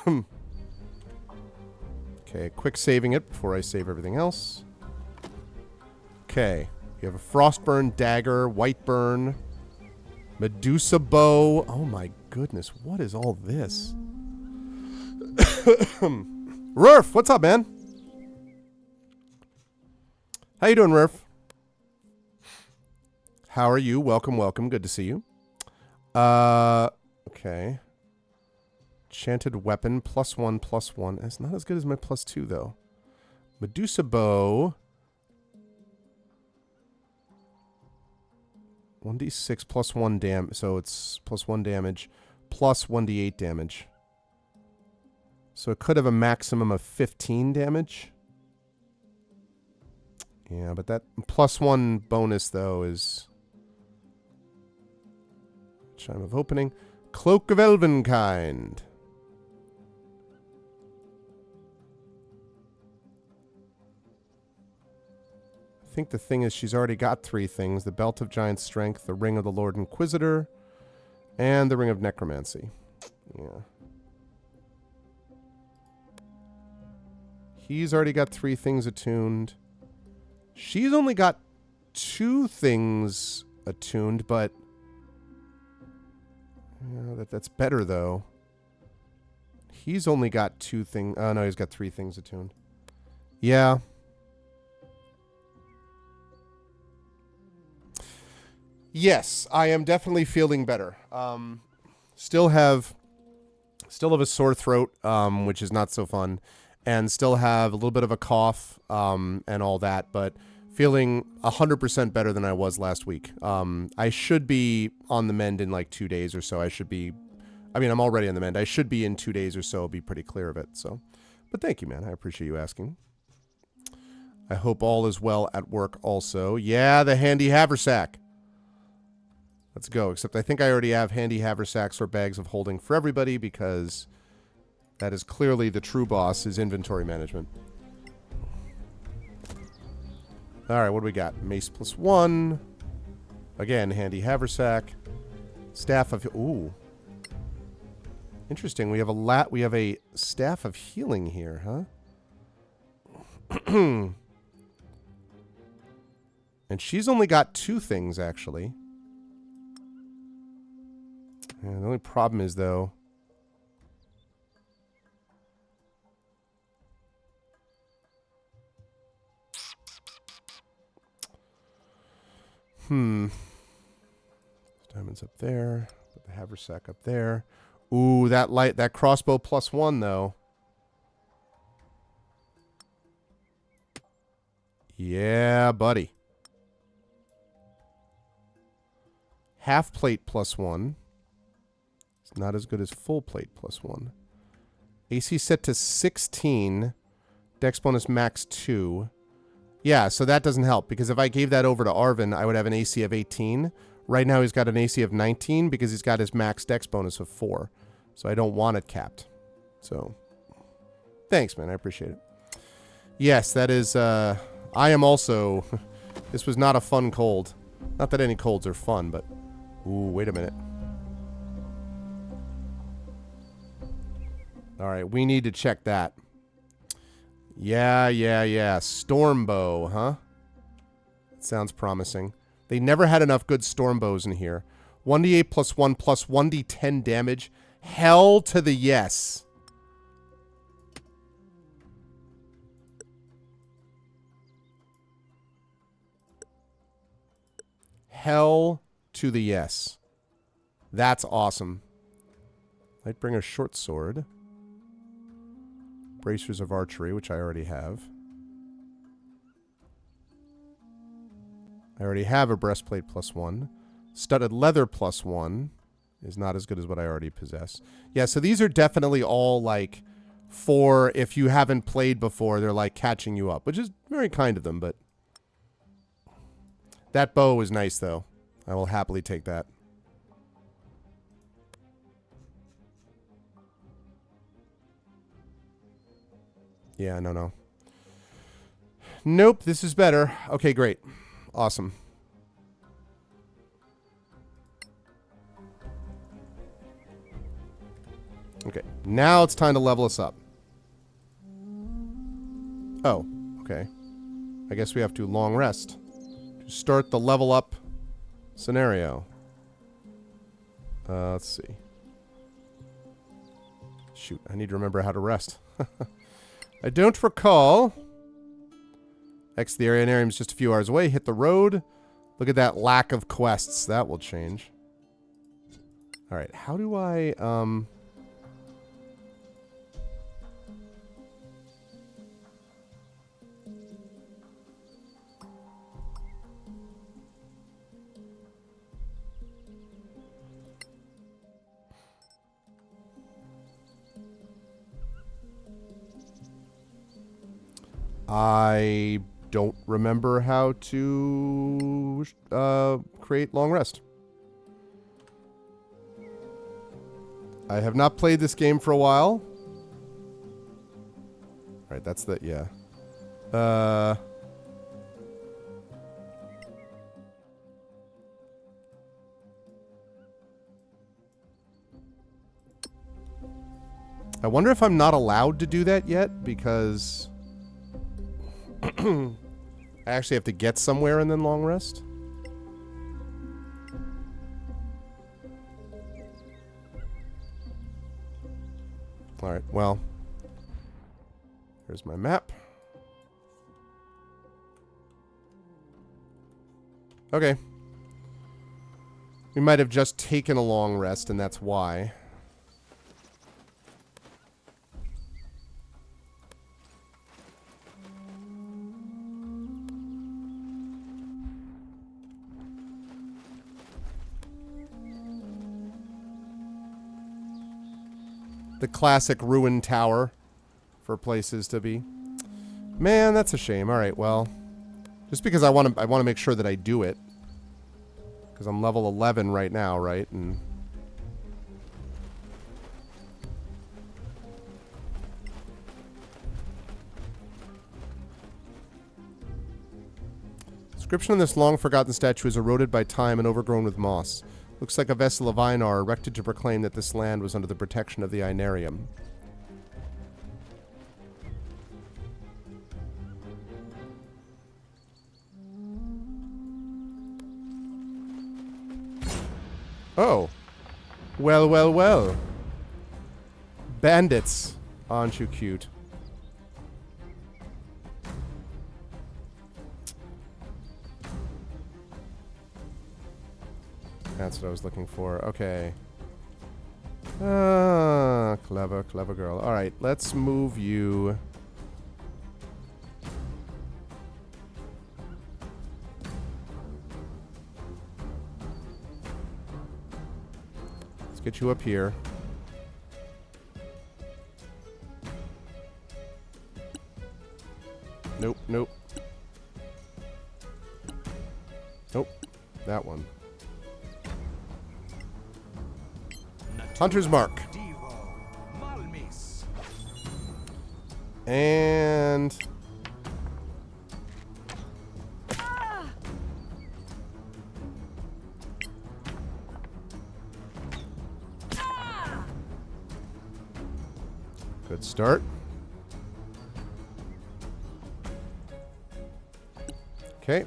Okay, quick saving it before I save everything else. Okay, you have a frostburn dagger, white burn, Medusa bow. Oh my goodness, what is all this? Rurf, what's up, man? How you doing, Rurf? How are you? Welcome, welcome. Good to see you. Okay. Enchanted weapon, +1/+1. It's not as good as my +2, though. Medusa bow. 1d6 +1 damage. So it's +1 damage, plus 1d8 damage. So it could have a maximum of 15 damage. Yeah, but that +1 bonus, though, is... Chime of opening. Cloak of Elvenkind. I think the thing is she's already got 3 things. The Belt of Giant Strength, the Ring of the Lord Inquisitor, and the Ring of Necromancy. Yeah. He's already got 3 things attuned. She's only got 2 things attuned, but... Yeah, that's better, though. He's only got 2 things... Oh, no, he's got 3 things attuned. Yeah. Yes, I am definitely feeling better. Still have a sore throat, which is not so fun. And still have a little bit of a cough, and all that, but feeling 100% better than I was last week. I should be on the mend in like 2 days or so. I'm already on the mend. I should be in 2 days or so, be pretty clear of it, so. But thank you, man. I appreciate you asking. I hope all is well at work also. Yeah, the handy haversack. Let's go, except I think I already have handy haversacks or bags of holding for everybody because... That is clearly the true boss, is inventory management. Alright, what do we got? Mace +1. Again, handy haversack. Staff of... Ooh. Interesting. We have a staff of healing here, huh? And she's only got 2 things, actually. Yeah, the only problem is, though... Diamonds up there. Put the haversack up there. Ooh, that crossbow +1, though. Yeah, buddy. Half plate +1. It's not as good as full plate +1. AC set to 16. Dex bonus max 2. Yeah, so that doesn't help, because if I gave that over to Arvin, I would have an AC of 18. Right now he's got an AC of 19 because he's got his max dex bonus of 4. So I don't want it capped. So, thanks, man. I appreciate it. Yes, that is, I am also... This was not a fun cold. Not that any colds are fun, but... Ooh, wait a minute. Alright, we need to check that. Yeah. Stormbow, huh? Sounds promising. They never had enough good stormbows in here. 1d8 +1 plus 1d10 damage. Hell to the yes. Hell to the yes. That's awesome. Lightbringer short sword. Bracers of archery, which I already have. I already have a breastplate +1. Studded leather +1 is not as good as what I already possess. Yeah, so these are definitely all like for if you haven't played before, they're like catching you up, which is very kind of them, but that bow is nice though. I will happily take that. Yeah, no. Nope, this is better. Okay, great. Awesome. Okay, now it's time to level us up. Oh, okay. I guess we have to long rest to start the level up scenario. Let's see. Shoot, I need to remember how to rest. I don't recall. Exit the Arenarium is just a few hours away. Hit the road. Look at that lack of quests. That will change. Alright, how do I, I don't remember how to create long rest. I have not played this game for a while. Alright, that's the, yeah. I wonder if I'm not allowed to do that yet, because I actually have to get somewhere and then long rest. Alright, well. Here's my map. Okay. We might have just taken a long rest, and that's why. The classic ruined tower for places to be. Man, that's a shame. All right, well, just because I want to make sure that I do it, because I'm level 11 right now, right? And description of this long-forgotten statue is eroded by time and overgrown with moss. Looks like a vessel of Einar erected to proclaim that this land was under the protection of the Einarium. Oh. Well, well, well. Bandits. Aren't you cute? That's what I was looking for. Okay. Ah, clever, clever girl. Alright, let's move you. Let's get you up here. Nope, nope. Nope. That one. Hunter's Mark. And good start. Okay.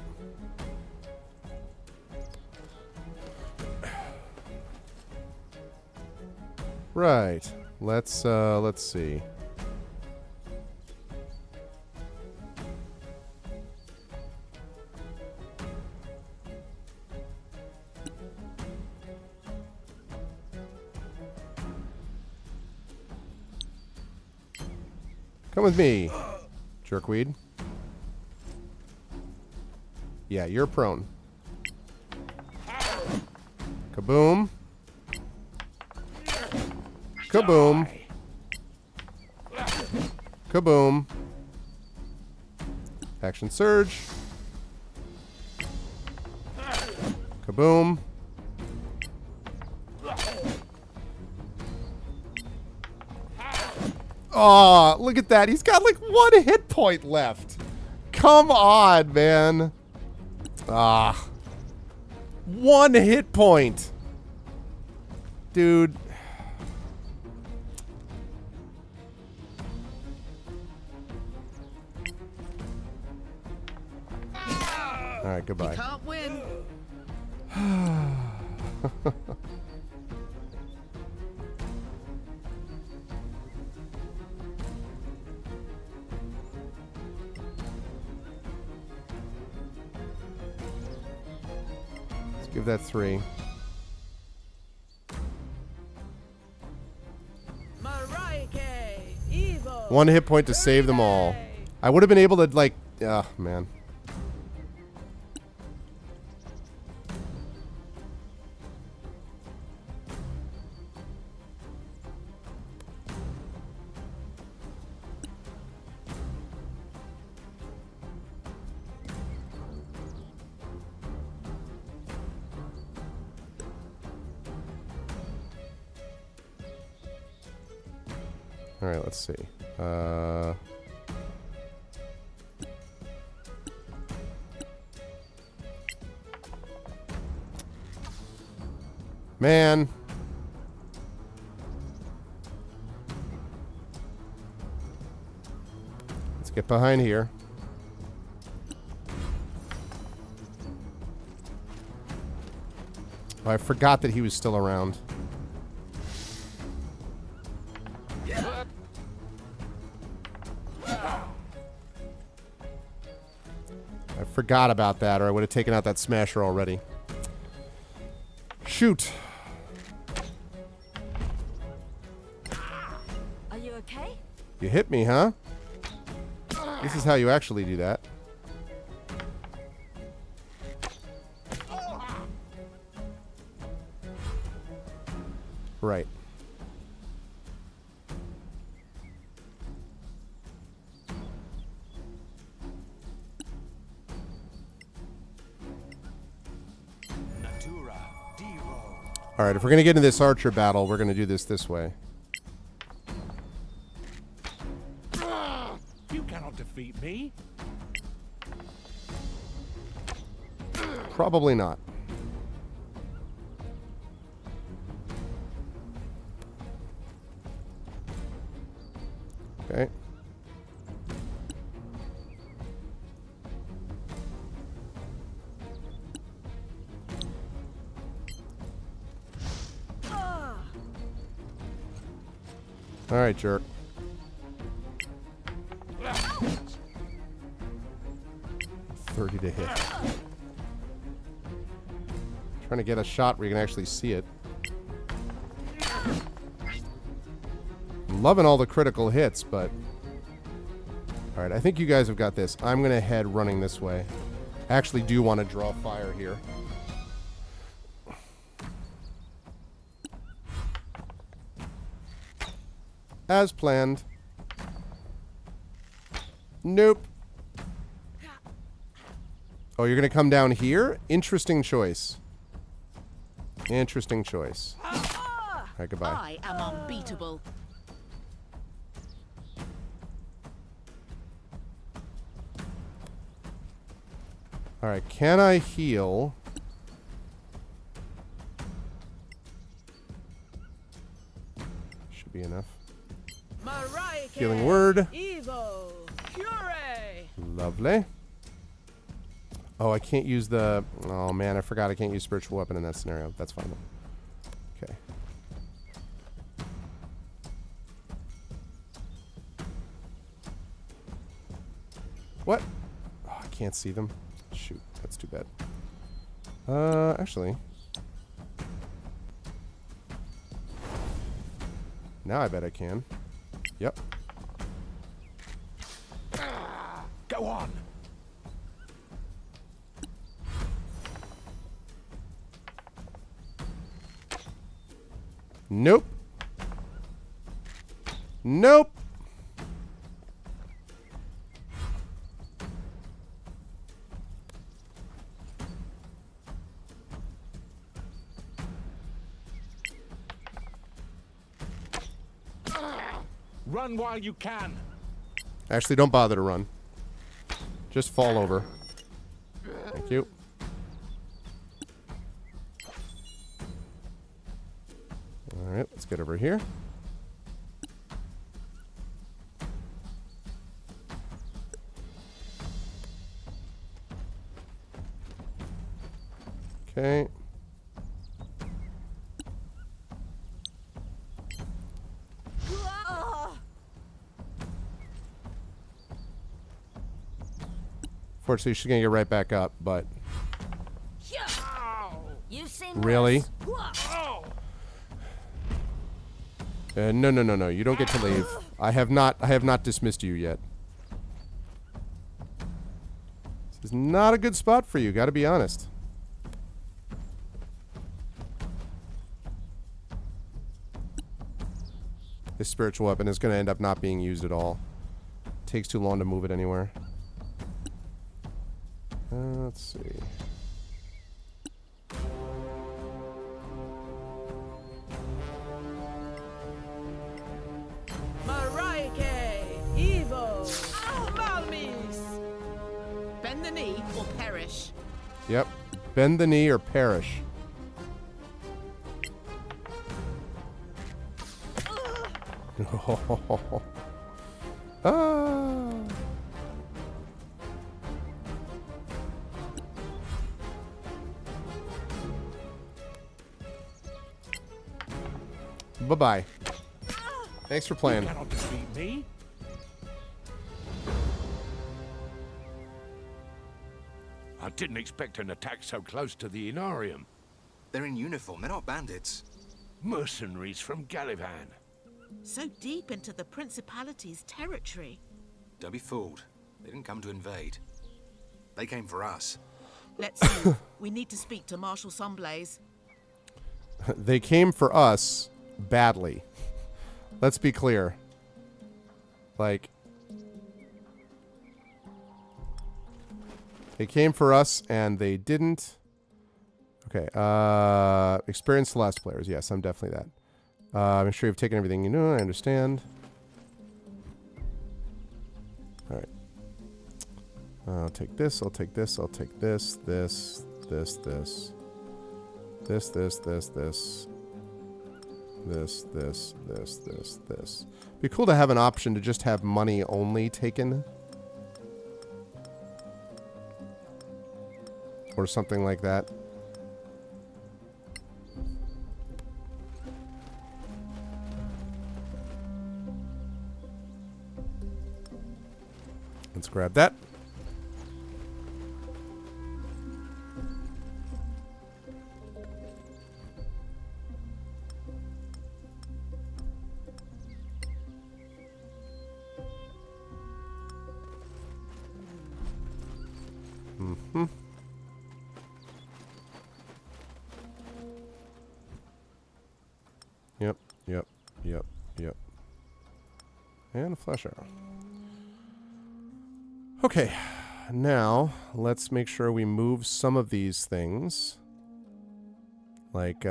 Right. Let's see. Come with me, jerkweed. Yeah, you're prone. Kaboom. Kaboom. Kaboom. Action surge. Kaboom. Oh, look at that. He's got like 1 hit point left. Come on, man. Ah. 1 hit point. Dude. All right, goodbye. You can't win. Let's give that 3. One hit point to save them all. I would have been able to, like... Ah, man. All right, let's see. Man. Let's get behind here. Oh, I forgot that he was still around. I forgot about that, or I would have taken out that smasher already. Shoot. Are you okay? You hit me, huh? This is how you actually do that. Right. All right, if we're going to get into this archer battle, we're going to do this way. You cannot defeat me. Probably not. Okay. All right, jerk. $30 to hit. Trying to get a shot where you can actually see it. I'm loving all the critical hits, but... All right, I think you guys have got this. I'm going to head running this way. I actually do want to draw fire here. As planned. Nope. Oh, you're going to come down here? Interesting choice. Interesting choice. All right, goodbye. I am unbeatable. All right, can I heal? Should be enough. Healing word. Evil. Lovely. Oh, I can't use the... Oh, man, I forgot I can't use spiritual weapon in that scenario. That's fine, though. Okay. What? Oh, I can't see them. Shoot, that's too bad. Actually... Now I bet I can. Yep. Go on. Nope. Nope. Run while you can. Actually, don't bother to run. Just fall over. Thank you. All right, let's get over here. Okay. Fortunately, she's gonna get right back up, but You've seen really? worse. No. You don't get to leave. I have not dismissed you yet. This is not a good spot for you, gotta be honest. This spiritual weapon is gonna end up not being used at all. Takes too long to move it anywhere. Let's see. Marike! Evo! Malmis! Bend the knee or perish. Yep. Bend the knee or perish. Ah. Bye-bye. Thanks for playing. You cannot defeat me. I didn't expect an attack so close to the Inarium. They're in uniform. They're not bandits. Mercenaries from Galavan. So deep into the Principality's territory. Don't be fooled. They didn't come to invade. They came for us. Let's see. We need to speak to Marshal Sunblaze. They came for us badly. Let's be clear. Like, they came for us and they didn't. Okay. Experienced Celeste players. Yes, I'm definitely that. Make sure you've taken everything you know. I understand. All right. I'll take this. I'll take this. I'll take this. This. This. This. This. This. This. This. This. This. This. This. This. Be cool to have an option to just have money only taken. Or something like that. Let's grab that. Mm-hmm. Yep, yep, yep, yep. And a flash arrow. Okay, now let's make sure we move some of these things. Like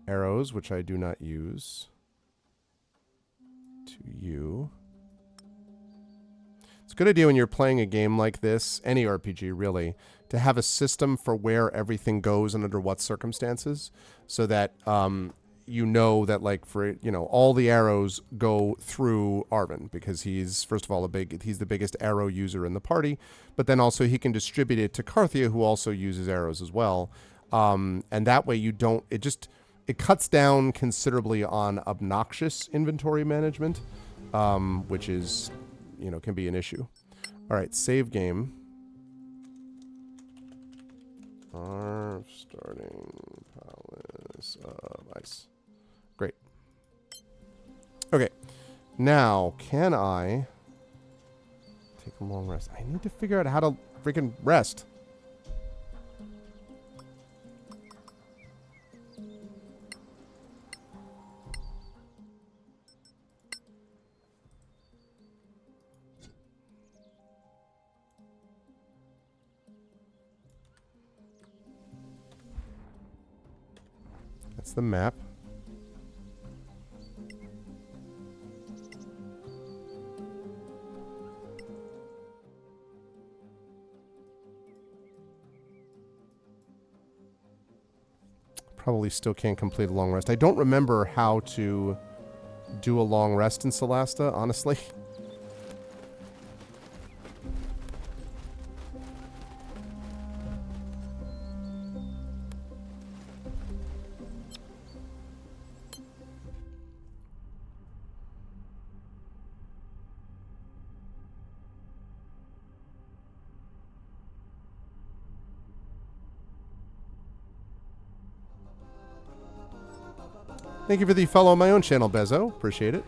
arrows, which I do not use. To you. It's a good idea when you're playing a game like this, any RPG really, to have a system for where everything goes and under what circumstances, so that you know that, like, for, you know, all the arrows go through Arvin, because he's, first of all, he's the biggest arrow user in the party, but then also he can distribute it to Carthia, who also uses arrows as well, and that way you don't, it cuts down considerably on obnoxious inventory management, which is, you know, can be an issue. All right, save game. Our starting palace of ice. Great. Okay. Now, can I take a long rest? I need to figure out how to freaking rest. That's the map. Probably still can't complete a long rest. I don't remember how to do a long rest in Solasta, honestly. Thank you for the follow on my own channel, Bezo. Appreciate it.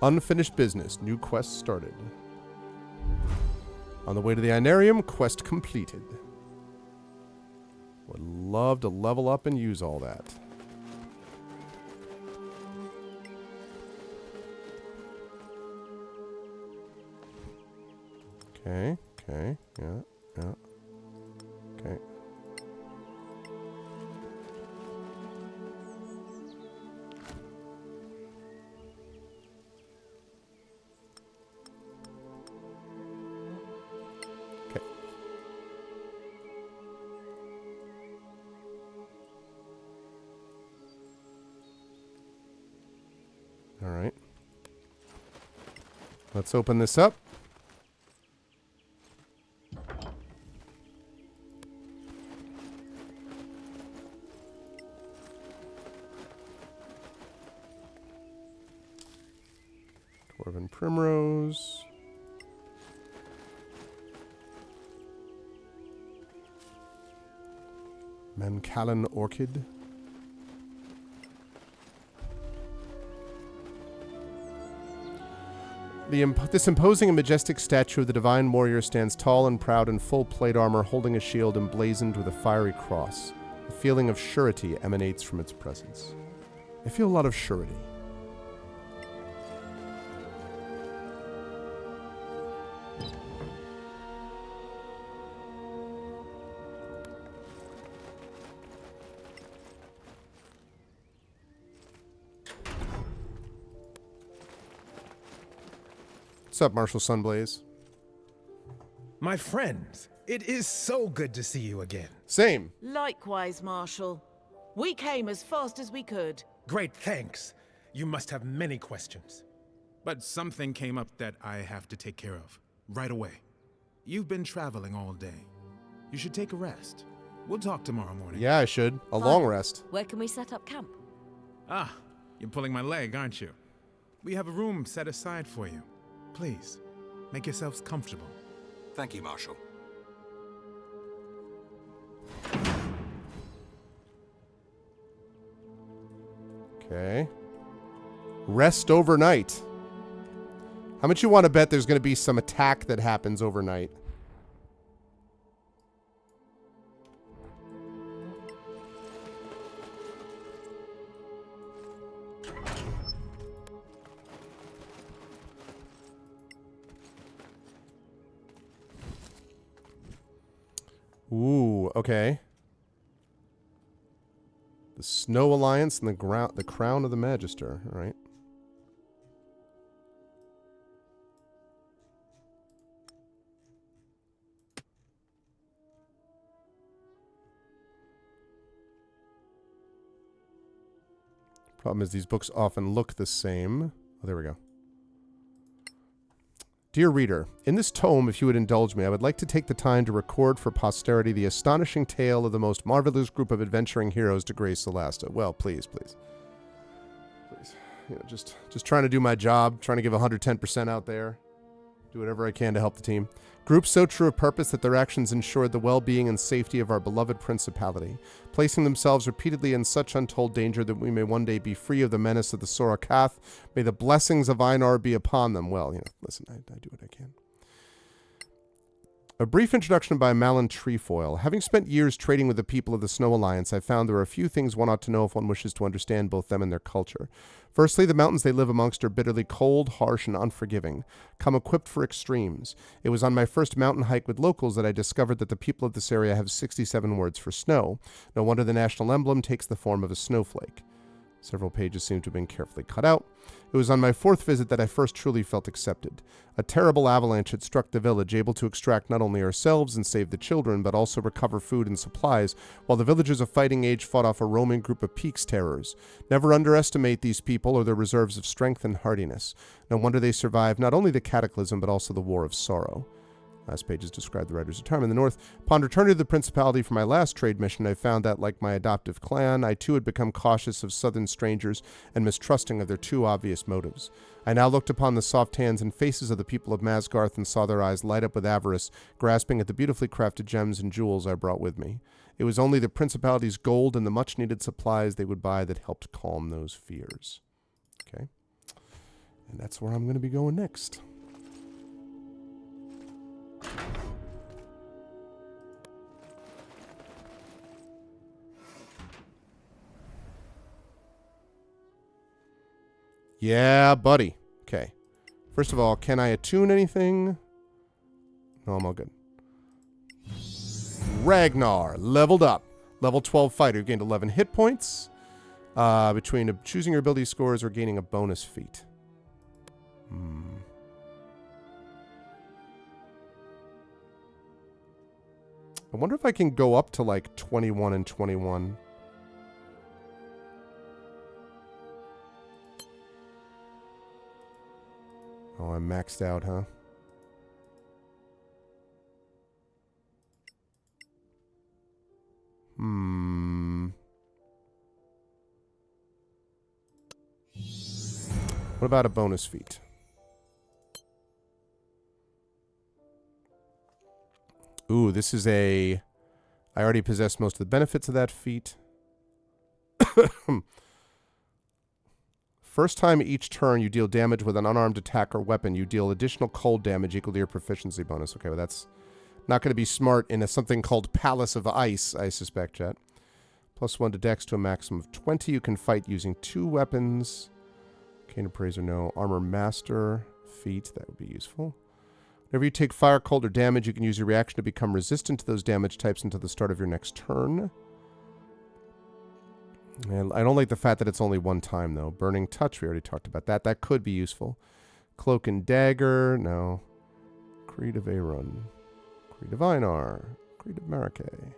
Unfinished business. New quest started. On the way to the Inarium, quest completed. Would love to level up and use all that. Okay, okay, yeah. Okay. Okay. All right. Let's open this up. Dwarven Primrose. Mancallan Orchid. This imposing and majestic statue of the divine warrior stands tall and proud in full plate armor, holding a shield emblazoned with a fiery cross. A feeling of surety emanates from its presence. I feel a lot of surety. What's up, Marshal Sunblaze? My friends, it is so good to see you again. Same. Likewise, Marshal. We came as fast as we could. Great, thanks. You must have many questions. But something came up that I have to take care of, right away. You've been traveling all day. You should take a rest. We'll talk tomorrow morning. Yeah, I should. A long rest. Where can we set up camp? Ah, you're pulling my leg, aren't you? We have a room set aside for you. Please, make yourselves comfortable. Thank you, Marshal. Okay. Rest overnight. How much you want to bet there's going to be some attack that happens overnight? Ooh, okay. The Snow Alliance and the Crown of the Magister. All right. Problem is these books often look the same. Oh, there we go. Dear reader, in this tome, if you would indulge me, I would like to take the time to record for posterity the astonishing tale of the most marvelous group of adventuring heroes to grace Solasta. Well, please, please. Please. You know, just trying to do my job, trying to give 110% out there. Do whatever I can to help the team. Groups so true of purpose that their actions ensured the well-being and safety of our beloved principality, placing themselves repeatedly in such untold danger that we may one day be free of the menace of the Sorakath. May the blessings of Einar be upon them. Well, you know, listen, I do what I can. A brief introduction by Malin Trefoil. Having spent years trading with the people of the Snow Alliance, I found there are a few things one ought to know if one wishes to understand both them and their culture. Firstly, the mountains they live amongst are bitterly cold, harsh, and unforgiving, come equipped for extremes. It was on my first mountain hike with locals that I discovered that the people of this area have 67 words for snow. No wonder the national emblem takes the form of a snowflake. Several pages seem to have been carefully cut out. It was on my fourth visit that I first truly felt accepted. A terrible avalanche had struck the village, able to extract not only ourselves and save the children, but also recover food and supplies, while the villagers of fighting age fought off a roaming group of Peak's terrors. Never underestimate these people or their reserves of strength and hardiness. No wonder they survived not only the cataclysm, but also the War of Sorrow. Last pages describe the writer's retirement in the north. Upon returning to the Principality for my last trade mission, I found that, like my adoptive clan, I too had become cautious of southern strangers and mistrusting of their too obvious motives. I now looked upon the soft hands and faces of the people of Masgarth and saw their eyes light up with avarice, grasping at the beautifully crafted gems and jewels I brought with me. It was only the Principality's gold and the much-needed supplies they would buy that helped calm those fears. Okay. And that's where I'm going to be going next. Yeah, buddy. Okay. First of all, can I attune anything? No, I'm all good. Ragnar, leveled up. Level 12 fighter. You've gained 11 hit points. Between choosing your ability scores or gaining a bonus feat. I wonder if I can go up to like 21 and 21. Oh, I'm maxed out, huh? What about a bonus feat? Ooh, this is a... I already possess most of the benefits of that feat. First time each turn you deal damage with an unarmed attack or weapon, you deal additional cold damage equal to your proficiency bonus. Okay, well that's not going to be smart in something called Palace of Ice, I suspect, chat. +1 to dex to a maximum of 20. You can fight using 2 weapons. Cane Appraiser, no. Armor Master feat, that would be useful. Whenever you take fire, cold, or damage, you can use your reaction to become resistant to those damage types until the start of your next turn. And I don't like the fact that it's only one time, though. Burning Touch, we already talked about that. That could be useful. Cloak and Dagger, no. Creed of Aerun. Creed of Einar. Creed of Marike.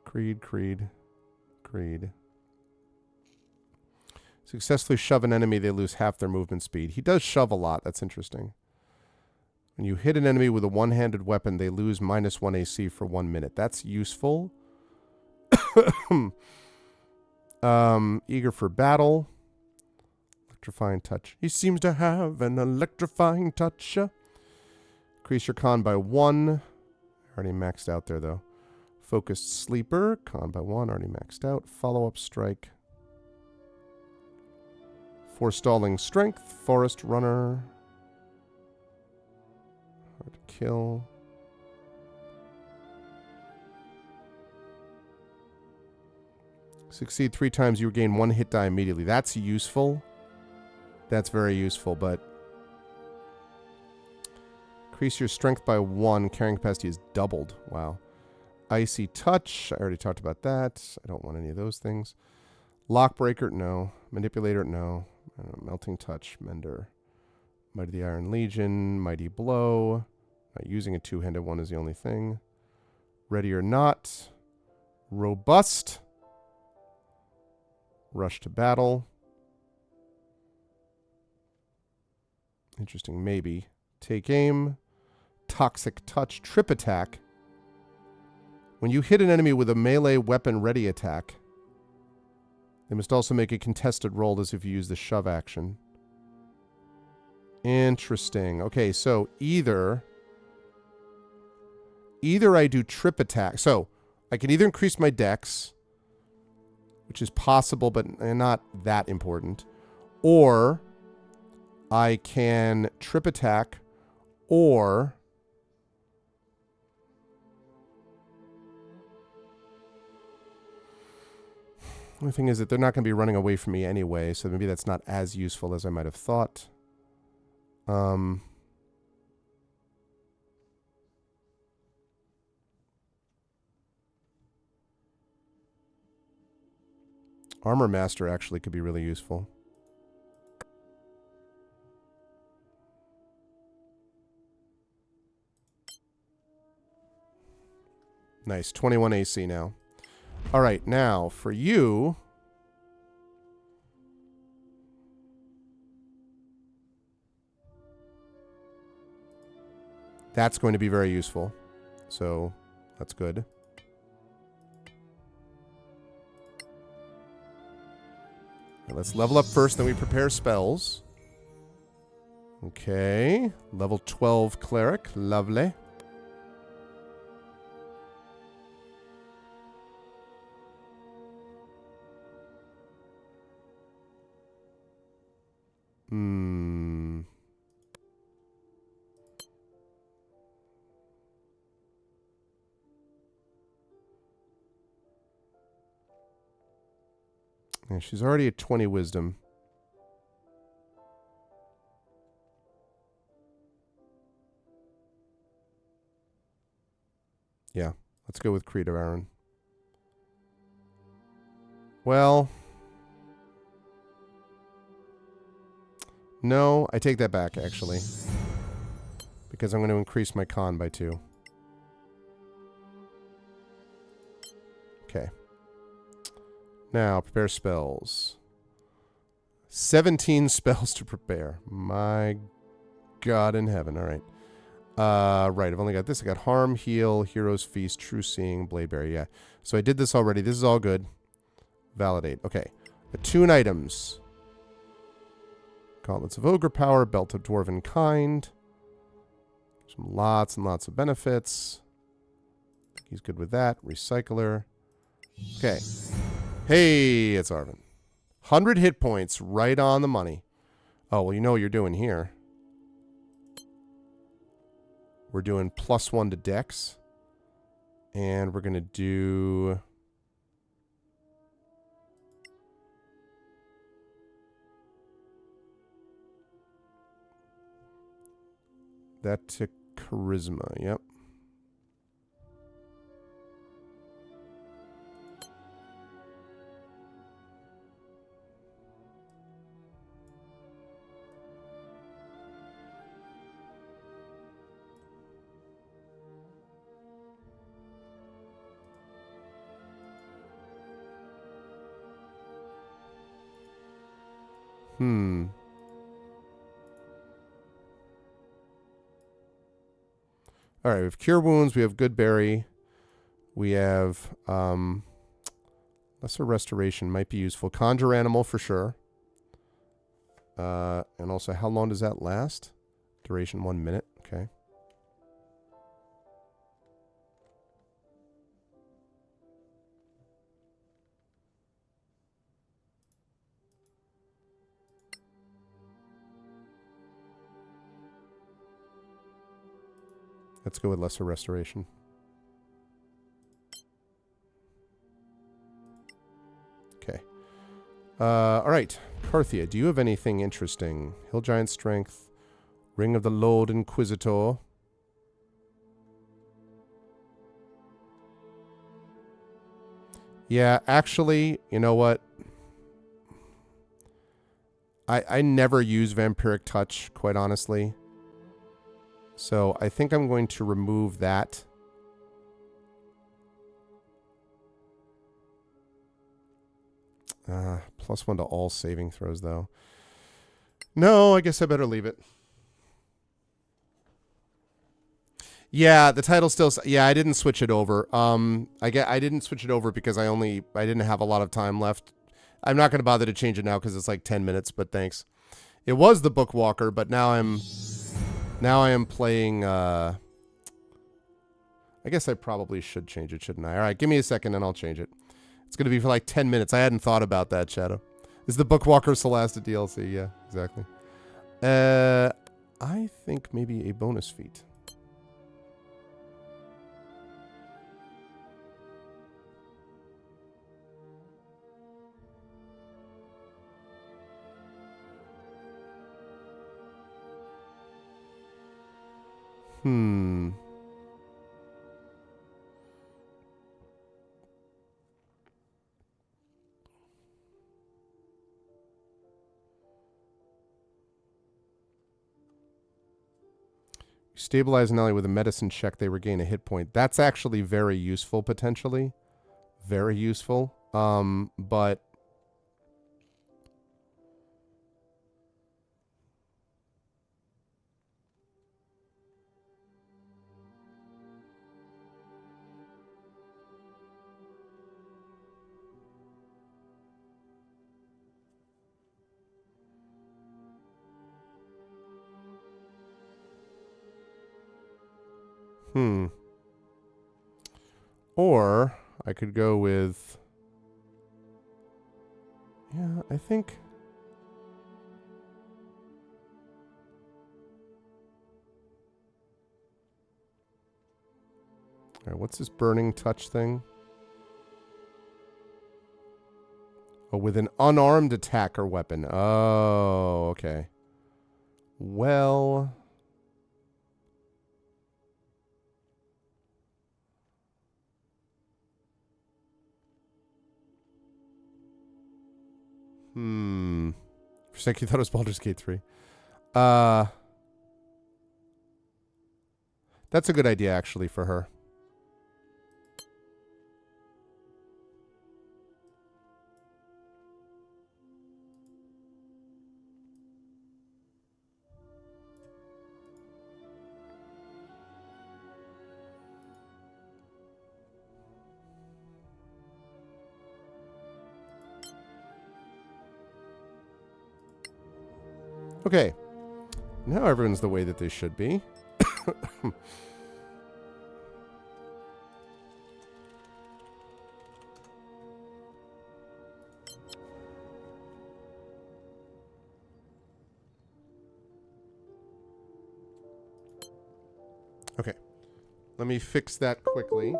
Creed. Successfully shove an enemy, they lose half their movement speed. He does shove a lot. That's interesting. When you hit an enemy with a one-handed weapon, they lose -1 AC for 1 minute. That's useful. Eager for battle. Electrifying touch. He seems to have an electrifying touch. Increase your con by 1. Already maxed out there, though. Focused sleeper. Con by 1. Already maxed out. Follow-up strike. Forestalling strength. Forest runner. Hard to kill. Succeed 3 times, you regain 1 hit die immediately. That's useful. That's very useful, but... Increase your strength by 1. Carrying capacity is doubled. Wow. Icy touch. I already talked about that. I don't want any of those things. Lockbreaker, no. Manipulator, no. Melting touch, mender. Might of the Iron Legion. Mighty blow. Not using a 2-handed one is the only thing. Ready or not. Robust. Rush to battle. Interesting, maybe. Take aim. Toxic touch. Trip attack. When you hit an enemy with a melee weapon ready attack, they must also make a contested roll as if you use the shove action. Interesting. Okay, so either I do trip attack. So I can either increase my dex, which is possible but not that important, or I can trip attack, or the thing is that they're not going to be running away from me anyway, so maybe that's not as useful as I might have thought. Armor Master actually could be really useful. Nice, 21 AC now. All right, now for you... That's going to be very useful. So, that's good. Right, let's level up first, then we prepare spells. Okay. Level 12 cleric. Lovely. Yeah, she's already at 20 wisdom. Yeah, let's go with Creed of Aaron. Well, no, I take that back, actually. Because I'm going to increase my con by 2. Okay. Now, prepare spells. 17 spells to prepare. My God in heaven. All right. Right, I've only got this. I got Harm, Heal, Hero's Feast, True Seeing, Bladeberry. Yeah. So I did this already. This is all good. Validate. Okay. Attune items. Gauntlets of Ogre Power, Belt of Dwarven Kind. Some lots and lots of benefits. He's good with that. Recycler. Okay. Hey, it's Arvin. 100 hit points, right on the money. Oh, well, you know what you're doing here. We're doing +1 to Dex. And we're going to do... that to Charisma, yep. All right, we have Cure Wounds, we have Good Berry, we have Lesser Restoration might be useful. Conjure Animal for sure. And also, how long does that last? Duration 1 minute, okay. Let's go with Lesser Restoration. Okay. All right. Parthia, do you have anything interesting? Hill Giant Strength. Ring of the Lord Inquisitor. Yeah, actually, you know what? I never use Vampiric Touch, quite honestly. So I think I'm going to remove that. +1 to all saving throws, though. No, I guess I better leave it. Yeah, the title still... Yeah, I didn't switch it over. I didn't switch it over because I didn't have a lot of time left. I'm not going to bother to change it now because it's like 10 minutes, but thanks. It was the Bookwalker, but now I am playing... I guess I probably should change it, shouldn't I? All right, give me a second and I'll change it. It's going to be for like 10 minutes. I hadn't thought about that, Shadow. This is the Bookwalker Celeste DLC. Yeah, exactly. I think maybe a bonus feat. Stabilize an ally with a medicine check, they regain a hit point. That's actually very useful, potentially. Very useful. But... Or I could go with... Yeah, I think... All right, what's this burning touch thing? Oh, with an unarmed attacker weapon. Oh, okay. Well... For a second, you thought it was Baldur's Gate 3. That's a good idea, actually, for her. Okay. Now everyone's the way that they should be. Okay. Let me fix that quickly.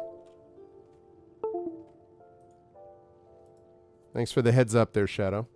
Thanks for the heads up there, Shadow.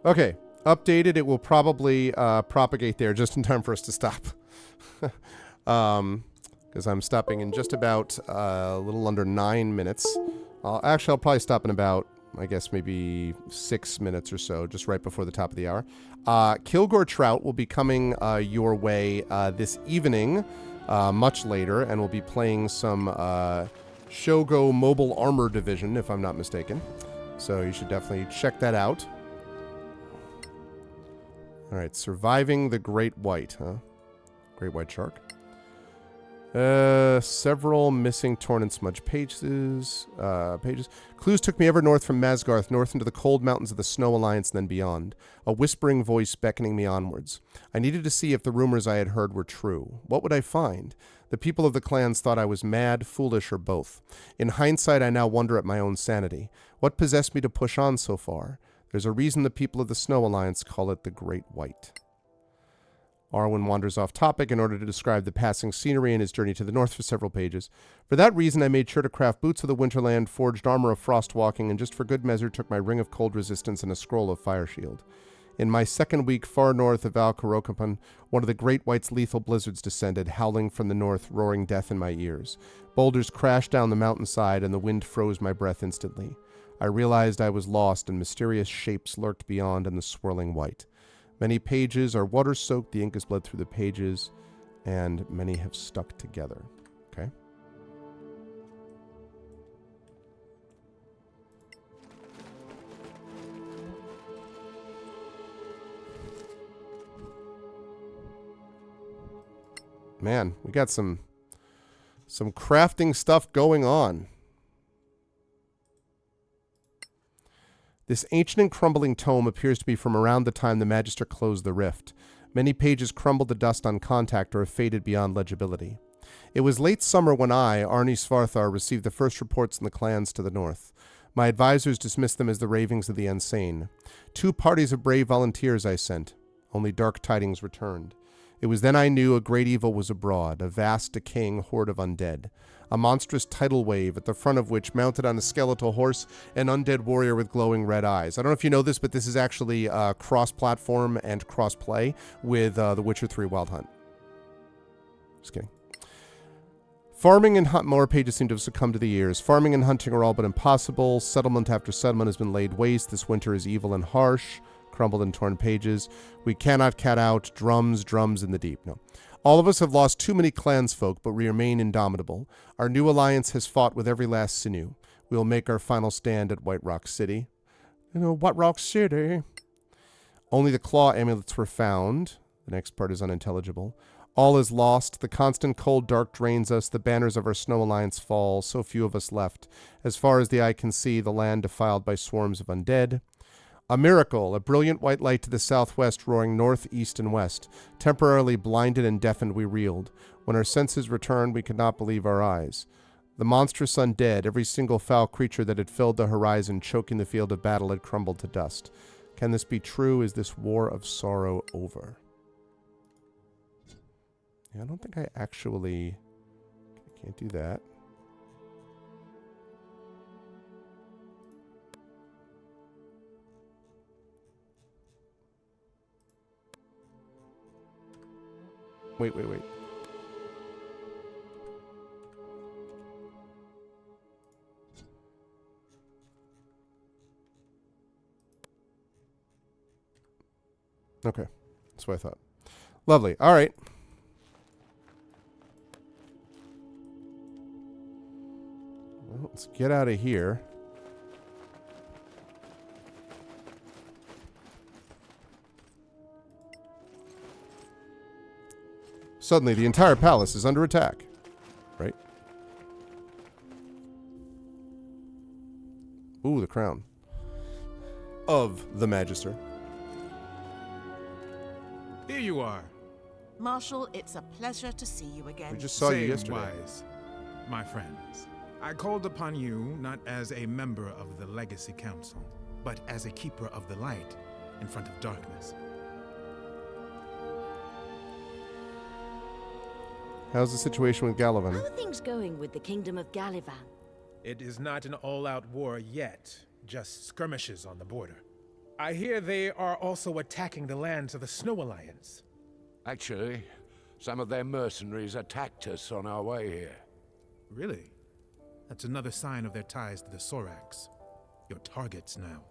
Okay, updated. It will probably propagate there just in time for us to stop. Because I'm stopping in just about a little under 9 minutes. Actually, I'll probably stop in about, I guess, maybe 6 minutes or so, just right before the top of the hour. Kilgore Trout will be coming your way this evening, much later, and we'll be playing some Shogo Mobile Armor Division, if I'm not mistaken. So you should definitely check that out. All right, surviving the Great White, huh? Great White Shark. Several missing, torn, and smudged pages. Clues took me ever north from Masgarth, north into the cold mountains of the Snow Alliance, and then beyond. A whispering voice beckoning me onwards. I needed to see if the rumors I had heard were true. What would I find? The people of the clans thought I was mad, foolish, or both. In hindsight, I now wonder at my own sanity. What possessed me to push on so far? There's a reason the people of the Snow Alliance call it the Great White. Arwen wanders off topic in order to describe the passing scenery and his journey to the north for several pages. For that reason, I made sure to craft boots of the Winterland, forged armor of frost walking, and just for good measure took my ring of cold resistance and a scroll of fire shield. In my second week far north of Valkarokapan, one of the Great White's lethal blizzards descended, howling from the north, roaring death in my ears. Boulders crashed down the mountainside, and the wind froze my breath instantly. I realized I was lost, and mysterious shapes lurked beyond in the swirling white. Many pages are water-soaked, the ink has bled through the pages, and many have stuck together. Okay? Man, we got some crafting stuff going on. This ancient and crumbling tome appears to be from around the time the Magister closed the rift. Many pages crumbled to dust on contact or have faded beyond legibility. It was late summer when I, Arni Svarthar, received the first reports in the clans to the north. My advisors dismissed them as the ravings of the insane. 2 parties of brave volunteers I sent. Only dark tidings returned. It was then I knew a great evil was abroad, a vast decaying horde of undead. A monstrous tidal wave at the front of which, mounted on a skeletal horse, an undead warrior with glowing red eyes. I don't know if you know this, but this is actually cross-platform and cross-play with The Witcher 3 Wild Hunt. Just kidding. Farming and hunt. More pages seem to have succumbed to the years. Farming and hunting are all but impossible. Settlement after settlement has been laid waste. This winter is evil and harsh. Crumbled and torn pages. We cannot cat out. Drums in the deep. No. All of us have lost too many clansfolk, but we remain indomitable. Our new alliance has fought with every last sinew. We will make our final stand at White Rock City. White Rock City. Only the claw amulets were found. The next part is unintelligible. All is lost. The constant cold dark drains us. The banners of our snow alliance fall. So few of us left. As far as the eye can see, the land defiled by swarms of undead. A miracle, a brilliant white light to the southwest, roaring north, east, and west. Temporarily blinded and deafened, we reeled. When our senses returned, we could not believe our eyes. The monstrous undead, every single foul creature that had filled the horizon, choking the field of battle, had crumbled to dust. Can this be true? Is this war of sorrow over? Yeah, I don't think I actually... I can't do that. Wait. Okay. That's what I thought. Lovely. All right. Well, let's get out of here. Suddenly, the entire palace is under attack. Right? Ooh, the crown. Of the Magister. Here you are. Marshal, it's a pleasure to see you again. We just saw you yesterday. Wise, my friends. I called upon you not as a member of the Legacy Council, but as a keeper of the light in front of darkness. How's the situation with Galavan? How are things going with the Kingdom of Galavan? It is not an all-out war yet, just skirmishes on the border. I hear they are also attacking the lands of the Snow Alliance. Actually, some of their mercenaries attacked us on our way here. Really? That's another sign of their ties to the Sorax. Your targets now.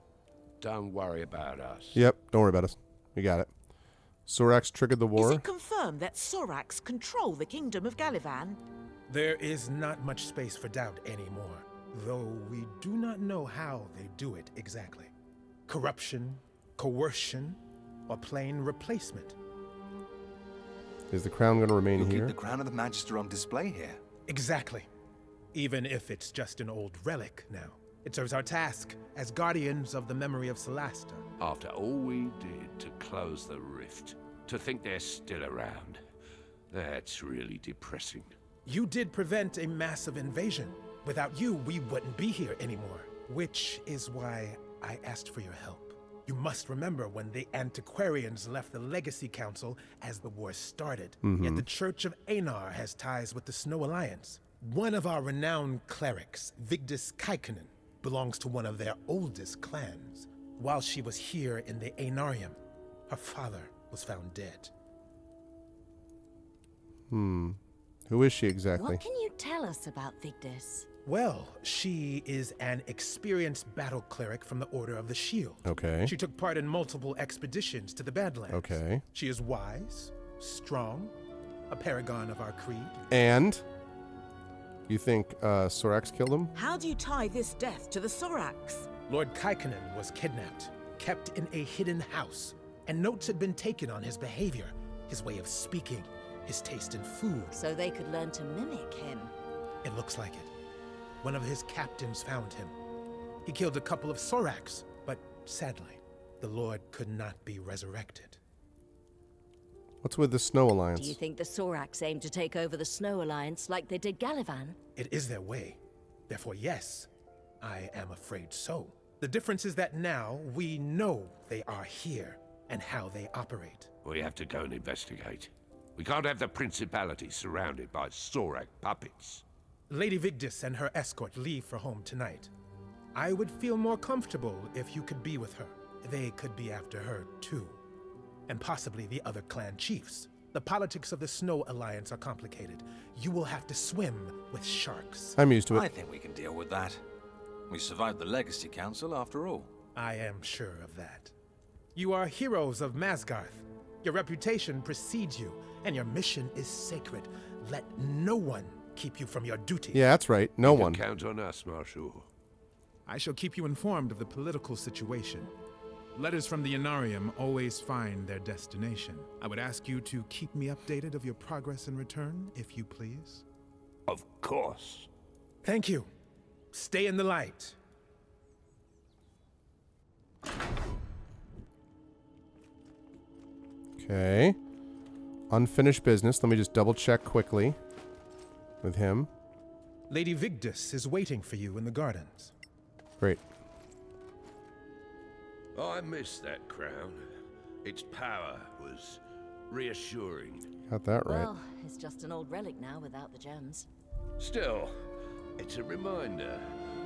Don't worry about us. Yep, don't worry about us. We got it. Sorax triggered the war. Is it confirmed that Sorax control the Kingdom of Galavan? There is not much space for doubt anymore, though we do not know how they do it exactly. Corruption, coercion, or plain replacement. Is the crown going to remain You'll here? keep the crown of the Magister on display here. Exactly. Even if it's just an old relic now. It serves our task as guardians of the memory of Celasta. After all we did to close the rift, to think they're still around, that's really depressing. You did prevent a massive invasion. Without you, we wouldn't be here anymore. Which is why I asked for your help. You must remember when the Antiquarians left the Legacy Council as the war started. Yet the Church of Einar has ties with the Snow Alliance. One of our renowned clerics, Vigdis Kaikkonen, belongs to one of their oldest clans. While she was here in the Einarium, her father was found dead. Who is she exactly? What can you tell us about Vigdis? Well, she is an experienced battle cleric from the Order of the Shield. Okay. She took part in multiple expeditions to the Badlands. Okay. She is wise, strong, a paragon of our creed. And? You think Sorax killed him? How do you tie this death to the Sorax? Lord Kaikkonen was kidnapped, kept in a hidden house, and notes had been taken on his behavior, his way of speaking, his taste in food. So they could learn to mimic him. It looks like it. One of his captains found him. He killed a couple of Sorax, but sadly, the Lord could not be resurrected. What's with the Snow Alliance? Do you think the Sorax aim to take over the Snow Alliance like they did Galavan? It is their way. Therefore, yes, I am afraid so. The difference is that now we know they are here. and how they operate. We have to go and investigate. We can't have the Principality surrounded by Sorak puppets. Lady Vigdis and her escort leave for home tonight. I would feel more comfortable if you could be with her. They could be after her, too. And possibly the other clan chiefs. The politics of the Snow Alliance are complicated. You will have to swim with sharks. I'm used to it. I think we can deal with that. We survived the Legacy Council, after all. I am sure of that. You are heroes of Masgarth. Your reputation precedes you, and your mission is sacred. Let no one keep you from your duty. Yeah, that's right. No one. Count on us, Marshal. I shall keep you informed of the political situation. Letters from the Inarium always find their destination. I would ask you to keep me updated of your progress in return, if you please. Of course. Thank you. Stay in the light. Okay. Unfinished business. Let me just double check quickly with him. Lady Vigdis is waiting for you in the gardens. Great. I miss that crown. Its power was reassuring. Got that right. Well, it's just an old relic now without the gems. Still, it's a reminder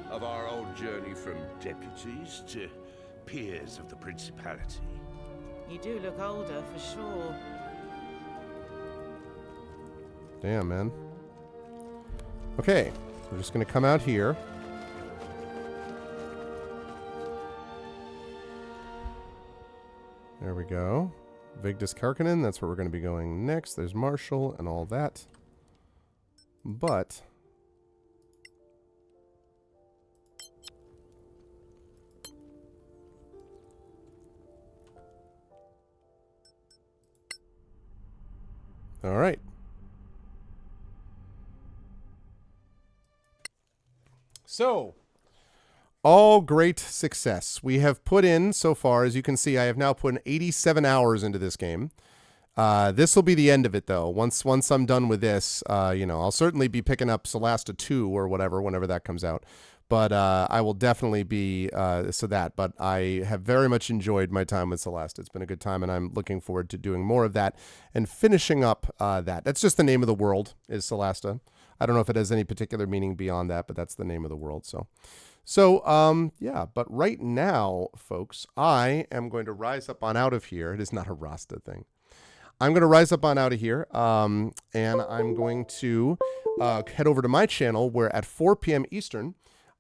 of our old journey from deputies to peers of the Principality. You do look older, for sure. Damn, man. Okay, we're just going to come out here. There we go. Vigdis Karkanen, that's where we're going to be going next. There's Marshall and all that. But all right. So, all great success. We have put in, so far, as you can see, I have now put in 87 hours into this game. This will be the end of it, though. Once I'm done with this, I'll certainly be picking up Solasta 2 or whatever, whenever that comes out. But I will definitely be But I have very much enjoyed my time with Solasta. It's been a good time, and I'm looking forward to doing more of that and finishing up that. That's just the name of the world, is Solasta. I don't know if it has any particular meaning beyond that, but that's the name of the world. Yeah, but right now, folks, I am going to rise up on out of here. It is not a Rasta thing. I'm going to rise up on out of here, and I'm going to head over to my channel, where at 4 p.m. Eastern,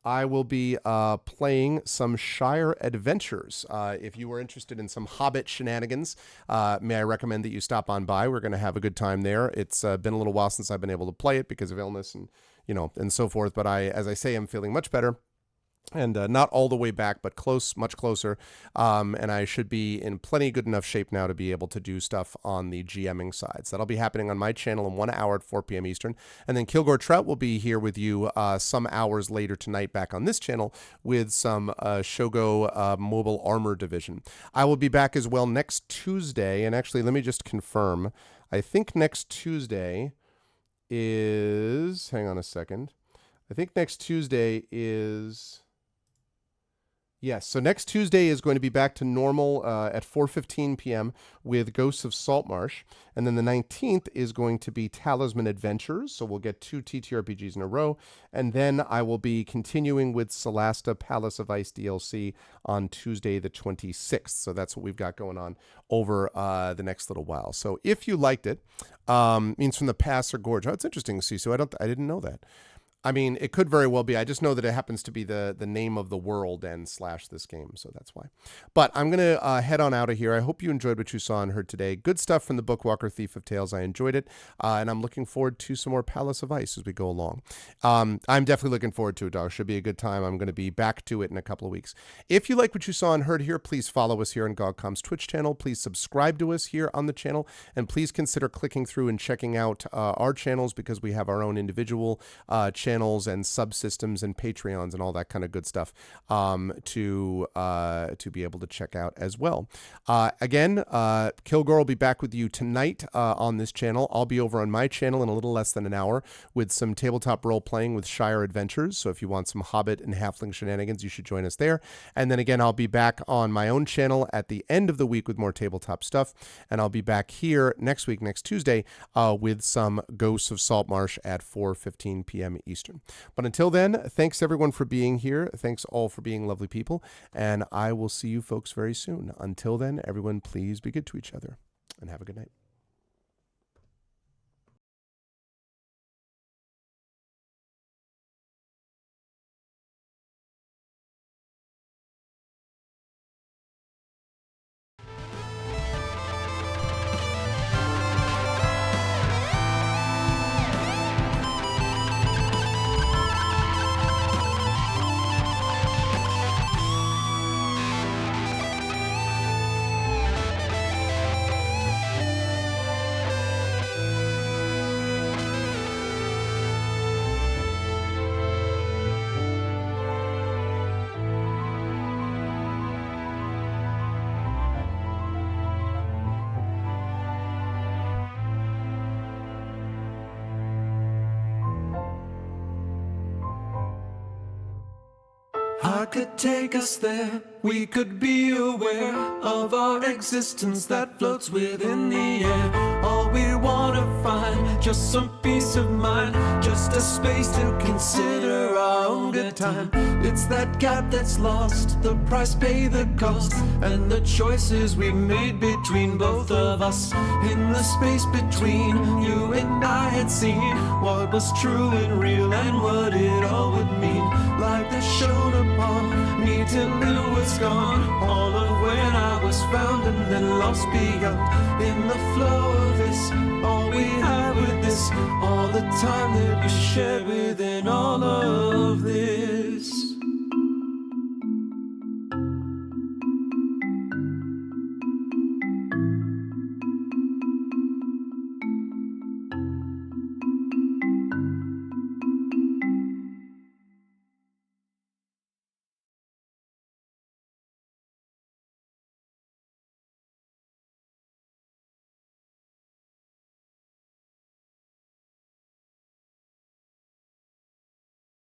I will be playing some Shire Adventures. If you are interested in some Hobbit shenanigans, may I recommend that you stop on by. We're going to have a good time there. It's been a little while since I've been able to play it because of illness and so forth. But as I say, I'm feeling much better. And not all the way back, but close, much closer. And I should be in plenty good enough shape now to be able to do stuff on the GMing side. So that'll be happening on my channel in 1 hour at 4 p.m. Eastern. And then Kilgore Trout will be here with you some hours later tonight back on this channel with some Shogo Mobile Armor Division. I will be back as well next Tuesday. And actually, let me just confirm. I think next Tuesday is... Hang on a second. I think next Tuesday is... Yes, so next Tuesday is going to be back to normal at 4:15 p.m. with Ghosts of Saltmarsh. And then the 19th is going to be Talisman Adventures, so we'll get 2 TTRPGs in a row. And then I will be continuing with Solasta Palace of Ice DLC on Tuesday the 26th. So that's what we've got going on over the next little while. So if you liked it, means from the Pass or Gorge. Oh, it's interesting to see, so I didn't know that. I mean, it could very well be. I just know that it happens to be the name of the world and / this game, so that's why. But I'm going to head on out of here. I hope you enjoyed what you saw and heard today. Good stuff from the Bookwalker Thief of Tales. I enjoyed it, and I'm looking forward to some more Palace of Ice as we go along. I'm definitely looking forward to it, dog. Should be a good time. I'm going to be back to it in a couple of weeks. If you like what you saw and heard here, please follow us here on GogCom's Twitch channel. Please subscribe to us here on the channel, and please consider clicking through and checking out our channels, because we have our own individual channels channels and subsystems and Patreons and all that kind of good stuff to be able to check out as well. Again, Kilgore will be back with you tonight on this channel. I'll be over on my channel in a little less than an hour with some tabletop role-playing with Shire Adventures. So if you want some Hobbit and Halfling shenanigans, you should join us there. And then again, I'll be back on my own channel at the end of the week with more tabletop stuff. And I'll be back here next week, next Tuesday, with some Ghosts of Saltmarsh at 4:15 p.m. Eastern. But until then, thanks everyone for being here. Thanks all for being lovely people. And I will see you folks very soon. Until then, everyone, please be good to each other and have a good night. I could take us there. We could be aware of our existence that floats within the air. All we wanna find, just some peace of mind, just a space to consider our own good time. It's that gap that's lost, the price, pay the cost, and the choices we made between both of us. In the space between, you and I had seen what was true and real and what it all would mean. Light that shone upon me till it was gone. All of when I was found and then lost beyond. In the flow of this, all we have with this, all the time that we shared within all of this.